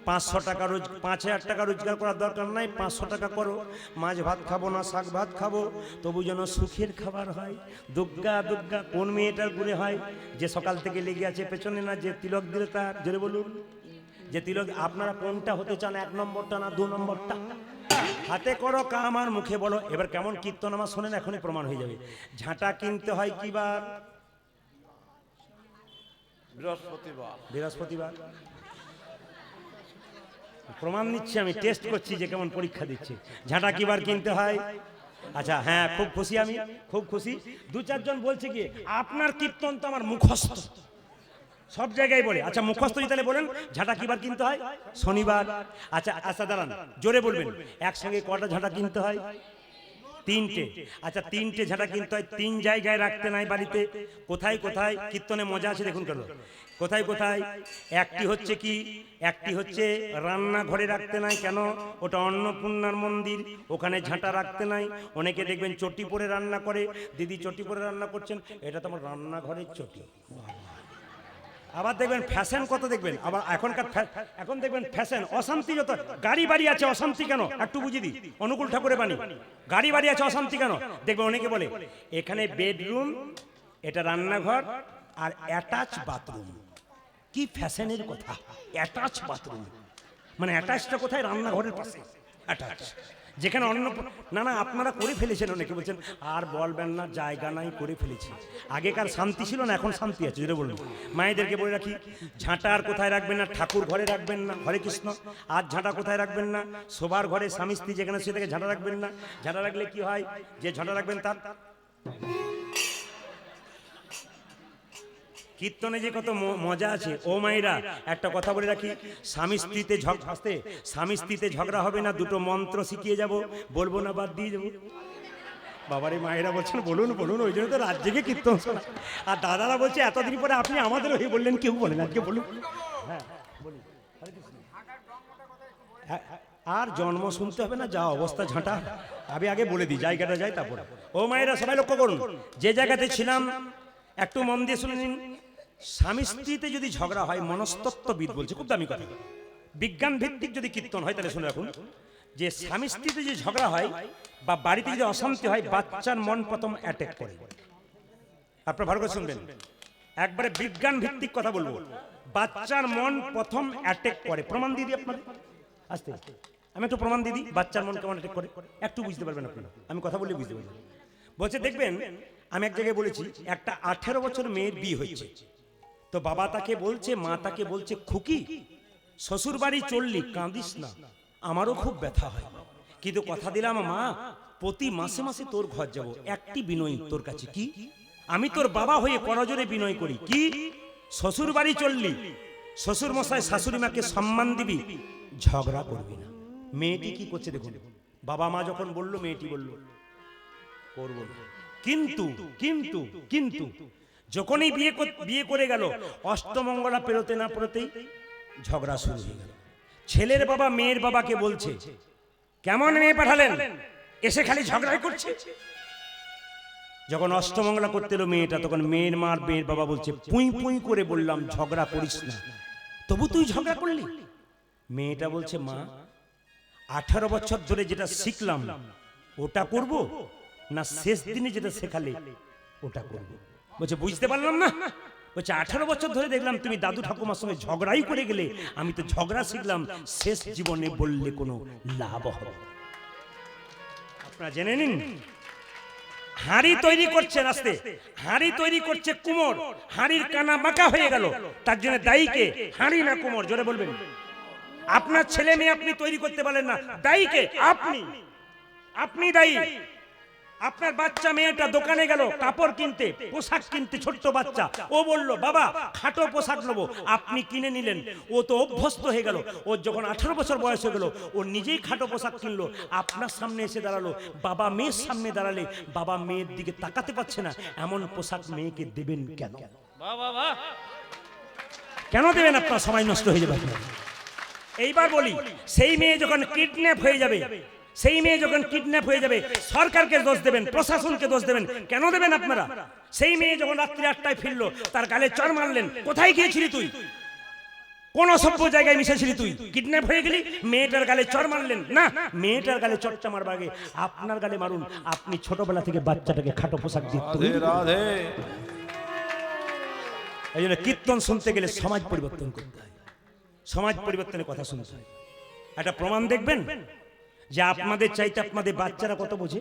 500 টাকা রোজ, 5000 টাকা রোজগার করার দরকার নাই, 500 টাকা করো, মাছ ভাত খাবো না শাক ভাত খাবো, তবু যেন সুখের খাবার হয়। দুগ্গা দুগ্গা কোন মেয়েটার গুণে হয়? যে সকাল থেকে লেগে আছে পেছনে, না যে তিলক দিলে তার। জোরে বলুন। যে তিলক, আপনারা কোনটা হতে চান, 1 নম্বরটা না 2 নম্বরটা? হাতে করো কাম আর মুখে বলো। এবার কেমন কীর্তন আমার শোনেন, এখনই প্রমাণ হয়ে যাবে। ঝাঁটা কিনতে হয় কি বার? বৃহস্পতিবার। প্রমাণ নিচ্ছি আমি, টেস্ট করছি যে কেমন পরীক্ষা দিচ্ছে। ঝাঁটা কি বার কিনতে হয়? আচ্ছা হ্যাঁ, খুব খুশি, আমি খুব খুশি। 2-4 জন বলছে কি আপনার কীর্তন তো আমার মুখস্থ, সব জায়গায় বলে। আচ্ছা মুখস্থ তাহলে বলেন ঝাঁটা কি বার কিনতে হয়? শনিবার। আচ্ছা আচ্ছা দাঁড়ান, জোরে বলবেন একসঙ্গে কটা ঝাঁটা কিনতে হয়? 3টে। আচ্ছা 3টে ঝাঁটা কিনতে হয়, 3 জায়গায় রাখতে নাই বাড়িতে। কোথায় কোথায়? কীর্তনে মজা আছে দেখুন কেন। কোথায় কোথায়? একটি হচ্ছে কি, একটি হচ্ছে রান্নাঘরে রাখতে নাই। কেন? ওটা অন্নপূর্ণার মন্দির, ওখানে ঝাঁটা রাখতে নাই। অনেকে দেখবেন চটি পরে রান্না করে, দিদি চটি পরে রান্না করছেন, এটা তো আমার রান্নাঘরের চটি। আবার দেখবেন ফ্যাশন কত, দেখবেন আবার এখন দেখবেন ফ্যাশন, অশান্তি যত। গাড়ি বাড়ি আছে অশান্তি কেন? একটু বুঝিয়ে দিই, অনুকূল ঠাকুরের বাণী। গাড়ি বাড়ি আছে অশান্তি কেন? দেখবেন অনেকে বলে এখানে বেডরুম, এটা রান্নাঘর আর অ্যাটাচ বাথরুম। কি ফ্যাশনের কথা, অ্যাটাচ বাথরুম মানে অ্যাটাচটা কোথায়? রান্নাঘরের পাশে অ্যাটাচ, যেখানে অন্য না না আপনারা করে ফেলেছেন। অনেকে বলছেন আর বলবেন না, জায়গা নাই, করে ফেলেছি। আগেকার শান্তি ছিল না, এখন শান্তি আছে। যেটা বলুন, মায়েদেরকে বলে রাখি, ঝাঁটা আর কোথায় রাখবেন না? ঠাকুর ঘরে রাখবেন না, হরে কৃষ্ণ। আর ঝাঁটা কোথায় রাখবেন না? শোবার ঘরে স্বামী স্ত্রী যেখানে সে থেকে ঝাঁটা রাখবেন না। ঝাঁটা রাখলে কি হয়? যে ঝাঁটা রাখবেন তার কীর্তনে যে কত মজা আছে। ও মায়েরা একটা কথা বলে রাখি, স্বামী স্ত্রীতে ঝগড়া হবে না। 2টো মন্ত্র শিখিয়ে যাব, বলবো না বাদ দিয়ে যাবো। বাবারে মায়েরা বলছেন বলুন বলুন, ওই জন্য তো রাত জেগে কীর্তন শোনা। আর দাদারা বলছে এতদিন পরে আপনি আমাদের হয়ে বললেন, কেউ বলেন আজকে বলুন। হ্যাঁ বলুন। আর জন্ম শুনতে হবে না, যা অবস্থা ঝাঁটা। আমি আগে বলে দিই, জায়গাটা যাই তারপরে। ও মায়েরা সবাই লক্ষ্য করুন, যে জায়গাতে ছিলাম একটু মন দিয়ে শুনে নিন। স্বামী স্ত্রীতে যদি ঝগড়া হয়, মনস্তত্ত্ববিদ বলছে, খুব দামি কথা, বিজ্ঞান ভিত্তিক যদি কীর্তন হয়, তাহলে শুনে রাখুন যে স্বামী স্ত্রীতে যদি ঝগড়া হয় বা বাড়িতে যদি অশান্তি হয়, বাচ্চার মন প্রথম অ্যাটাক করে। আপনারা ভালো করে শুনবেন, একবারে বিজ্ঞান ভিত্তিক কথা বলবো। বাচ্চার মন প্রথম অ্যাটাক করে। প্রমাণ দিয়ে দিই আপনাদের, আস্তে আমি একটু প্রমাণ দিয়ে দিই বাচ্চার মন কেমন অ্যাটাক করে, একটু বুঝতে পারবেন আপনারা। আমি কথা বললে বুঝতে পারবেন। বলছে দেখবেন, আমি এক জায়গায় বলেছি একটা 18 বছর মেয়ের বিয়ে হয়েছে, তো বাবা তাকে বলছে, মা তাকে বলছে, খুকি শ্বশুর বাড়ি চললি কাঁদিস না, আমারও খুব ব্যথা হয়, কিন্তু কথা দিলাম মা প্রতি মাসে মাসে তোর ঘর যাব, একটি বিনয় তোর কাছে। কি? আমি তোর বাবা হয়ে করজোরে বিনয় করি, কি? শ্বশুর বাড়ি চললি, শ্বশুর মশাই শাশুড়ি মাকে সম্মান দিবি, ঝগড়া করবি না। মেয়েটি কি করছে দেখুন, বাবা মা যখন বলল, মেয়েটি বলল করবো না। কিন্তু কিন্তু কিন্তু যখনই বিয়ে করে গেল, অষ্টমঙ্গলা পেরোতে না পেরোতেই ঝগড়া শুরু হয়ে গেল। ছেলের বাবা মেয়ের বাবাকে বলছে, কেমন মেয়ে পাঠালেন, এসে খালি ঝগড়াই করছে। যখন অষ্টমঙ্গলা করতে এলো মেয়েটা, তখন মেয়ের মার মেয়ের বাবা বলছে, পুঁই পুঁই করে বললাম ঝগড়া করিস না, তবু তুই ঝগড়া করলি। মেয়েটা বলছে, মা 18 বছর ধরে যেটা শিখলাম ওটা করব, না শেষ দিনে যেটা শেখালে ওটা করব। বলছে, বুঝতে পারলাম না। বলছে, 18 বছর ধরে দেখলাম তুমি দাদু ঠাকুমার সঙ্গে ঝগড়াই করে গেলে, আমি তো ঝগড়া শিখলাম, শেষ জীবনে বললে কোনো লাভ হবে। আপনারা জেনে নিন, হাঁড়ি তৈরি করছে রাস্তে, হাঁড়ি তৈরি করছে কুমোর, হাঁড়ির কানা বাঁকা হয়ে গেল, তার জন্য দায়ী কে? হাঁড়ি না কুমোর? জোরে বলবেন। আপনার ছেলে মেয়ে আপনি তৈরি করতে পারেন না, দায়ী কে? আপনি দায়ী। আপনার বাচ্চা মেয়েটা দোকানে গেল কাপড় কিনতে, পোশাক কিনতে, ছোট্ট বাচ্চা, ও বলল বাবা খাটো পোশাক নেবো, আপনি কিনে নিলেন, ও তো অভ্যস্ত হয়ে গেল। ও যখন 18 বছর বয়স হয়ে গেল, ও নিজেই খাটো পোশাক কিনলো, আপনার সামনে এসে দাঁড়ালো। বাবা মেয়ের সামনে দাঁড়ালে বাবা মেয়ের দিকে তাকাতে পারছে না, এমন পোশাক মেয়েকে দেবেন কেন? বাহ বাহ বাহ। কেন দেবেন? আপনার সময় নষ্ট হয়ে যাবে। এইবার বলি, সেই মেয়ে যখন কিডন্যাপ হয়ে যাবে, সেই মেয়ে যখন কিডন্যাপ হয়ে যাবে, সরকারকে দোষ দেবেন, প্রশাসনকে দোষ দেবেন। কেন দেবেন আপনারা? সেই মেয়ে যখন রাত্রি 8টায় ফিরলো, তার গালে চড় মারলেন, কোথায় গিয়েছিলি তুই? কোন অসভ্য জায়গায় মিশেছিলি তুই? কিডন্যাপ হয়ে গেলি, মেয়েটার গালে চড় মারলেন না? মেয়েটার গালে চড়টা মারবার আগে আপনার গালে মারুন। আপনি ছোটবেলা থেকে বাচ্চাটাকে খাটো পোশাক দিয়ে এই জন্য কীর্তন শুনতে গেলে সমাজ পরিবর্তন করতে হয়, সমাজ পরিবর্তনের কথা শুনতে হয়। একটা প্রমাণ দেখবেন যে আপনাদের চাইতে আপনাদের বাচ্চারা কত বোঝে।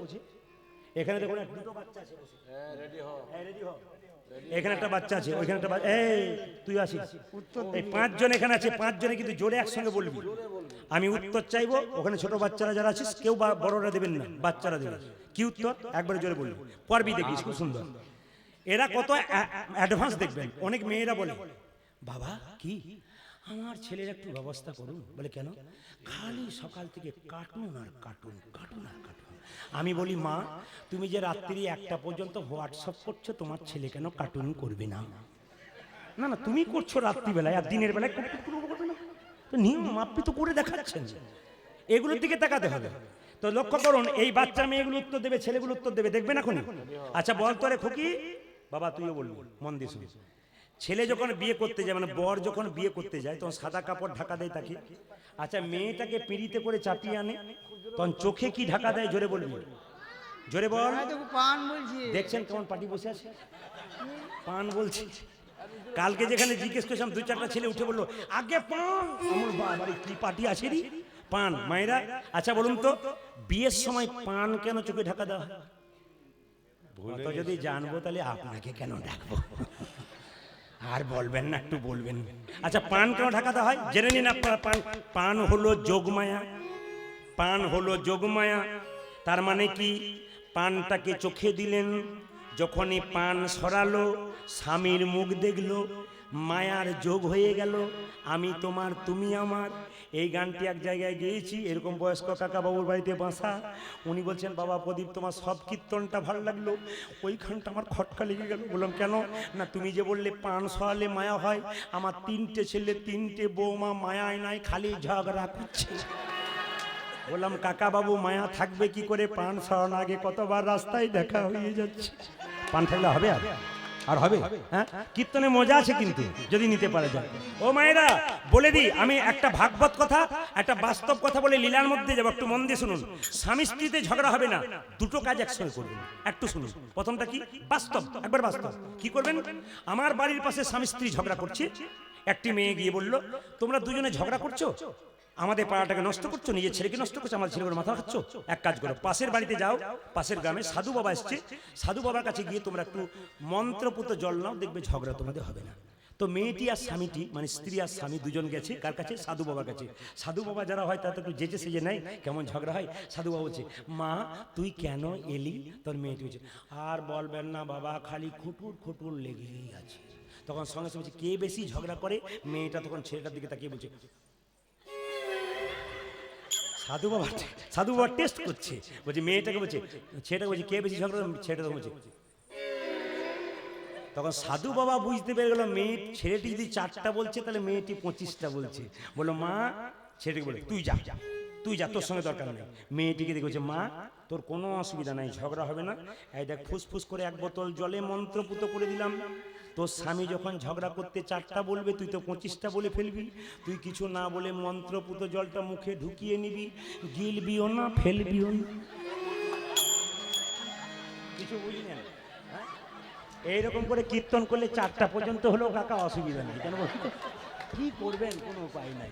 এখানে দেখুন দুটো বাচ্চা আছে, এখানে একটা বাচ্চা আছে, ওইখানে একটা এই তুই আসিস, এই 5 জন এখানে আছে, 5 জনে কিন্তু জোরে একসঙ্গে বলবি। আমি উত্তর চাইবো, ওখানে ছোট বাচ্চারা যারা আছিস কেউ বড়রা দেবেন না, বাচ্চারা দেবেন। কি উত্তর? একবারে জোরে বলবি, পড়বি, দেখিস খুব সুন্দর। এরা কত অ্যাডভান্স দেখবেন। অনেক মেয়েরা বলে, বাবা কি আমার ছেলের একটু ব্যবস্থা করুন। বলে কেন? খালি সকাল থেকে কার্টুন আর কার্টুন, কার্টুন আর কার্টুন। আমি বলি, মা তুমি যে রাত্রি 1টা পর্যন্ত হোয়াটসঅ্যাপ করছো, তোমার ছেলে কেন কার্টুন করবে না? না না, তুমি করছো রাত্রিবেলায়, আর দিনের বেলায় করবে না। তো নিয়ম মাপি তো করে দেখাচ্ছেন, এগুলোর দিকে তাকাতে হবে। তো লক্ষ্য করুন, এই বাচ্চা মেয়েগুলো উত্তর দেবে, ছেলেগুলো উত্তর দেবে, দেখবেন এখনই। আচ্ছা বল তোরে খুকি, বাবা তুইও বলবি, মন দিয়ে শুনিস। ছেলে যখন বিয়ে করতে যায়, মানে বর যখন বিয়ে করতে যায়, তখন সাদা কাপড় ঢাকা দেয় তাকে। আচ্ছা মেয়েটাকে পিঁড়িতে করে চাপিয়ে আনে, তখন চোখে কি ঢাকা দেয়? জোরে বলবি, জোরে বল। দেখছেন কেমন পার্টি বসে আছে? পান বলছি। কালকে যেখানে জিজ্ঞেস করছিলাম, 2-4টা ছেলে উঠে বললো আগে পান। আমার বাবার কি পার্টি আছে রে, পান মায়েরা। আচ্ছা বলুন তো, বিয়ের সময় পান কেন চোখে ঢাকা দেওয়া হয়? যদি জানবো তাহলে আপনাকে কেন ডাকবো? আর বলবেন না, একটু বলবেন। আচ্ছা পান কেন ঢাকাতে হয় জেনে নিন আপনারা। পান হলো যোগমায়া, পান হলো যোগমায়া। তার মানে কি? পানটাকে চোখে দিলেন, যখনই পান সরালো, স্বামীর মুখ দেখলো, মায়ার যোগ হয়ে গেল, আমি তোমার তুমি আমার। এই গানটি এক জায়গায় গেয়েছি, এরকম বয়স্ক কাকা বাবুর বাড়িতে বাসা। উনি বলছেন, বাবা প্রদীপ তোমার সব কীর্তনটা ভালো লাগলো, ওইখানটা আমার খটকা লেগে গেল। বললাম কেন? না তুমি যে বললে পান সরালে মায়া হয়, আমার 3টে ছেলে 3টে বৌমা মায়ায় নাই, খালি ঝগড়া করছে। বললাম কাকা বাবু মায়া থাকবে কি করে? পান সরানোর আগে কতবার রাস্তায় দেখা হয়ে যাচ্ছে। পান থাকলে হবে আর হবে? হ্যাঁ, কীর্তনে মজা আছে কিন্তু যদি নিতে পারা যায়। ও মায়েরা বলে দিই, আমি একটা ভাগবত কথা, একটা বাস্তব কথা বলে লীলার মধ্যে যাবো, একটু মন দিয়ে শুনুন। স্বামী স্ত্রীতে ঝগড়া হবে না, দুটো কাজ একসঙ্গে করবেন। একটু শুনুন, প্রথমটা কি? বাস্তব, একবার বাস্তব। কি করবেন? আমার বাড়ির পাশে স্বামী স্ত্রী ঝগড়া করছে। একটি মেয়ে গিয়ে বলল, তোমরা দুজনে ঝগড়া করছো, আমাদের পাড়াটাকে নষ্ট করছো, নিজের ছেলেকে নষ্ট করছো, আমাদের ছেলেগুলো মাথা খাচ্ছ। এক কাজ করো, পাশের বাড়িতে যাও, পাশের গ্রামে সাধু বাবা এসছে, সাধু বাবার কাছে গিয়ে তোমরা একটু মন্ত্রপুত জল নাও, দেখবে ঝগড়া তোমাদের হবে না। তো মেয়েটি আর স্বামীটি, মানে স্ত্রী আর স্বামী দুজন গেছে কার কাছে? সাধু বাবার কাছে। সাধু বাবা যারা হয় তারা একটু যেচে সেজে নেয়, কেমন ঝগড়া হয়। সাধু বাবা বলছে, মা তুই কেন এলি? তোর মেয়েটি বলছে, আর বলবেন না বাবা, খালি খুটুর খুটুর লেগেই আছে। তখন সঙ্গে সঙ্গে কে বেশি ঝগড়া করে? মেয়েটা তখন ছেলেটার দিকে তাকিয়ে বলছে, সাধু বাবা টেস্ট করছে, বলছে মেয়েটাকে, বলছে ছেলেটাকে, বলছে কে বেশি ঝগড়া? ছেলেটা বলছে। তখন সাধু বাবা বুঝতে পেরে গেল মেয়ে ছেলেটি যদি 4টা বলছে তাহলে মেয়েটি 25টা বলছে। বললো মা, ছেলেটিকে বলে তুই যা তুই যা, তোর সঙ্গে দরকার নেই। মেয়েটিকে দেখেছে মা তোর কোনো অসুবিধা নাই, ঝগড়া হবে না। এই দেখ ফুসফুস করে 1 বোতল জলে মন্ত্রপুত করে দিলাম। তোর স্বামী যখন ঝগড়া করতে 4টা বলবে তুই তো 25টা বলে ফেলবি। তুই কিছু না বলে মন্ত্রপুত জলটা মুখে ঢুকিয়ে নিবি, গিলবিও না ফেলবিও না। কিছু বুঝি না, এইরকম করে কীর্তন করলে 4টা পর্যন্ত হলেও কাকা অসুবিধা নেই। কেন বলতো কি করবেন, কোনো উপায় নাই।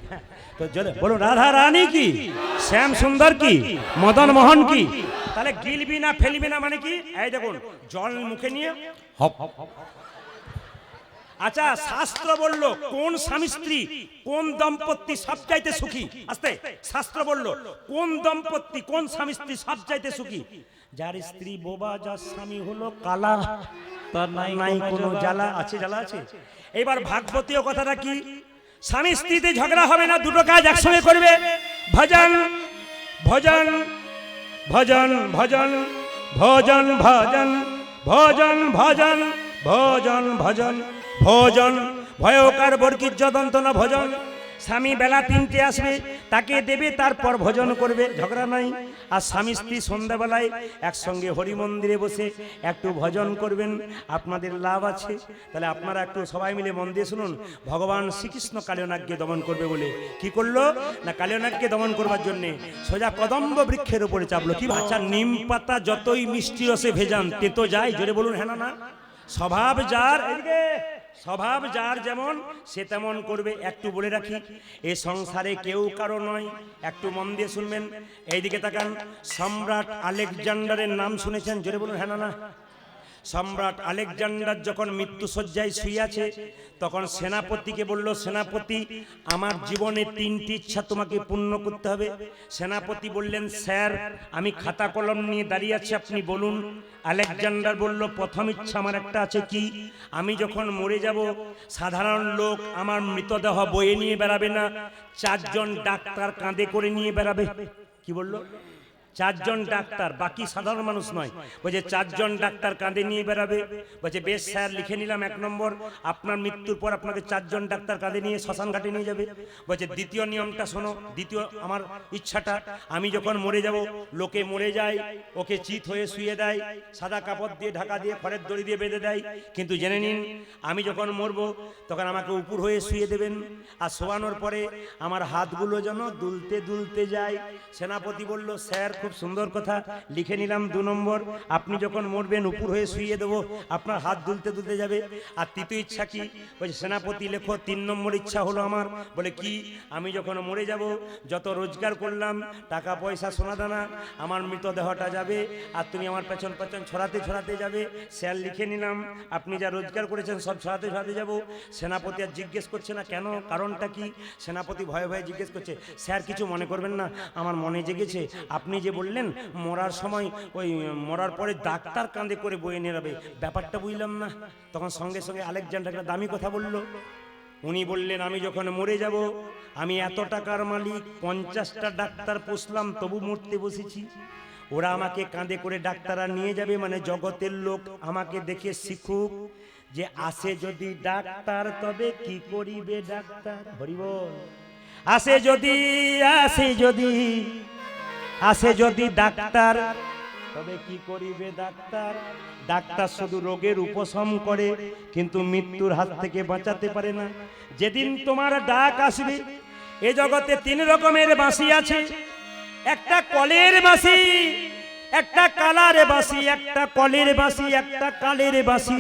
তো চলে বলুন রাধা রানী কি, শ্যাম সুন্দর কি, মদন মোহন কি। তাহলে গিলবি না ফেলবি না মানে কি? এই দেখুন জল মুখে নিয়ে হপ। আচ্ছা শাস্ত্র বললো কোন স্বামী স্ত্রী কোন দম্পতি সবচাইতে সুখী? আস্তে, শাস্ত্র বললো কোন দম্পতি কোন স্বামী স্ত্রী সবচাইতে সুখী? যার স্ত্রী বোবা, যার স্বামী হলো কালা, তার নাই কোনো জ্বালা আছে, জ্বালা আছে। এবার ভাগবতীয় কথাটা কি? স্বামী স্ত্রীতে ঝগড়া হবে না, দুটো কাজ একসঙ্গে করবে। ভজন ভজন ভজন ভজন ভজন ভজন ভজন ভজন ভজন ভজন ভজন ভয়কার বর্গীর যদন্ত না ভজন। স্বামী বেলা 3টে আসবে, তাকে দেবে, তারপর ভজন করবে, ঝগড়া নাই। আর স্বামী স্ত্রী সন্ধ্যাবেলায় একসঙ্গে হরি মন্দিরে বসে একটু ভজন করবেন, আপনাদের লাভ আছে। তাহলে আপনারা একটু সবাই মিলে মন দিয়ে শুনুন। ভগবান শ্রীকৃষ্ণ কালিয়নাগকে দমন করবে বলে কি করলো না, কালিয়নাগকে দমন করবার জন্যে সোজা কদম্ব বৃক্ষের উপরে চাপলো। কি আচ্ছা, নিম পাতা যতই মিষ্টি রসে ভেজান তেতো যায়, জোরে বলুন হ্যাঁ না না। স্বভাব যার, এদিকে স্বভাব যার যেমন সে তেমন করবে। একটু বলে রাখি, এ সংসারে কেউ কারো নয়, একটু মন দিয়ে শুনবেন। এইদিকে তাকান, সম্রাট আলেকজান্ডারের নাম শুনেছেন? জোরে বলুন হ্যাঁ না না। সম্রাট আলেকজান্ডার যখন মৃত্যুশয্যায় শুয়ে আছে, তখন সেনাপতিকে বলল, সেনাপতি আমার জীবনে 3টি ইচ্ছা তোমাকে পূর্ণ করতে হবে। সেনাপতি বললেন, স্যার আমি খাতা কলম নিয়ে দাঁড়িয়ে আছি, আপনি বলুন। আলেকজান্ডার বলল, প্রথম ইচ্ছা আমার একটা আছে। কি? আমি যখন মরে যাব সাধারণ লোক আমার মৃতদেহ বয়ে নিয়ে বেড়াবে না, 4 জন ডাক্তার কাঁধে করে নিয়ে বেড়াবে। কি বললো? 4 জন ডাক্তার, বাকি সাধারণ মানুষ নয়। বলছে 4 জন ডাক্তার কাঁধে নিয়ে বেড়াবে। বলছে বেশ স্যার, লিখে নিলাম 1 নম্বর, আপনার মৃত্যুর পর আপনাকে 4 জন ডাক্তার কাঁধে নিয়ে শ্মশান ঘাটে নিয়ে যাবে। বলছে দ্বিতীয় নিয়মটা শোনো, দ্বিতীয় আমার ইচ্ছাটা, আমি যখন মরে যাব, লোকে মরে যায়, ওকে চিত হয়ে শুয়ে দেয়, সাদা কাপড় দিয়ে ঢাকা দিয়ে খড়ের দড়ি দিয়ে বেঁধে দেয়, কিন্তু জেনে নিন আমি যখন মরবো তখন আমাকে উপর হয়ে শুয়ে দেবেন, আর শোয়ানোর পরে আমার হাতগুলো যেন দুলতে দুলতে যায়। সেনাপতি বলল, স্যার খুব সুন্দর কথা, লিখে নিলাম 2 নম্বর, আপনি যখন মরবেন উপর হয়ে শুয়ে দেবো, আপনার হাত দুলতে দুলতে যাবে। আর তৃতীয় ইচ্ছা কি? বলছে সেনাপতি লেখো 3 নম্বর ইচ্ছা হলো আমার। বলে কি? আমি যখন মরে যাব, যত রোজগার করলাম টাকা পয়সা সোনাদানা, আমার মৃতদেহটা যাবে, আর তুমি আমার পেছন পেছন ছড়াতে ছড়াতে যাবে। স্যার লিখে নিলাম, আপনি যা রোজগার করেছেন সব ছড়াতে ছড়াতে যাব। সেনাপতি আর জিজ্ঞেস করছে না কেন, কারণটা কি? সেনাপতি ভয়ে ভয়ে জিজ্ঞেস করছে, স্যার কিছু মনে করবেন না, আমার মনে জেগেছে, আপনি যে বললেন মরার সময় ওই মরার পরে ডাক্তার কাঁধে করে বয়ে নিয়ে যাবে, ব্যাপারটা বুঝলাম না। তখন সঙ্গে সঙ্গে আলেকজান্ডার একটা দামি কথা বলল। উনি বললেন, আমি যখন মরে যাব, আমি এত টাকার মালিক, 50টা ডাক্তার পুষলাম, তবু মরতে বসেছি। ওরা আমাকে কাঁধে করে ডাক্তাররা নিয়ে যাবে, মানে জগতের লোক আমাকে দেখে শিখুক যে আসে যদি ডাক্তার তবে কি করিবে ডাক্তার। হরিবল। আসে যদি ডাক্তার তবে কি করিবে ডাক্তার। ডাক্তার শুধু রোগের উপশম করে, কিন্তু মৃত্যুর হাত থেকে বাঁচাতে পারে না। যেদিন তোমার ডাক আসবে, এ জগতে 3 রকমের বাঁশি আছে, একটা কলের বাঁশি, একটা কালার বাঁশি, একটা কলের বাঁশি, একটা কালের বাঁশি।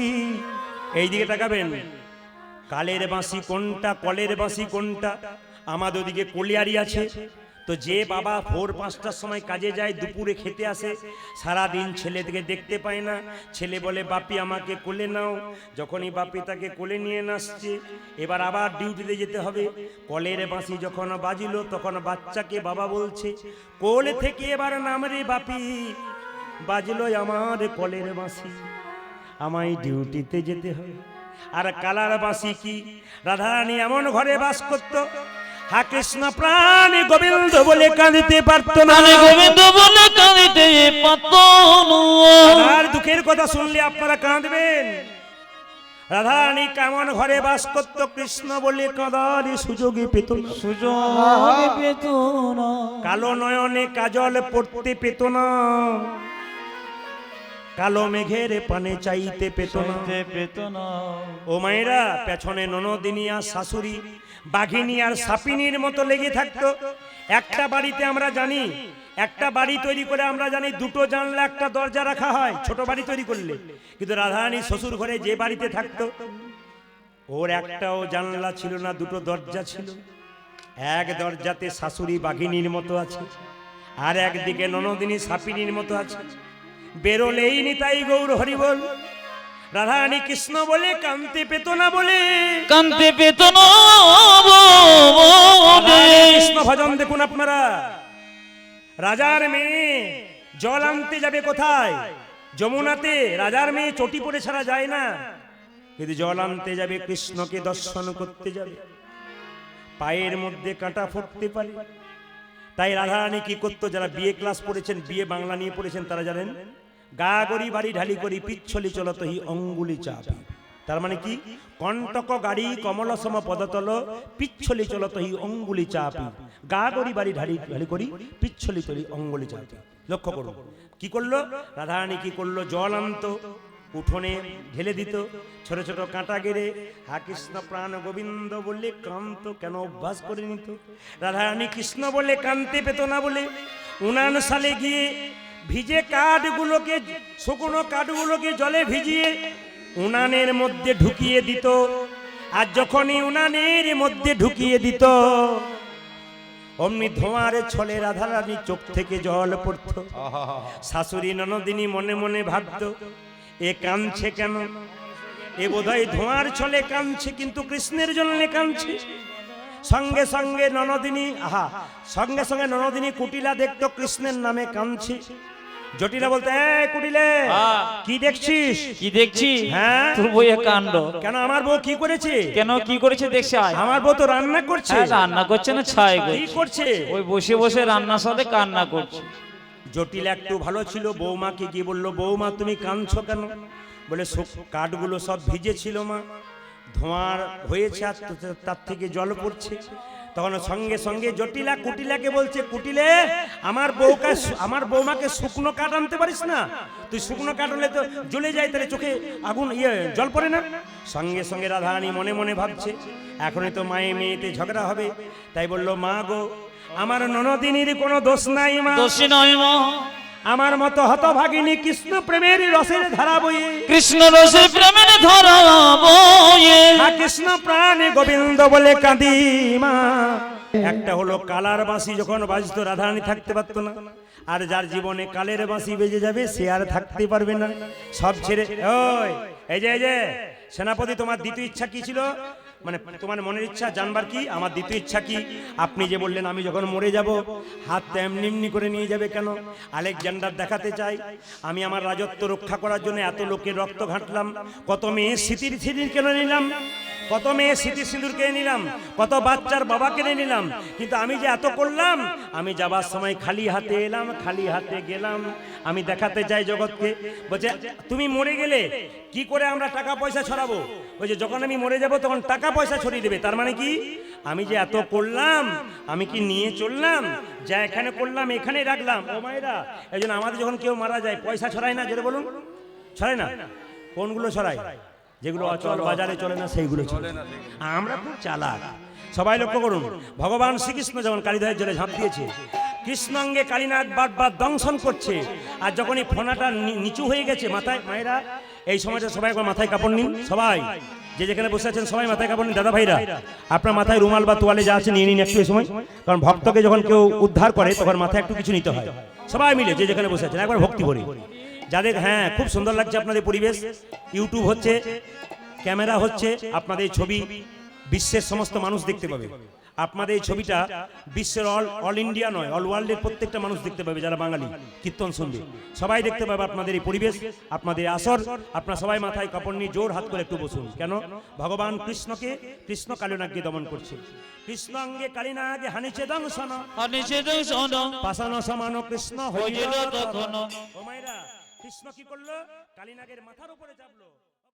এই দিকে তাকাবেন, কালের বাঁশি কোনটা, কলের বাঁশি কোনটা? আমাদের ওদিকে কলিয়ারি আছে। তো যে বাবা ভোর 5টার সময় কাজে যায়, দুপুরে খেতে আসে, সারাদিন ছেলেকে দেখতে পায় না, ছেলে বলে বাপি আমাকে কোলে নাও। যখনই বাপি তাকে কোলে নিয়ে আসছে, এবার আবার ডিউটিতে যেতে হবে। কলের বাঁশি যখন বাজিল, তখন বাচ্চাকে বাবা বলছে, কোলে থেকে এবার নাম রে বাপি, বাজলো আমার কলের বাঁশি, আমায় ডিউটিতে যেতে হবে। আর কালার বাঁশি কি? রাধারানী এমন ঘরে বাস করতো, হা কৃষ্ণ প্রাণ গোবিন্দ বলে কাঁদিতে পারতো না, গোবিন্দ বলে কাঁদিতে পারতো না। আর দুঃখের কথা শুনলে আপনারা কাঁদবেন। রাধারানী কেমন ঘরে বাস করত কৃষ্ণ বলে কাঁদার সুযোগই পেত না, সুযোগ পেত না, কালো নয়নে কাজল পড়তে পেত না, কালো মেঘের পানে চাইতে পেত না। চাইতে পেত না। ও মায়েরা, পেছনে ননদিনী আর শাশুড়ি বাঘিনী আর সাপিনীর মতো লেগে থাকতো। একটা বাড়িতে আমরা জানি, একটা বাড়ি তৈরি করে আমরা জানি দুটো জানলা একটা দরজা রাখা হয় ছোট বাড়ি তৈরি করলে, কিন্তু রাধারানী শ্বশুর ঘরে যে বাড়িতে থাকতো ওর একটাও জানলা ছিল না, দুটো দরজা ছিল। এক দরজাতে শাশুড়ি বাঘিনীর মতো আছে, আর একদিকে ননদিনী সাপিনীর মতো আছে। বেরোলেই নিতাই গৌর হরি বল। রাধারানী কৃষ্ণ বলে কান্তি পেত না বলে, কান্তি পেত না রাধারানী কৃষ্ণ ভজন দেখুন আপনারা। রাজার মেয়ে জল আনতে যাবে কোথায়? যমুনাতে। রাজার মেয়ে চটি পরে ছাড়া যায় না, কিন্তু জল আনতে যাবে, কৃষ্ণকে দর্শন করতে যাবে, পায়ের মধ্যে কাঁটা ফুটতে পারে। তাই রাধারানী কি করতো? যারা বিএ ক্লাস পড়েছেন, বিএ বাংলা নিয়ে পড়েছেন, তারা জানেন, গা গড়ি বাড়ি ঢালি করি পিচ্ছলি চলত হি অঙ্গুলি চাপি। তার মানে কি? কণ্টক গাড়ি কমল সম পদতল পিচ্ছলি চলত হি অঙ্গুলি চাপি, গা গড়ি বাড়ি ঢালি ঢালি করি পিচ্ছলি তলি অঙ্গুলি চাপি। লক্ষ্য করুন কি করলো রাধারানী, কি করলো? জল আনতো, উঠোনে ঢেলে দিত, ছোট ছোট কাঁটা গেড়ে হা কৃষ্ণ প্রাণ গোবিন্দ বললে কান্ত কেন অভ্যাস করে নিত। রাধারানী কৃষ্ণ বলে কানতে পেত না বলে উনান সালে গিয়ে ভিজে কাঠগুলোকে, শুকনো কাঠগুলোকে জলে ভিজিয়ে উনানের মধ্যে ঢুকিয়ে দিত। আর যখনই উনানের মধ্যে ঢুকিয়ে দিত, অমনি ধোঁয়ার ছলে রাধারানী চোখ থেকে জল পড়ত। শাশুড়ি ননদিনী মনে মনে ভাবত, এ কাঁদছে কেন? এ বোধহয় ধোঁয়ার ছলে কাঁদছে, কিন্তু কৃষ্ণের জন্য কাঁদছে। সঙ্গে সঙ্গে ননদিনী, সঙ্গে সঙ্গে ননদিনী কুটিলা দেখতো কৃষ্ণের নামে কাঁদছে। জটিলা বলতে, এই কুটিলে কি দেখছিস? কি দেখছি? হ্যাঁ, তোর বইয়ে কাণ্ড। কেন আমার বউ কি করেছে? কেন কি করেছে দেখছে? আমার বউ তো রান্না করছে। হ্যাঁ, রান্না করছে না ছাই কি করছে? ওই বসে বসে রান্নার সাথে কান্না করছে। জটিল একটু ভালো ছিল, বৌমাকে গিয়ে বললো, বৌমা তুমি কাঁদছো কেন? বলে কাঠগুলো সব ভিজে ছিল মা, ধোঁয়ার হয়েছে আর তার থেকে জল পড়ছে। তখন সঙ্গে সঙ্গে জটিলা কুটিলাকে বলছে, কুটিলে আমার বৌমাকে শুকনো কাঠ আনতে পারিস না? তুই শুকনো কাঠ হলে তো জ্বলে যায়, তাহলে চোখে আগুন জল পড়ে না। সঙ্গে সঙ্গে রাধারানী মনে মনে ভাবছে, এখনই তো মায়ে মেয়েতে ঝগড়া হবে। তাই বলল, মা গো, আমার ননদিনীর কোনো দোষ নাই মা, দোষী নয় মা। আমার মতো হতভাগিনী কৃষ্ণ প্রেমের রসের ধারা বইয়ে, কৃষ্ণ রসের প্রেমের ধারা বইয়ে, কৃষ্ণ প্রাণে গোবিন্দ বলে কাঁদি মা। একটা হলো কালার বাঁশি, যখন বাজতো রাধারানী থাকতে পারতো না। আর যার জীবনে কালের বাঁশি বেজে যাবে সে আর থাকতে পারবে না, সব ছেড়ে। ওই এই যে সেনাপতি, তোমার দ্বিতীয় ইচ্ছা কি ছিল? মানে তোমার মনের ইচ্ছা জানবার কি? আমার দ্বিতীয় ইচ্ছা কি? আপনি যে বললেন আমি যখন মরে যাব হাতটা এমনি এমনি করে নিয়ে যাবে কেন? আলেকজান্ডার দেখাতে চাই আমি আমার রাজত্ব রক্ষা করার জন্য এত লোকের রক্ত ঘাঁটলাম, কত মেয়ে স্মৃতির সিঁদুর কেন নিলাম, কত মেয়ে স্মৃতির সিঁদুর কেড়ে নিলাম, কত বাচ্চার বাবা কেড়ে নিলাম, কিন্তু আমি যে এত করলাম, আমি যাবার সময় খালি হাতে এলাম, খালি হাতে গেলাম। আমি দেখাতে চাই জগৎকে। বলছে তুমি মরে গেলে কি করে আমরা টাকা পয়সা ছড়াবো? বলছে যখন আমি মরে যাব তখন টাকা পয়সা ছড়িয়ে দেবে। তার মানে কি? আমি যে এত করলাম, আমি কি নিয়ে চললাম, যা এখানে করলাম এখানে রাখলাম। ও মায়েরা, এই জন্য আমাদের যখন কেউ মারা যায় পয়সা ছড়ায় না, যেটা বলুন, ছড়ায় না? কোনগুলো ছড়ায়? যেগুলো অচল বাজারে চলে না সেইগুলো চলে। আমরা খুব চালাক। সবাই লক্ষ্য করুন, ভগবান শ্রীকৃষ্ণ যেমন কালীদহের জলে ঝাঁপ দিয়েছে, কৃষ্ণাঙ্গে কালীনাথ বারবার দংশন করছে। আর যখন এই ফোনাটা নিচু হয়ে গেছে মাথায়, মায়েরা এই সময়টা সবাই একবার মাথায় কাপড় নিন। সবাই যে যেখানে বসে আছেন সবাই মাথায় কাপড় নিন। দাদা ভাইরা, আপনার মাথায় রুমাল বা তোয়ালে যা আছে নিয়ে নিন একটু এই সময়, কারণ ভক্তকে যখন কেউ উদ্ধার করে তখন মাথায় একটু কিছু নিতে হয়। সবাই মিলে যে যেখানে বসে আছেন একবার ভক্তি ভরে যাদের। হ্যাঁ, খুব সুন্দর লাগছে আপনাদের পরিবেশ। ইউটিউব হচ্ছে, ক্যামেরা হচ্ছে, আপনাদের ছবি বিশ্বের সমস্ত মানুষ দেখতে পাবে। আপনাদের এই ছবিটা বিশ্বের অল ইন্ডিয়া নয়, অল ওয়ার্ল্ডের প্রত্যেকটা মানুষ দেখতে পাবে যারা বাঙালি কীর্তন শুনবে। সবাই দেখতে পাবে আপনাদের এই পরিবেশ, আপনাদের আসর। আপনারা সবাই মাথায় কাপড় নিয়ে জোর হাত করে একটু বসুন। কেন? ভগবান কৃষ্ণকে, কৃষ্ণ কালীনাগকে দমন করছে। কৃষ্ণ অঙ্গে কালীনাগে হানিছে দংশন, হানিছে দংশন, পাষাণ সমান কৃষ্ণ হইল হইল তখন। ও মায়েরা, কৃষ্ণ কি করলো? কালীনাগের মাথার উপরে চাপলো।